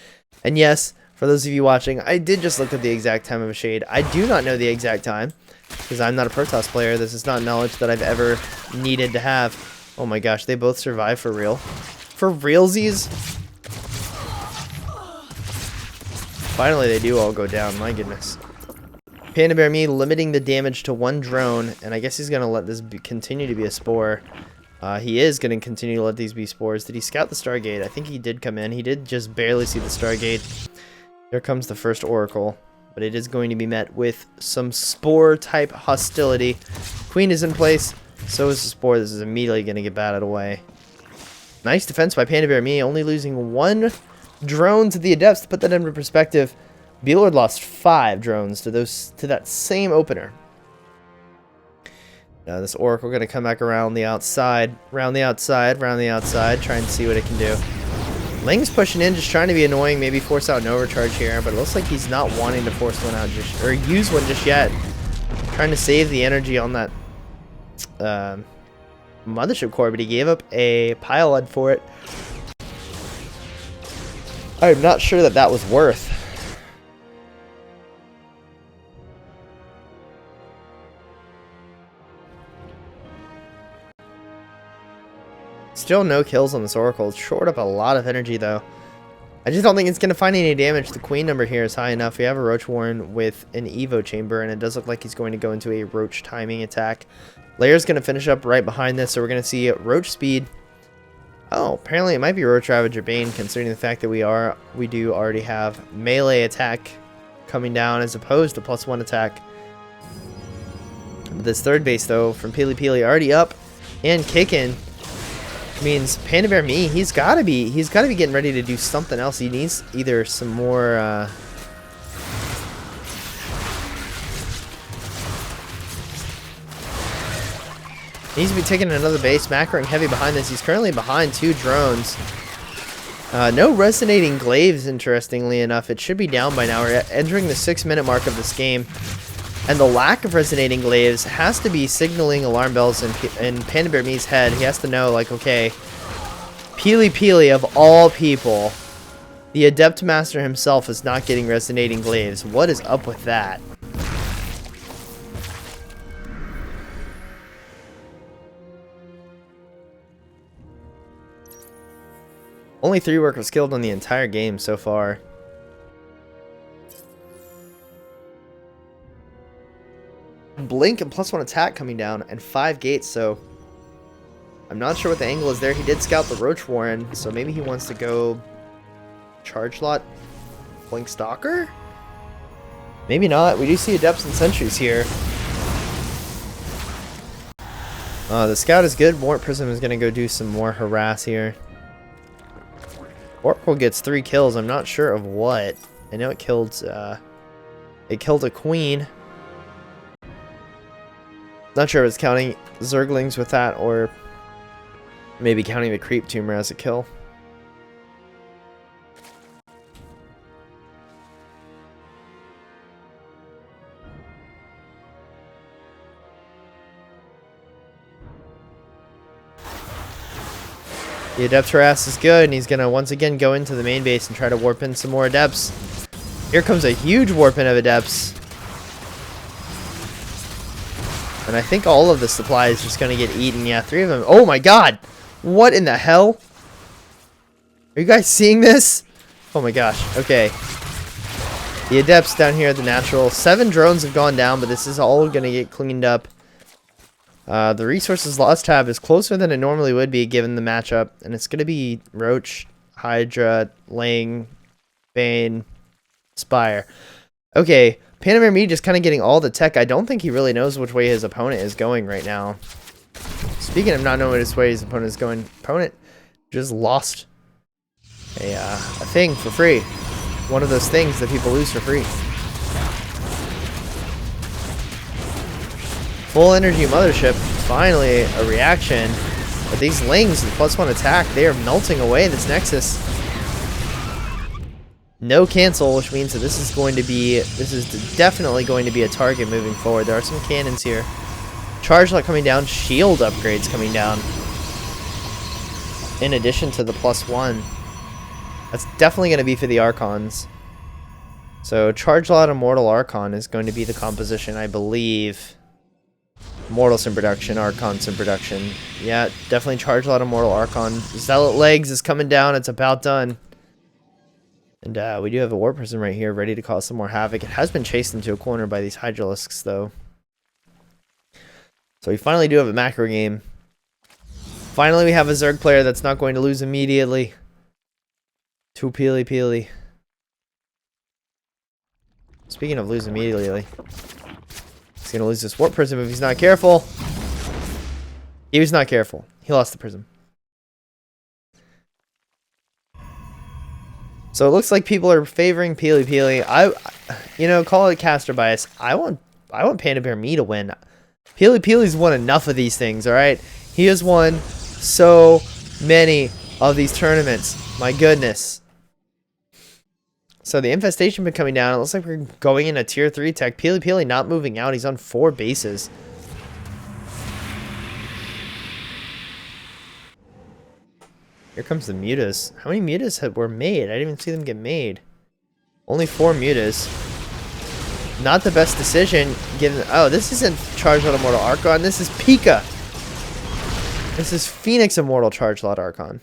And yes, for those of you watching, I did just look at the exact time of a shade. I do not know the exact time, because I'm not a Protoss player. This is not knowledge that I've ever needed to have. Oh my gosh, they both survive for real. For realsies? Finally, they do all go down. My goodness. Panda Bear Me limiting the damage to one drone, and I guess he's going to let this continue to be a spore. He is going to continue to let these be spores. Did he scout the Stargate? I think he did come in. He did just barely see the Stargate. There comes the first Oracle, but it is going to be met with some spore-type hostility. Queen is in place. So is the spore. This is immediately going to get batted away. Nice defense by Panda Bear Me, only losing one drone to the Adepts. To put that into perspective, B-Lord lost 5 drones to that same opener. Now this Oracle going to come back around the outside, round the outside, trying to see what it can do. Ling's pushing in, just trying to be annoying, maybe force out an overcharge here, but it looks like he's not wanting to force one out or use one just yet. Trying to save the energy on that mothership core, but he gave up a pylon for it. I'm not sure that that was worth. Still no kills on this Oracle. It's short up a lot of energy though. I just don't think it's going to find any damage. The queen number here is high enough. We have a Roach Warren with an Evo chamber, and it does look like he's going to go into a Roach timing attack. Lair's going to finish up right behind this, so we're going to see Roach speed. Oh, apparently it might be Roach Ravager Bane, considering the fact that we do already have melee attack coming down as opposed to +1 attack. This third base though from Peely Peely already up and kicking means Panda Bear Me, he's got to be getting ready to do something else. He needs either some more He needs to be taking another base. Macroing heavy behind this. He's currently behind 2 drones. No resonating glaives, interestingly enough. It should be down by now. We're entering the 6-minute mark of this game. And the lack of resonating glaives has to be signaling alarm bells in Panda Bear Me's head. He has to know, like, okay, Peely Peely of all people, the Adept Master himself is not getting resonating glaives. What is up with that? Only 3 workers killed on the entire game so far. Blink and +1 attack coming down and 5 gates, so I'm not sure what the angle is there. He did scout the Roach Warren, so maybe he wants to go Charge Lot Blink Stalker? Maybe not. We do see Adepts and Sentries here. The scout is good. Warp Prism is going to go do some more harass here. Oracle gets 3 kills. I'm not sure of what. I know it killed a queen. Not sure if it's counting Zerglings with that or maybe counting the creep tumor as a kill. The Adept harass is good, and he's going to once again go into the main base and try to warp in some more Adepts. Here comes a huge warp in of Adepts. And I think all of the supply is just going to get eaten. Yeah, 3 of them. Oh my god! What in the hell? Are you guys seeing this? Oh my gosh. Okay. The Adepts down here at the natural. 7 drones have gone down, but this is all going to get cleaned up. The resources lost tab is closer than it normally would be given the matchup, and it's going to be Roach, Hydra, Ling, Bane, Spire. Okay, Panda Bear Me just kind of getting all the tech. I don't think he really knows which way his opponent is going right now. Speaking of not knowing which way his opponent is going, opponent just lost a thing for free. One of those things that people lose for free. Full energy mothership, finally a reaction. But these Lings, the +1 attack, they are melting away this Nexus. No cancel, which means that this is definitely going to be a target moving forward. There are some cannons here. Charge Lot coming down, shield upgrades coming down. In addition to the +1. That's definitely going to be for the Archons. So Charge Lot Immortal Archon is going to be the composition, I believe. Mortals in production, Archons in production. Yeah, definitely Charge Lot Immortal Archon. Zealot Legs is coming down. It's about done. And we do have a War Prism right here ready to cause some more havoc. It has been chased into a corner by these Hydralisks, though. So we finally do have a macro game. Finally, we have a Zerg player that's not going to lose immediately. Too Peely Peely. Speaking of lose immediately, he's going to lose this Warp Prism if he's not careful. He was not careful. He lost the Prism. So it looks like people are favoring Peely Peely. Call it caster bias. I want Panda Bear Me to win. Peely Peely's won enough of these things, alright? He has won so many of these tournaments. My goodness. So the infestation been coming down. It looks like we're going in a tier 3 tech. Peely Peely not moving out. He's on 4 bases. Here comes the mutas. How many mutas were made? I didn't even see them get made. Only 4 mutas. Not the best decision given. Oh, this isn't Charge Lot Immortal Archon. This is Pika. This is Phoenix Immortal Charge Lot Archon.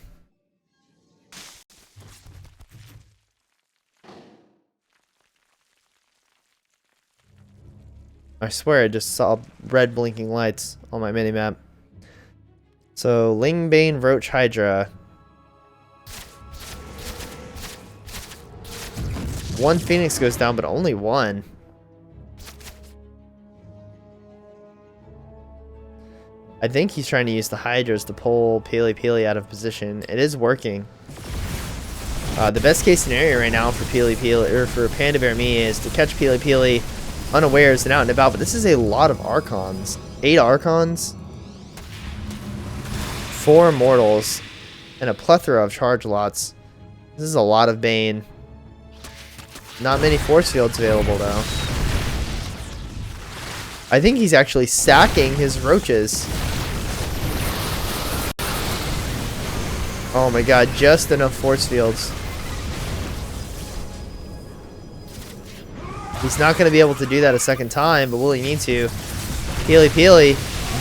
I swear I just saw red blinking lights on my minimap. So, Ling, Bane, Roach, Hydra. 1 Phoenix goes down, but only 1. I think he's trying to use the Hydras to pull Peely Peely out of position. It is working. The best case scenario right now for Peely Peely, or for Panda Bear Me, is to catch Peely Peely unawares and out and about. But this is a lot of Archons. 8 Archons. 4 Immortals and a plethora of charge lots. This is a lot of Bane. Not many force fields available though. I think he's actually stacking his roaches. Oh my god, just enough force fields. He's not going to be able to do that a second time, but will he need to? Peely Peely,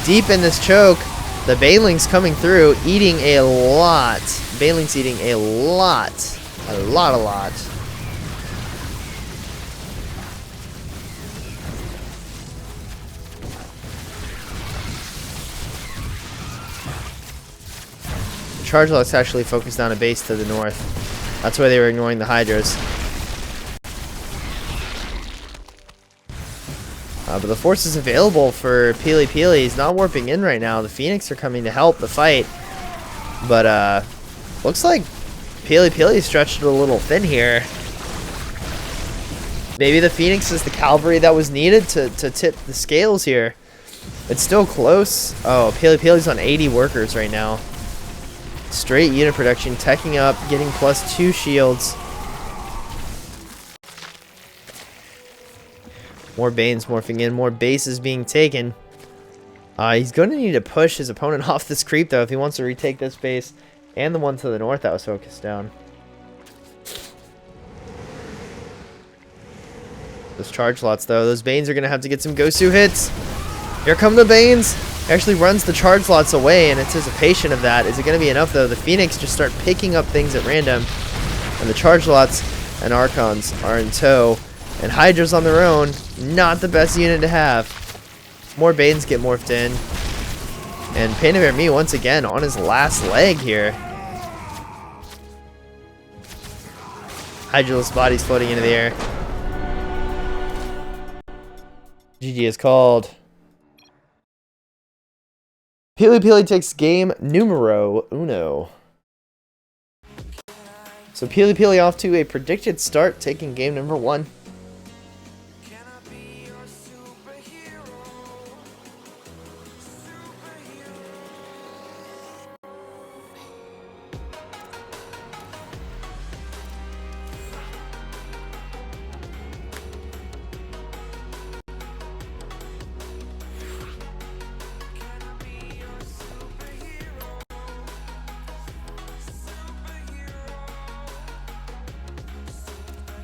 deep in this choke. The Baneling's coming through, eating a lot. Baneling's eating a lot. A lot. Charge Lock's actually focused on a base to the north. That's why they were ignoring the Hydras. But the force is available for Peely Peely. He's not warping in right now. The Phoenix are coming to help the fight. But looks like Peely Peely stretched it a little thin here. Maybe the Phoenix is the cavalry that was needed to tip the scales here. It's still close. Oh, Peely Peely's on 80 workers right now. Straight unit production, teching up, getting +2 shields. More Banes morphing in, more bases being taken. He's going to need to push his opponent off this creep, though, if he wants to retake this base and the one to the north that was focused down. Those charge lots, though. Those Banes are going to have to get some Gosu hits. Here come the Banes. He actually runs the charge lots away in anticipation of that. Is it going to be enough, though? The Phoenix just start picking up things at random. And the charge lots and Archons are in tow. And Hydra's on their own, not the best unit to have. More Banes get morphed in. And Pain of Me once again on his last leg here. Hydraless bodies floating into the air. GG is called. Peely Peely takes game numero uno. So Peely Peely off to a predicted start, taking game number 1.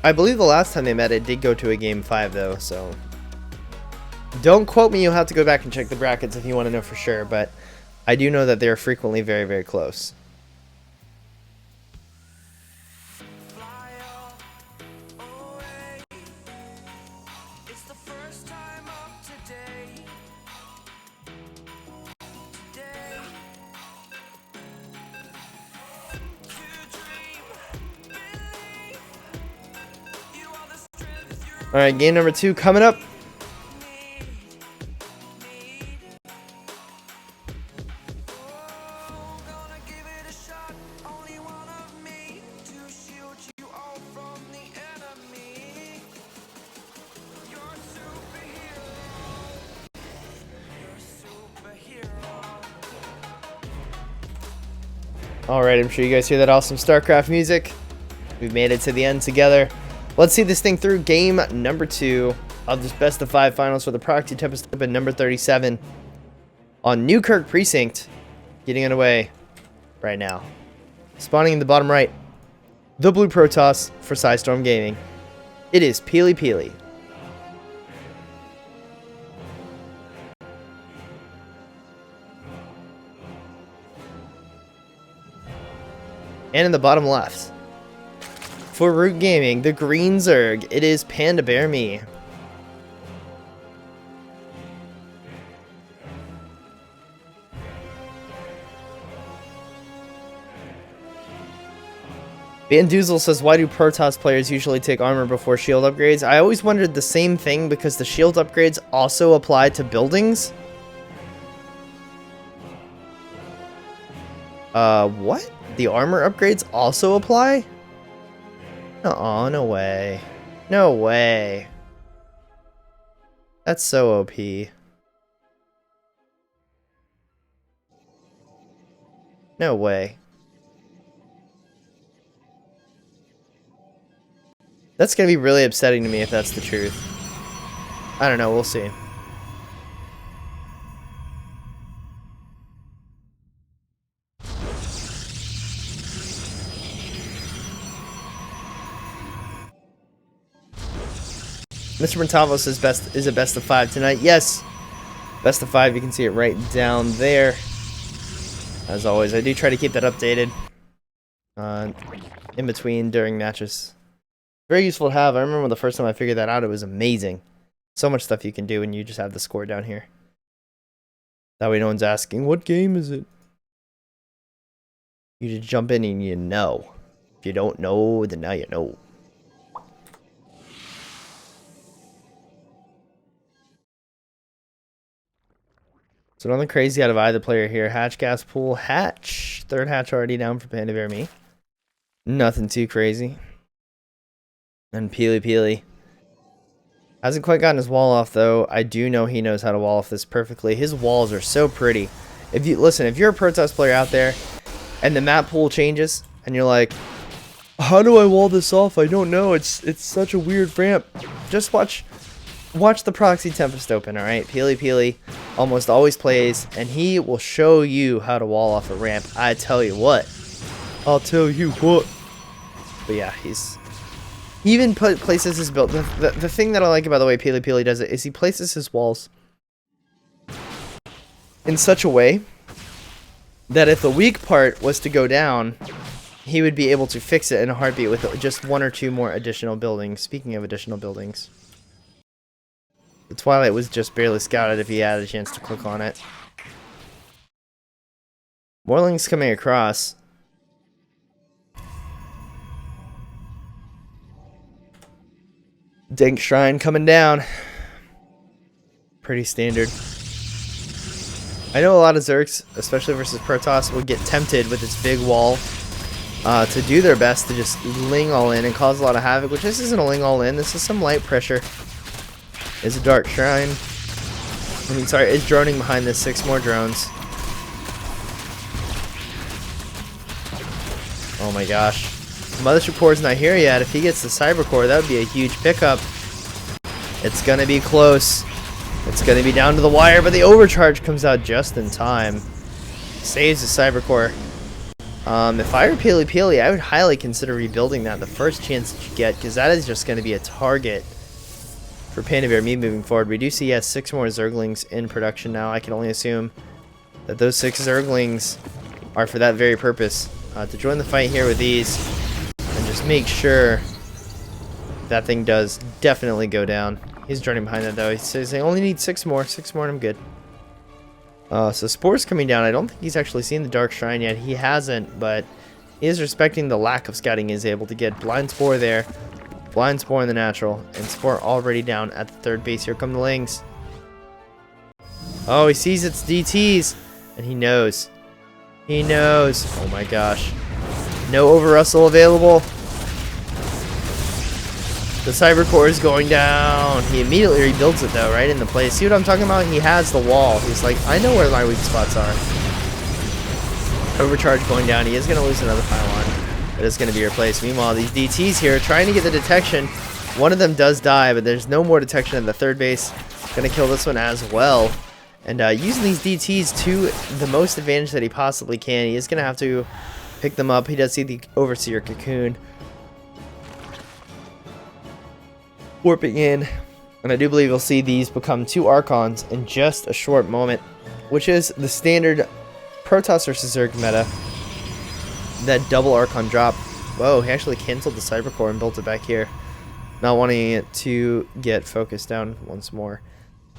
I believe the last time they met, it did go to a game 5, though, so don't quote me. You'll have to go back and check the brackets if you want to know for sure, but I do know that they're frequently very, very close. Alright, game number 2 coming up. Alright, I'm sure you guys hear that awesome StarCraft music. We've made it to the end together. Let's see this thing through. Game number 2 of this best of 5 finals for the Proxy Tempest Open number 37 on Newkirk Precinct. Getting underway right now. Spawning in the bottom right, the blue Protoss for Psystorm Gaming. It is Peely Peely. And in the bottom left, for Root Gaming, the green Zerg, it is Panda Bear Me. Bandoozle says, why do Protoss players usually take armor before shield upgrades? I always wondered the same thing because the shield upgrades also apply to buildings. What? The armor upgrades also apply? Oh, no way. No way. That's so OP. No way. That's gonna be really upsetting to me if that's the truth. I don't know, we'll see. Mr. Montavos is a best of 5 tonight. Yes, best of 5. You can see it right down there. As always, I do try to keep that updated in between during matches. Very useful to have. I remember the first time I figured that out, it was amazing. So much stuff you can do when you just have the score down here. That way no one's asking, what game is it? You just jump in and you know. If you don't know, then now you know. So nothing crazy out of either player here. Hatch, gas pool, hatch. Third hatch already down for Panda Bear Me. Nothing too crazy. And Peely. Hasn't quite gotten his wall off though. I do know he knows how to wall off this perfectly. His walls are so pretty. If you're a Protoss player out there and the map pool changes and you're like, how do I wall this off? I don't know. It's such a weird ramp. Just watch the Proxy Tempest Open, alright? Peely almost always plays, and he will show you how to wall off a ramp. I tell you what. I'll tell you what. But yeah, he even places his build. The thing that I like about the way Peely does it is he places his walls in such a way that if the weak part was to go down, he would be able to fix it in a heartbeat with just 1 or 2 more additional buildings. Speaking of additional buildings, the Twilight was just barely scouted if he had a chance to click on it. Morling's coming across. Dank Shrine coming down. Pretty standard. I know a lot of Zergs, especially versus Protoss, will get tempted with this big wall to do their best to just ling all in and cause a lot of havoc, which this isn't a ling all in. This is some light pressure. It's a Dark Shrine. It's droning behind this. 6 more drones. Oh my gosh. Mothership Core's not here yet. If he gets the Cyber Core, that would be a huge pickup. It's going to be close. It's going to be down to the wire, but the overcharge comes out just in time. Saves the Cyber Core. If I were Peely, I would highly consider rebuilding that the first chance that you get, because that is just going to be a target for Panda Bear Me moving forward. We do see, yes, 6 more Zerglings in production now. I can only assume that those 6 Zerglings are for that very purpose. To join the fight here with these and just make sure that thing does definitely go down. He's joining behind that though. He says I only need 6 more. 6 more and I'm good. So Spore's coming down. I don't think he's actually seen the Dark Shrine yet. He hasn't, but he is respecting the lack of scouting he is able to get. Blind Spore there. Blind Spore in the natural. And Spore already down at the 3rd base. Here come the Lings. Oh, he sees it's DTs. And he knows. He knows. Oh my gosh. No over Russell available. The Cyber Core is going down. He immediately rebuilds it though, right in the place. See what I'm talking about? He has the wall. He's like, I know where my weak spots are. Overcharge going down. He is going to lose another pylon. It is going to be replaced. Meanwhile, these DTs here trying to get the detection. One of them does die, but there's no more detection at the 3rd base. Going to kill this one as well. And using these DTs to the most advantage that he possibly can. He is going to have to pick them up. He does see the Overseer Cocoon warping in. And I do believe you'll see these become 2 Archons in just a short moment, which is the standard Protoss versus Zerg meta. That double Archon drop. Whoa, he actually canceled the Cyber Core and built it back here. Not wanting it to get focused down once more.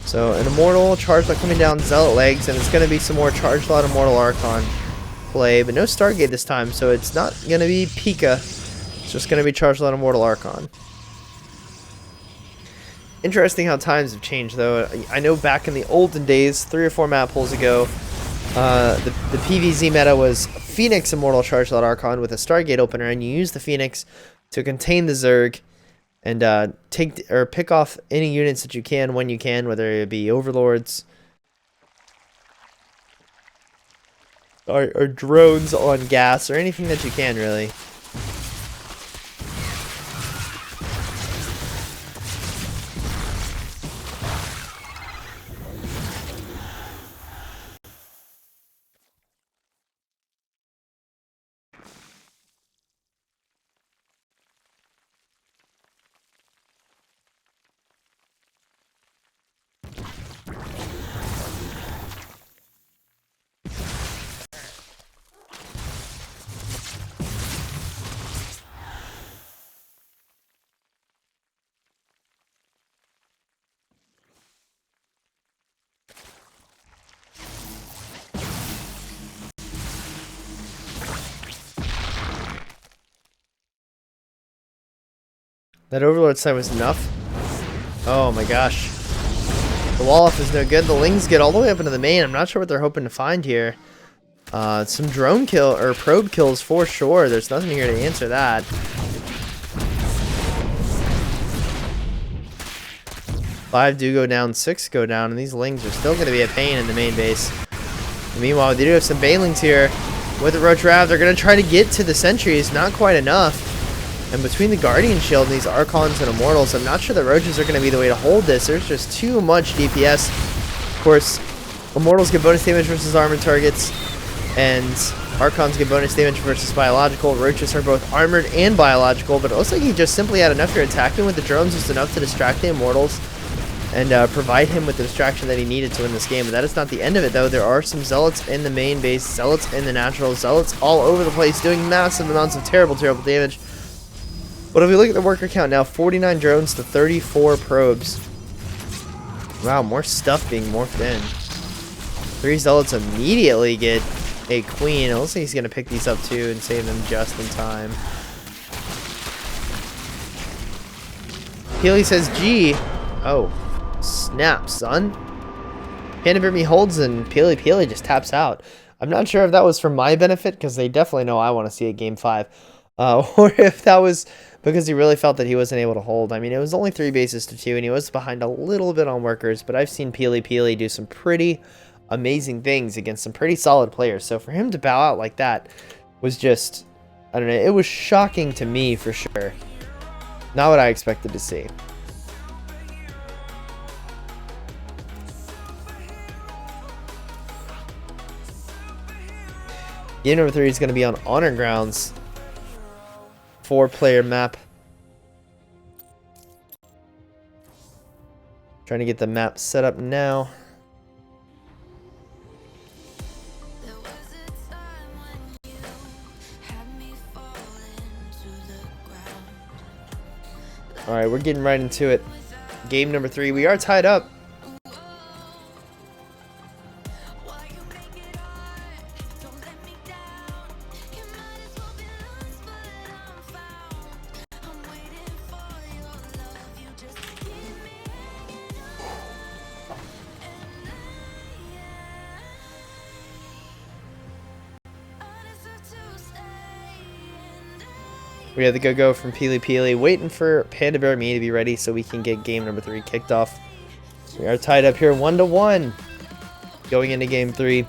So an Immortal, Charge Lot coming down, Zealot Legs, and it's going to be some more Charge Lot Immortal Archon play, but no Stargate this time, so it's not going to be Pika. It's just going to be Charge Lot Immortal Archon. Interesting how times have changed, though. I know back in the olden days, 3 or 4 map pulls ago, the PvZ meta was Phoenix Immortal Charge Lot Archon with a Stargate opener, and you use the Phoenix to contain the Zerg and pick off any units that you can when you can, whether it be Overlords or drones on gas or anything that you can, really. That Overlord side was enough. Oh my gosh. The wall off is no good. The Lings get all the way up into the main. I'm not sure what they're hoping to find here. Some drone kill or probe kills for sure. There's nothing here to answer that. 5 do go down, 6 go down, and these Lings are still going to be a pain in the main base. And meanwhile, they do have some Banelings here with the Roach Rav. They're going to try to get to the sentries. Not quite enough. And between the Guardian Shield and these Archons and Immortals, I'm not sure the Roaches are going to be the way to hold this. There's just too much DPS. Of course, Immortals get bonus damage versus armored targets, and Archons get bonus damage versus biological. Roaches are both armored and biological, but it looks like he just simply had enough here attacking with the drones, just enough to distract the Immortals and provide him with the distraction that he needed to win this game. But that is not the end of it, though. There are some Zealots in the main base, Zealots in the natural, Zealots all over the place, doing massive amounts of terrible, terrible damage. But if we look at the worker count now, 49 drones to 34 probes. Wow, more stuff being morphed in. 3 Zealots immediately get a Queen. It looks like he's going to pick these up too and save them just in time. Healy says, G. Oh, snap, son. Panda Bear holds and Peely just taps out. I'm not sure if that was for my benefit, because they definitely know I want to see a game 5. Or if that was because he really felt that he wasn't able to hold. I mean, it was only 3 bases to 2, and he was behind a little bit on workers, but I've seen Peely do some pretty amazing things against some pretty solid players. So for him to bow out like that was just, I don't know, it was shocking to me for sure. Not what I expected to see. Game number 3 is going to be on Honor Grounds. 4-player map. Trying to get the map set up now. Alright, we're getting right into it. Game number 3. We are tied up. We had the go from Peely, waiting for Panda Bear Me to be ready so we can get game number 3 kicked off. We are tied up here 1-1 going into game 3.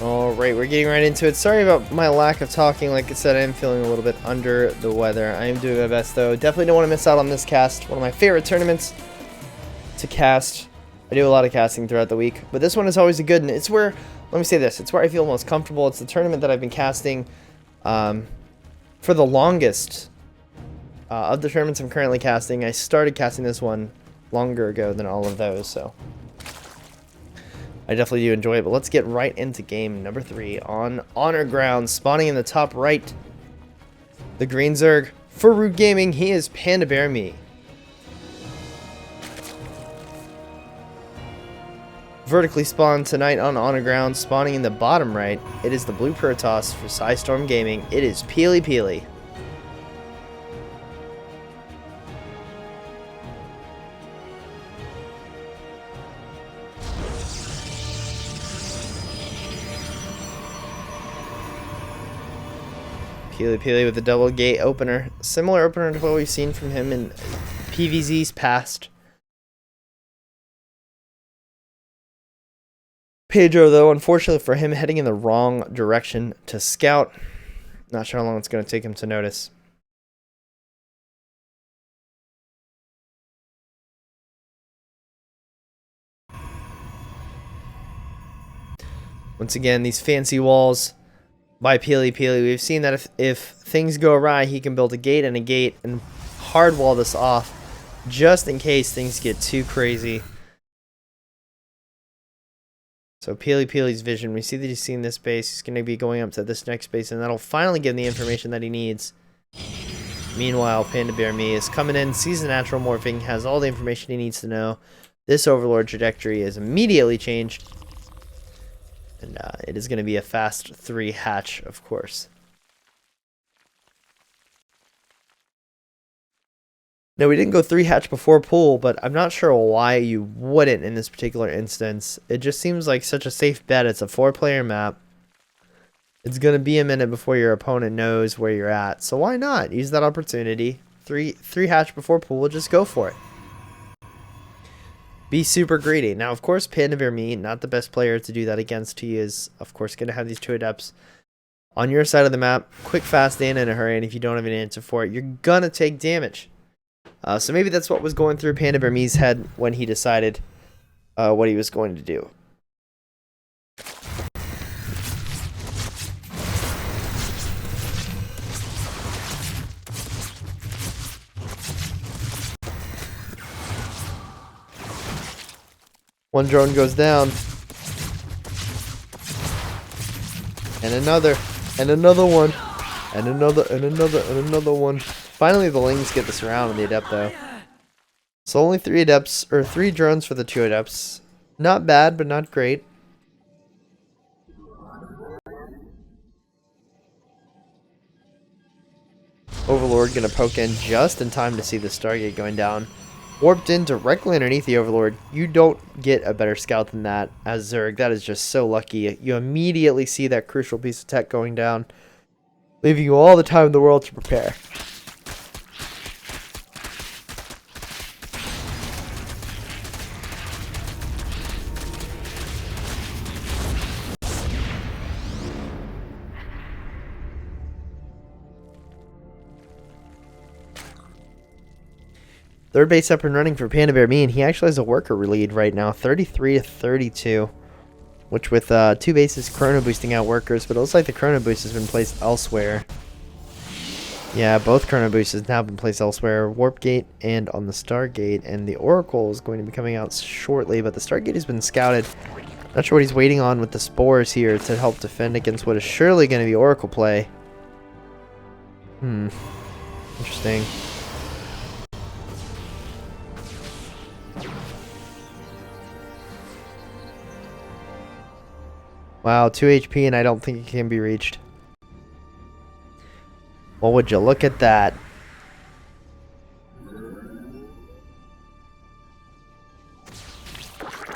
Alright, we're getting right into it. Sorry about my lack of talking. Like I said, I am feeling a little bit under the weather. I am doing my best, though. Definitely don't want to miss out on this cast. One of my favorite tournaments to cast. I do a lot of casting throughout the week, but this one is always a good one. It's where, let me say this, it's where I feel most comfortable. It's the tournament that I've been casting for the longest of the tournaments I'm currently casting. I started casting this one longer ago than all of those, so I definitely do enjoy it. But let's get right into game number 3 on Honor Grounds. Spawning in the top right, the Green Zerg for Root Gaming. He is Panda Bear Me. vertically spawned tonight on the ground, spawning in the bottom right. It is the blue Protoss for Psystorm Gaming. It is Peely Peely. Peely Peely with the double gate opener. Similar opener to what we've seen from him in PVZ's past. Pedro, though, unfortunately for him, heading in the wrong direction to scout. Not sure how long it's going to take him to notice. Once again, these fancy walls by Peely Peely. We've seen that if things go awry, he can build a gate and hard wall this off just in case things get too crazy. So Peely Peely's vision, we see that he's seen this base. He's going to be going up to this next base, and that'll finally give him the information that he needs. Meanwhile, Panda Bear Me is coming in, sees the natural morphing, has all the information he needs to know. This Overlord trajectory is immediately changed. And it is going to be a fast 3 hatch, of course. Now, we didn't go 3 hatch before pool, but I'm not sure why you wouldn't in this particular instance. It just seems like such a safe bet. It's a 4-player map. It's going to be a minute before your opponent knows where you're at. So why not? Use that opportunity. 3 hatch before pool, just go for it. Be super greedy. Now, of course, Panda Bear Me, not the best player to do that against. He is, of course, going to have these 2 adepts on your side of the map. Quick, fast, and in a hurry. And if you don't have an answer for it, you're going to take damage. So maybe that's what was going through Panda Bear Me's head when he decided what he was going to do. One drone goes down. And another. And another one. And another one. Finally, the Lings get this round on the Adept, though. So only 3 Adepts, or 3 drones for the 2 Adepts. Not bad, but not great. Overlord gonna poke in just in time to see the Stargate going down. Warped in directly underneath the Overlord. You don't get a better scout than that as Zerg. That is just so lucky. You immediately see that crucial piece of tech going down, leaving you all the time in the world to prepare. Third base up and running for Panda Bear Me, and he actually has a worker lead right now, 33-32. Which with 2 bases chrono boosting out workers, but it looks like the chrono boost has been placed elsewhere. Yeah, both chrono boosts have now been placed elsewhere, Warp Gate and on the Stargate, and the Oracle is going to be coming out shortly, but the Stargate has been scouted. Not sure what he's waiting on with the spores here to help defend against what is surely going to be Oracle play. Interesting. Wow, 2 HP and I don't think it can be reached. Well, would you look at that?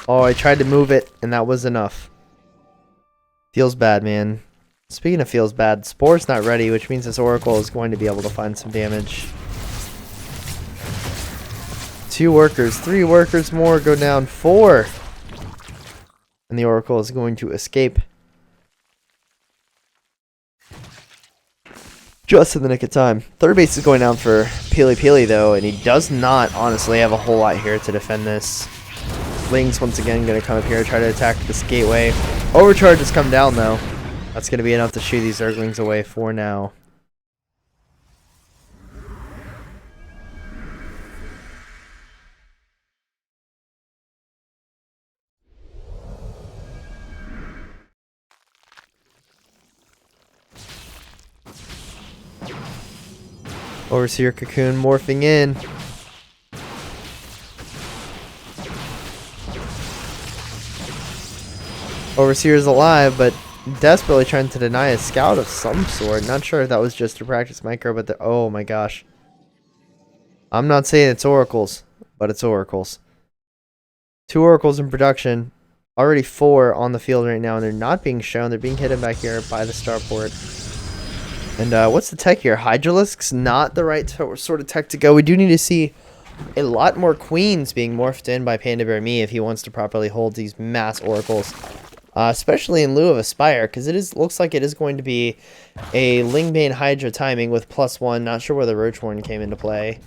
Oh, I tried to move it and that was enough. Feels bad, man. Speaking of feels bad, Spore's not ready, which means this Oracle is going to be able to find some damage. 2 workers, 3 workers more go down, 4. And the Oracle is going to escape. Just in the nick of time. Third base is going down for Peely Peely, though, and he does not, honestly, have a whole lot here to defend this. Ling's once again going to come up here and try to attack this gateway. Overcharge has come down, though. That's going to be enough to shoo these Zerglings away for now. Overseer Cocoon morphing in. Overseer's alive, but desperately trying to deny a scout of some sort. Not sure if that was just a practice micro, but oh my gosh. I'm not saying it's oracles, but it's oracles. 2 oracles in production. Already 4 on the field right now, and they're not being shown. They're being hidden back here by the starport. And what's the tech here? Hydralisk's not the right sort of tech to go. We do need to see a lot more queens being morphed in by Panda Bear Me if he wants to properly hold these mass oracles. Especially in lieu of Aspire, because looks like it is going to be a Lingbane Hydra timing with +1. Not sure where the Roachhorn came into play.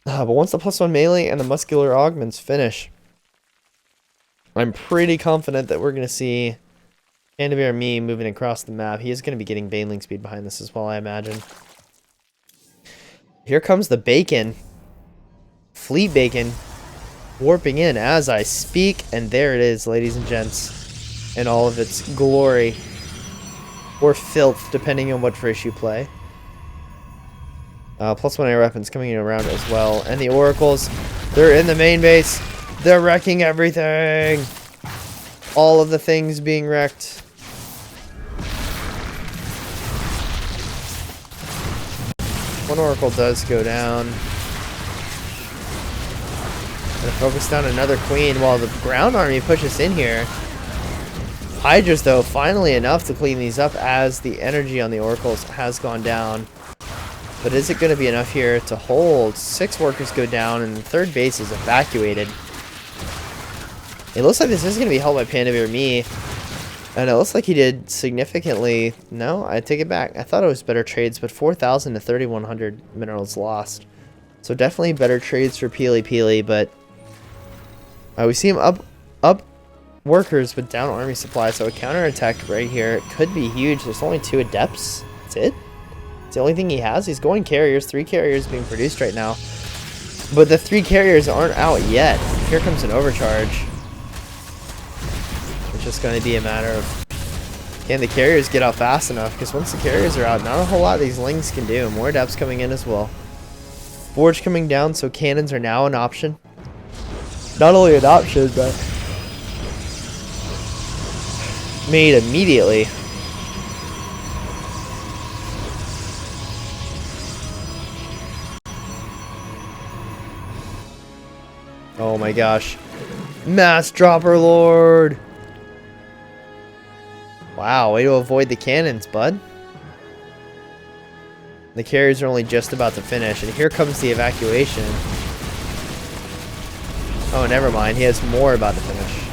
But once the +1 melee and the muscular augments finish, I'm pretty confident that we're going to see Panda Bear Me moving across the map. He is going to be getting Baneling speed behind this as well, I imagine. Here comes the Bacon. Fleet Bacon. Warping in as I speak. And there it is, ladies and gents. In all of its glory. Or filth, depending on what fish you play. +1 air weapons coming around as well. And the oracles, they're in the main base. They're wrecking everything. All of the things being wrecked. One oracle does go down. Gonna focus down another queen while the ground army pushes in here. Hydras, though, finally enough to clean these up as the energy on the oracles has gone down. But is it going to be enough here to hold? 6 workers go down and the third base is evacuated. It looks like this is going to be held by Panda Bear Me. And it looks like he did significantly... No, I take it back. I thought it was better trades, but 4,000 to 3,100 minerals lost. So definitely better trades for Peely Peely, but... we see him up workers with down army supply, so a counterattack right here. It could be huge. There's only 2 adepts. That's it. It's the only thing he has. He's going carriers. 3 carriers being produced right now. But the 3 carriers aren't out yet. Here comes an overcharge. It's just going to be a matter of, can the carriers get out fast enough? Because once the carriers are out, not a whole lot these lings can do. More adepts coming in as well. Forge coming down, so cannons are now an option. Not only an option, but made immediately. Oh my gosh. Mass Dropper Lord! Wow, way to avoid the cannons, bud. The carriers are only just about to finish, and here comes the evacuation. Oh, never mind. He has more about to finish.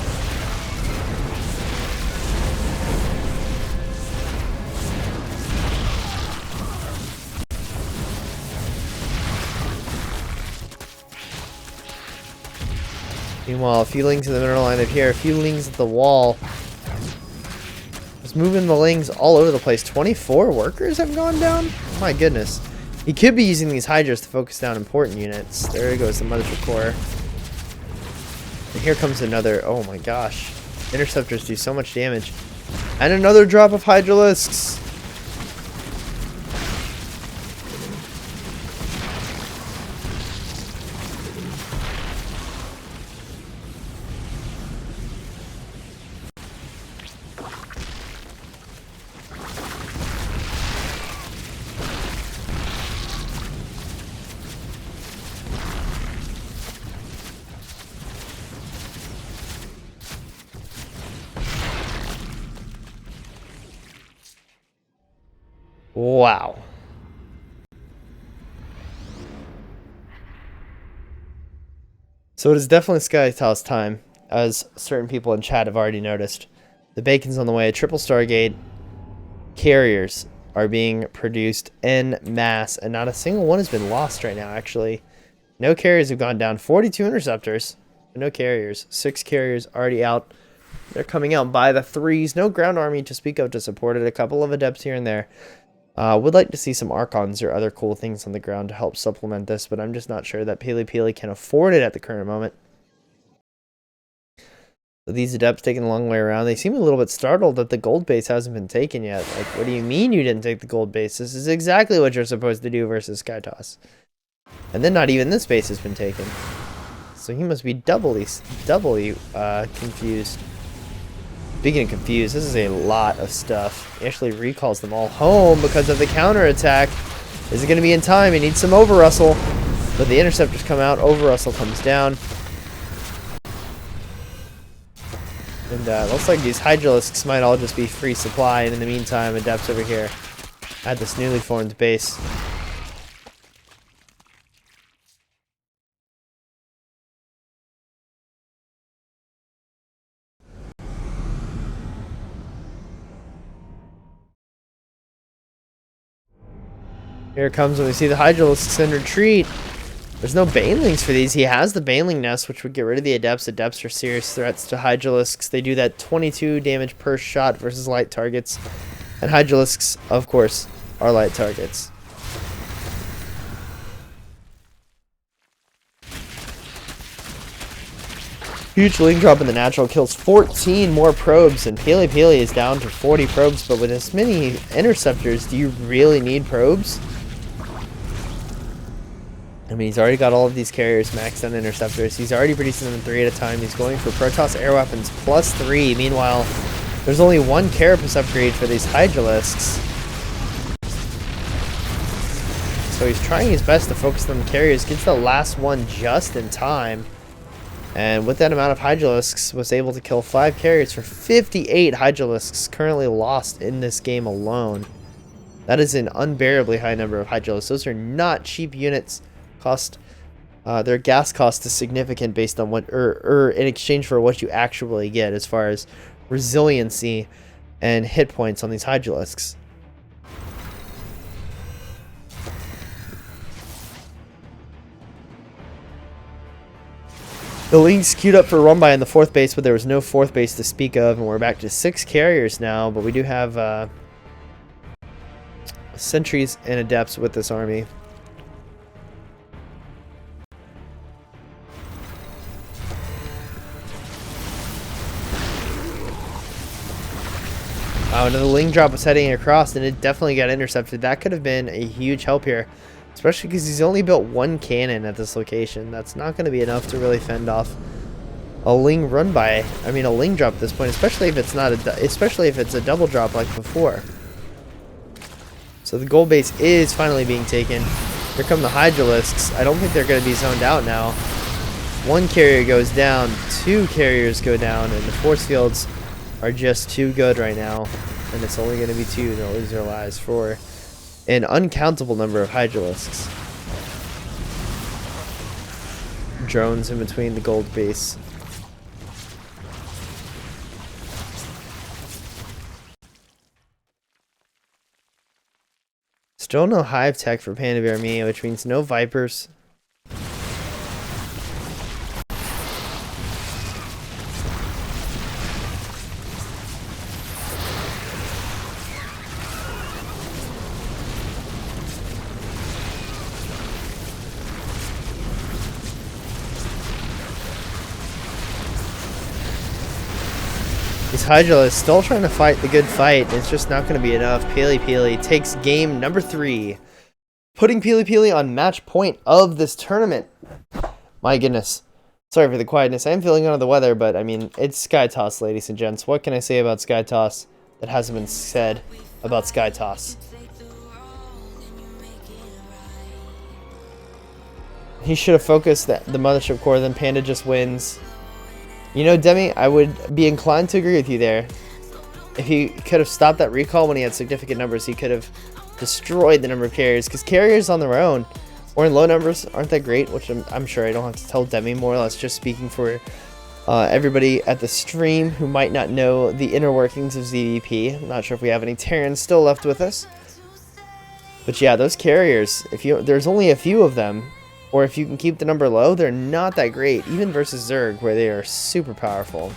Meanwhile, a few lings in the middle line of here, a few lings at the wall. Just moving the lings all over the place. 24 workers have gone down? Oh my goodness. He could be using these Hydras to focus down important units. There goes the Mothership Core. And here comes another. Oh my gosh. Interceptors do so much damage. And another drop of Hydralisks. Wow. So it is definitely Skytoss time, as certain people in chat have already noticed. The bacon's on the way. A triple Stargate. Carriers are being produced en masse, and not a single one has been lost right now, actually. No carriers have gone down. 42 interceptors, but no carriers. 6 carriers already out. They're coming out by the 3s. No ground army to speak of to support it. A couple of adepts here and there. Would like to see some Archons or other cool things on the ground to help supplement this, but I'm just not sure that Peely Peely can afford it at the current moment. So these adepts taking a long way around. They seem a little bit startled that the gold base hasn't been taken yet. Like, what do you mean you didn't take the gold base? This is exactly what you're supposed to do versus Skytoss. And then not even this base has been taken. So he must be doubly confused. Speaking of confused, this is a lot of stuff. He actually recalls them all home because of the counterattack. Is it going to be in time? He needs some over-rustle. But the interceptors come out. Over-rustle comes down. And looks like these Hydralisks might all just be free supply. And in the meantime, Adepts over here at this newly formed base. Here it comes when we see the Hydralisks in retreat. There's no Banelings for these. He has the Baneling Nest, which would get rid of the Adepts. Adepts are serious threats to Hydralisks. They do that 22 damage per shot versus light targets. And Hydralisks, of course, are light targets. Huge link drop in the natural kills 14 more probes, and Pele is down to 40 probes. But with as many interceptors, do you really need probes? I mean, he's already got all of these carriers maxed on interceptors. He's already producing them 3 at a time. He's going for Protoss air weapons +3. Meanwhile, there's only one carapace upgrade for these Hydralisks. So he's trying his best to focus on the carriers. Gets the last one just in time. And with that amount of Hydralisks, was able to kill 5 carriers for 58 Hydralisks currently lost in this game alone. That is an unbearably high number of Hydralisks. Those are not cheap units. Their gas cost is significant based on what, or in exchange for what you actually get as far as resiliency and hit points on these Hydralisks. The Lynx queued up for a run by in the 4th base, but there was no 4th base to speak of, and we're back to 6 carriers now, but we do have sentries and Adepts with this army. Oh, another Ling drop was heading across, and it definitely got intercepted. That could have been a huge help here, especially because he's only built 1 cannon at this location. That's not going to be enough to really fend off a Ling run by. I mean, a Ling drop at this point, especially if it's not especially if it's a double drop like before. So the gold base is finally being taken. Here come the Hydralisks. I don't think they're going to be zoned out now. 1 carrier goes down, 2 carriers go down, and the force fields are just too good right now, and it's only going to be 2 that lose their lives for an uncountable number of Hydralisks. Drones in between the gold base. Still no hive tech for Panda Bear Mia, which means no Vipers. These Hydralisks still trying to fight the good fight. It's just not going to be enough. Pele takes game number 3, putting Pele on match point of this tournament. My goodness. Sorry for the quietness. I am feeling under the weather, but I mean, it's Sky Toss, ladies and gents. What can I say about Sky Toss that hasn't been said about Sky Toss? He should have focused the Mothership Core, then Panda just wins. You know, Demi, I would be inclined to agree with you there. If he could have stopped that recall when he had significant numbers, he could have destroyed the number of carriers. Because carriers on their own, or in low numbers, aren't that great. Which I'm sure I don't have to tell Demi, more or less just speaking for everybody at the stream who might not know the inner workings of ZVP. I'm not sure if we have any Terrans still left with us. But yeah, those carriers, there's only a few of them, or if you can keep the number low, they're not that great, even versus Zerg, where they are super powerful.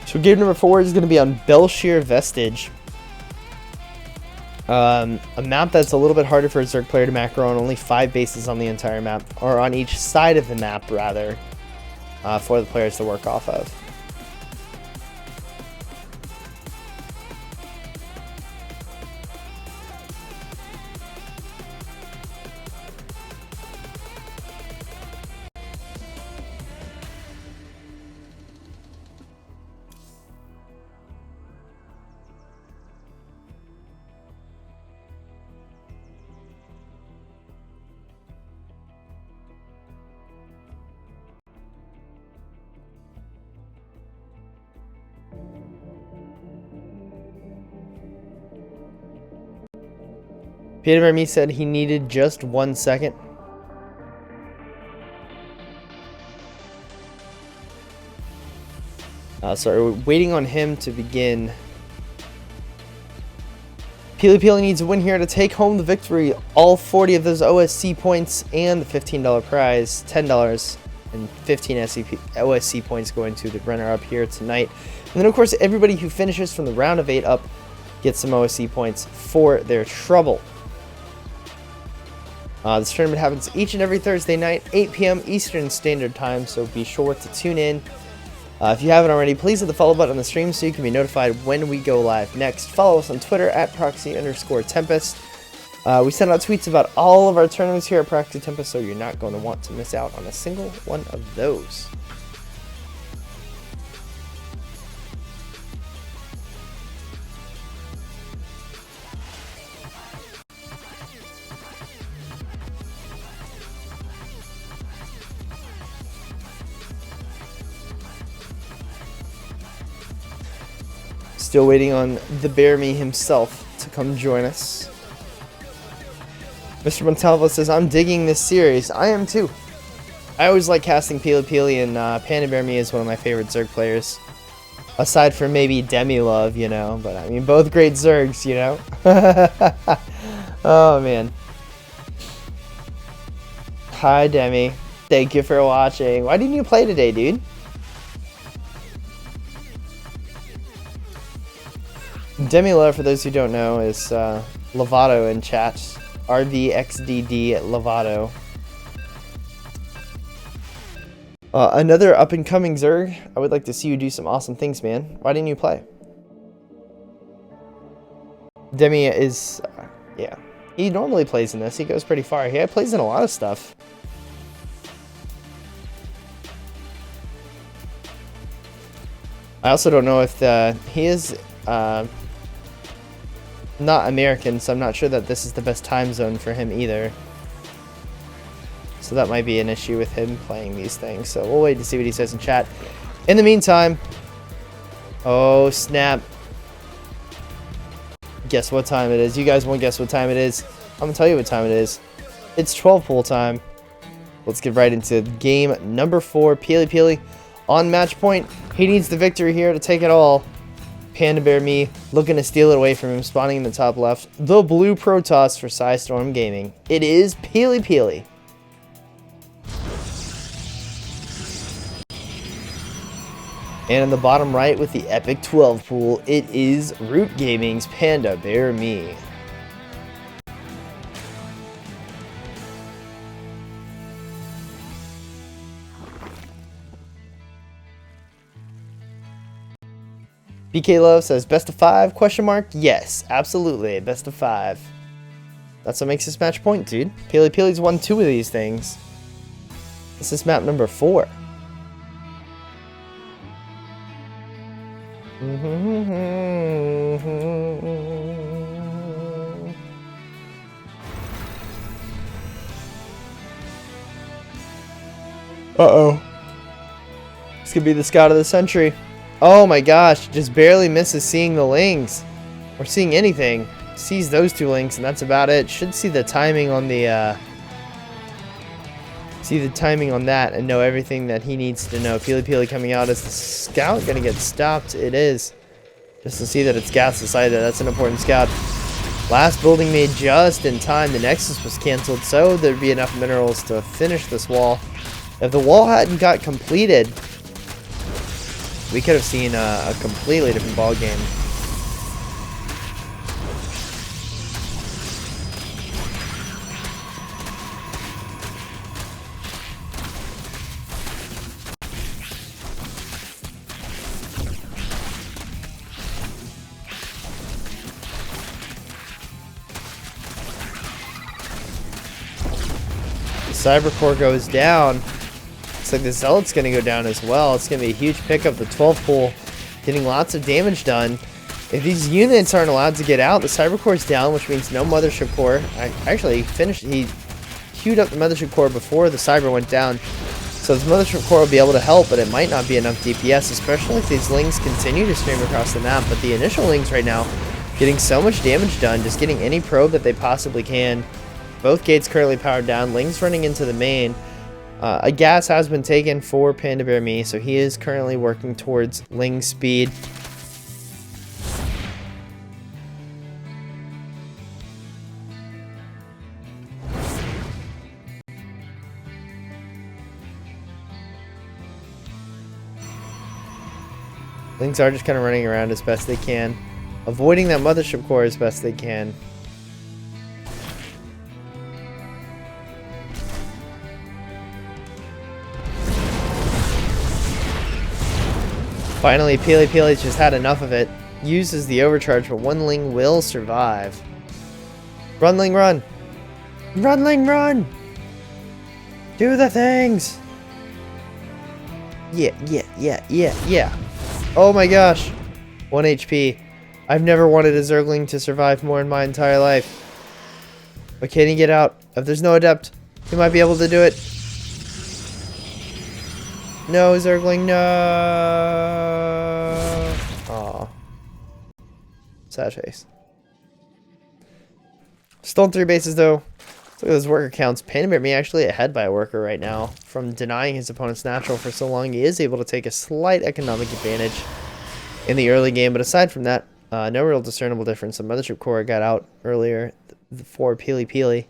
So game number 4 is going to be on Belshir Vestige. A map that's a little bit harder for a Zerg player to macro on. Only 5 bases on the entire map, or on each side of the map rather, for the players to work off of. Peter Remy said he needed just 1 second. So we're waiting on him to begin. Peely Peely needs a win here to take home the victory. All 40 of those OSC points and the $15 prize, $10 and 15 OSC points going to the runner-up here tonight. And then, of course, everybody who finishes from the round of 8 up gets some OSC points for their trouble. This tournament happens each and every Thursday night, 8 p.m. Eastern Standard Time, so be sure to tune in. If you haven't already, please hit the follow button on the stream so you can be notified when we go live next. Follow us on Twitter at Proxy_Tempest. We send out tweets about all of our tournaments here at Proxy Tempest, so you're not going to want to miss out on a single one of those. Still waiting on the Bear Me himself to come join us. Mr. Montalvo says, I'm digging this series. I am too. I always like casting Peely Peely, and Panda Bear Me is one of my favorite Zerg players. Aside from maybe Demi Love, you know. But I mean, both great Zergs, you know. Oh, man. Hi, Demi. Thank you for watching. Why didn't you play today, dude? Demi Love, for those who don't know, is Lovato in chat. RVXDD Lovato. Another up-and-coming Zerg. I would like to see you do some awesome things, man. Why didn't you play? Demi is... yeah. He normally plays in this. He goes pretty far. He plays in a lot of stuff. I also don't know if he is... not American, so I'm not sure that this is the best time zone for him either. So that might be an issue with him playing these things. So we'll wait to see what he says in chat. In the meantime, oh snap. Guess what time it is. You guys won't guess what time it is. I'm going to tell you what time it is. It's 12 pool time. Let's get right into game number 4. Peely Peely on match point. He needs the victory here to take it all. Panda Bear Me looking to steal it away from him, spawning in the top left. The blue Protoss for Psystorm Gaming. It is Peely Peely. And in the bottom right with the epic 12 pool, it is Root Gaming's Panda Bear Me. BK Love says, best of 5, question mark? Yes, absolutely, best of 5. That's what makes this match point, dude. Peely Peely's won 2 of these things. This is map number 4. Uh-oh. This could be the scout of the century. Oh my gosh, just barely misses seeing the lings. Or seeing anything. Sees those 2 links and that's about it. Should see the timing on the that and know everything that he needs to know. Peely Peely coming out. Is the scout gonna get stopped? It is. Just to see that it's gas decided. That's an important scout. Last building made just in time. The Nexus was cancelled, so there'd be enough minerals to finish this wall. If the wall hadn't got completed, we could have seen a completely different ball game. The Cyber Core goes down. Looks like the Zealot's going to go down as well. It's going to be a huge pickup. The 12 pool getting lots of damage done. If these units aren't allowed to get out, the Cyber Core's down, which means no Mothership Core. Actually, he queued up the Mothership Core before the Cyber went down. So the Mothership Core will be able to help, but it might not be enough DPS, especially if these lings continue to stream across the map. But the initial lings right now Getting so much damage done, just getting any probe that they possibly can. Both gates currently powered down. Ling's running into the main. A gas has been taken for Panda Bear Me, so he is currently working towards Ling speed. Lings are just kind of running around as best they can, avoiding that mothership core as best they can. Finally, Pele's just had enough of it. Uses the overcharge, but one Ling will survive. Run, Ling, run! Run, Ling, run! Do the things! Yeah. Oh my gosh. 1 HP. I've never wanted a Zergling to survive more in my entire life. But can he get out? If there's no Adept, he might be able to do it. No, Zergling, no. Aw. Sad face. Still 3 bases though. Let's look at those worker counts. Panda Bear Me actually ahead by a worker right now. From denying his opponent's natural for so long, he is able to take a slight economic advantage in the early game. But aside from that, no real discernible difference. The Mothership Core got out earlier for Pele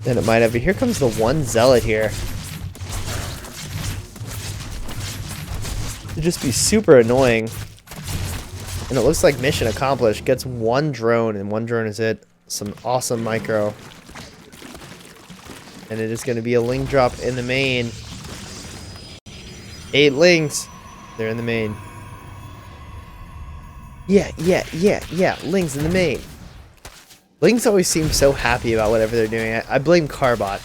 than it might have. But here comes the one Zealot here. It'd just be super annoying. And it looks like mission accomplished. Gets 1 drone, and 1 drone is it. Some awesome micro. And it is going to be a Ling drop in the main. 8 Lings. They're in the main. Yeah. Lings in the main. Lings always seem so happy about whatever they're doing. I blame Carbot.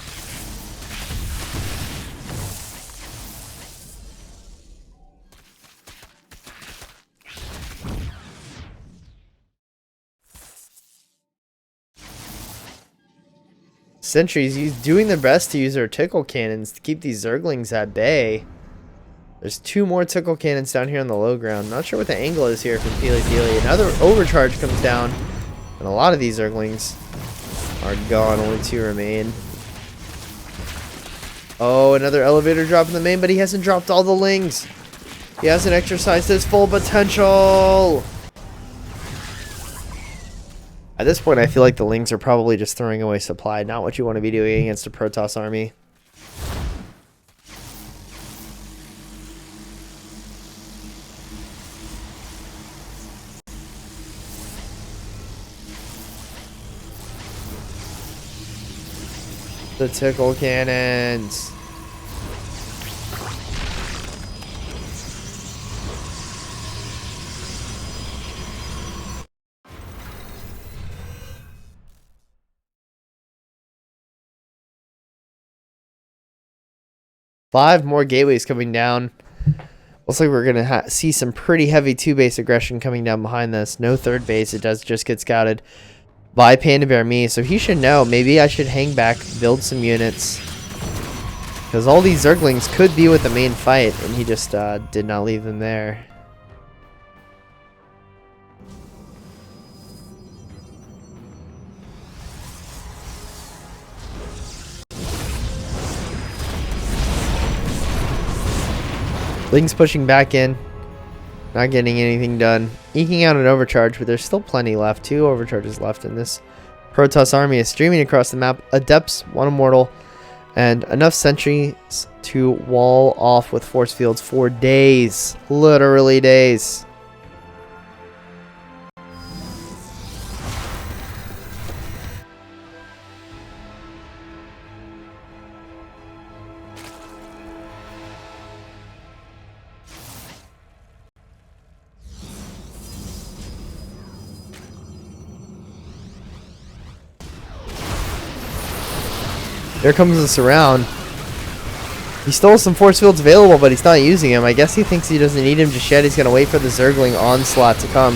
Sentries doing their best to use their tickle cannons to keep these Zerglings at bay. There's 2 more tickle cannons down here on the low ground. Not sure what the angle is here from Pele. Another overcharge comes down, and a lot of these Zerglings are gone. Only 2 remain. Oh, another elevator drop in the main, but he hasn't dropped all the Lings. He hasn't exercised his full potential. At this point, I feel like the Lings are probably just throwing away supply. Not what you want to be doing against a Protoss army. The tickle cannons. Five more gateways coming down. Looks like we're going to see some pretty heavy 2-base aggression coming down behind this. No 3rd base. It does just get scouted by Panda Bear Me. So he should know. Maybe I should hang back, build some units. Because all these Zerglings could be with the main fight. And he just did not leave them there. Ling's pushing back in. Not getting anything done. Eking out an overcharge, but there's still plenty left. 2 overcharges left in this Protoss army is streaming across the map. Adepts, 1 immortal, and enough sentries to wall off with force fields for days. Literally days. There comes the surround. He stole some force fields available, but he's not using them. I guess he thinks he doesn't need him just yet. He's going to wait for the Zergling onslaught to come.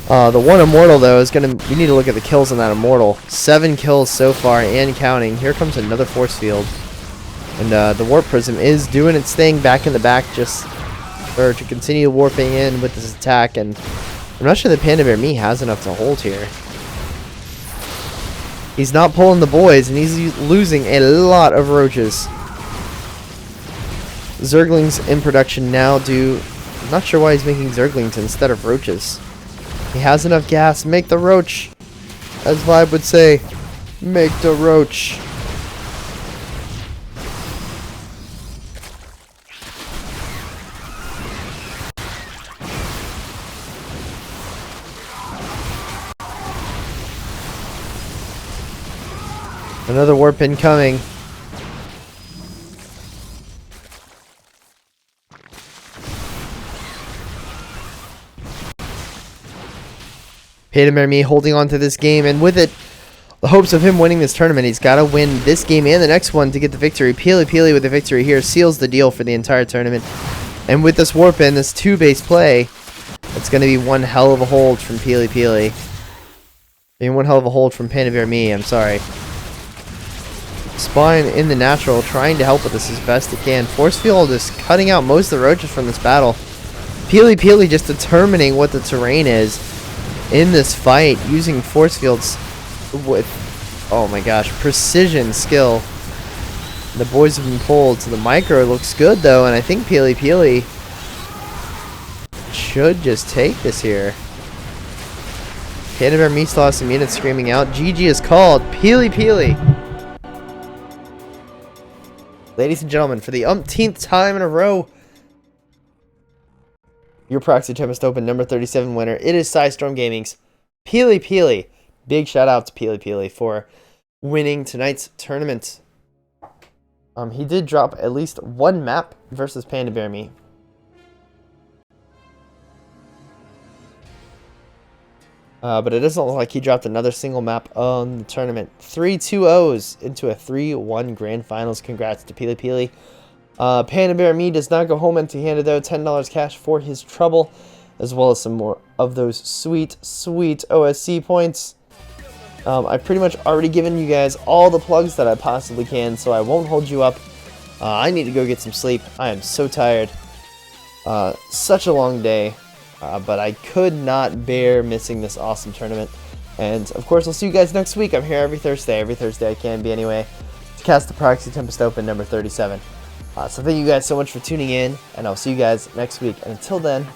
The 1 immortal, though, is going to... We need to look at the kills on that immortal. 7 kills so far and counting. Here comes another force field. And the warp prism is doing its thing back in the back, just to continue warping in with this attack. And I'm not sure that Panda Bear Me has enough to hold here. He's not pulling the boys, and he's losing a lot of roaches. Zerglings in production now do... I'm not sure why he's making Zerglings instead of roaches. He has enough gas. Make the roach. As Vibe would say, make the roach. Another warp incoming. Panda Bear Me holding on to this game, and with it, the hopes of him winning this tournament. He's got to win this game and the next one to get the victory. Peely Peely with the victory here seals the deal for the entire tournament. And with this warp in, this 2-base play, it's going to be one hell of a hold from Peely Peely. I mean, one hell of a hold from Panda Bear Me, I'm sorry. Spine in the natural, trying to help with this as best it can. Force Field is cutting out most of the roaches from this battle. Peely Peely just determining what the terrain is in this fight, using Force Fields with, oh my gosh, precision skill. The boys have been pulled, so the micro looks good though, and I think Peely Peely should just take this here. Panda Bear Me still has some units screaming out. GG is called. Peely Peely. Ladies and gentlemen, for the umpteenth time in a row, your Proxy Tempest Open number 37 winner, it is Storm Gaming's Peely Peely. Big shout out to Peely Peely for winning tonight's tournament. He did drop at least one map versus Panda Bear Me. But it doesn't look like he dropped another single map on the tournament. 3 2-0s into a 3-1 grand finals. Congrats to Peely Peely. Panda Bear Me does not go home empty-handed though. $10 cash for his trouble, as well as some more of those sweet, sweet OSC points. I've pretty much already given you guys all the plugs that I possibly can, so I won't hold you up. I need to go get some sleep. I am so tired. Such a long day. But I could not bear missing this awesome tournament. And, of course, I'll see you guys next week. I'm here every Thursday I can be anyway, to cast the Proxy Tempest Open number 37. So thank you guys so much for tuning in, and I'll see you guys next week. And until then,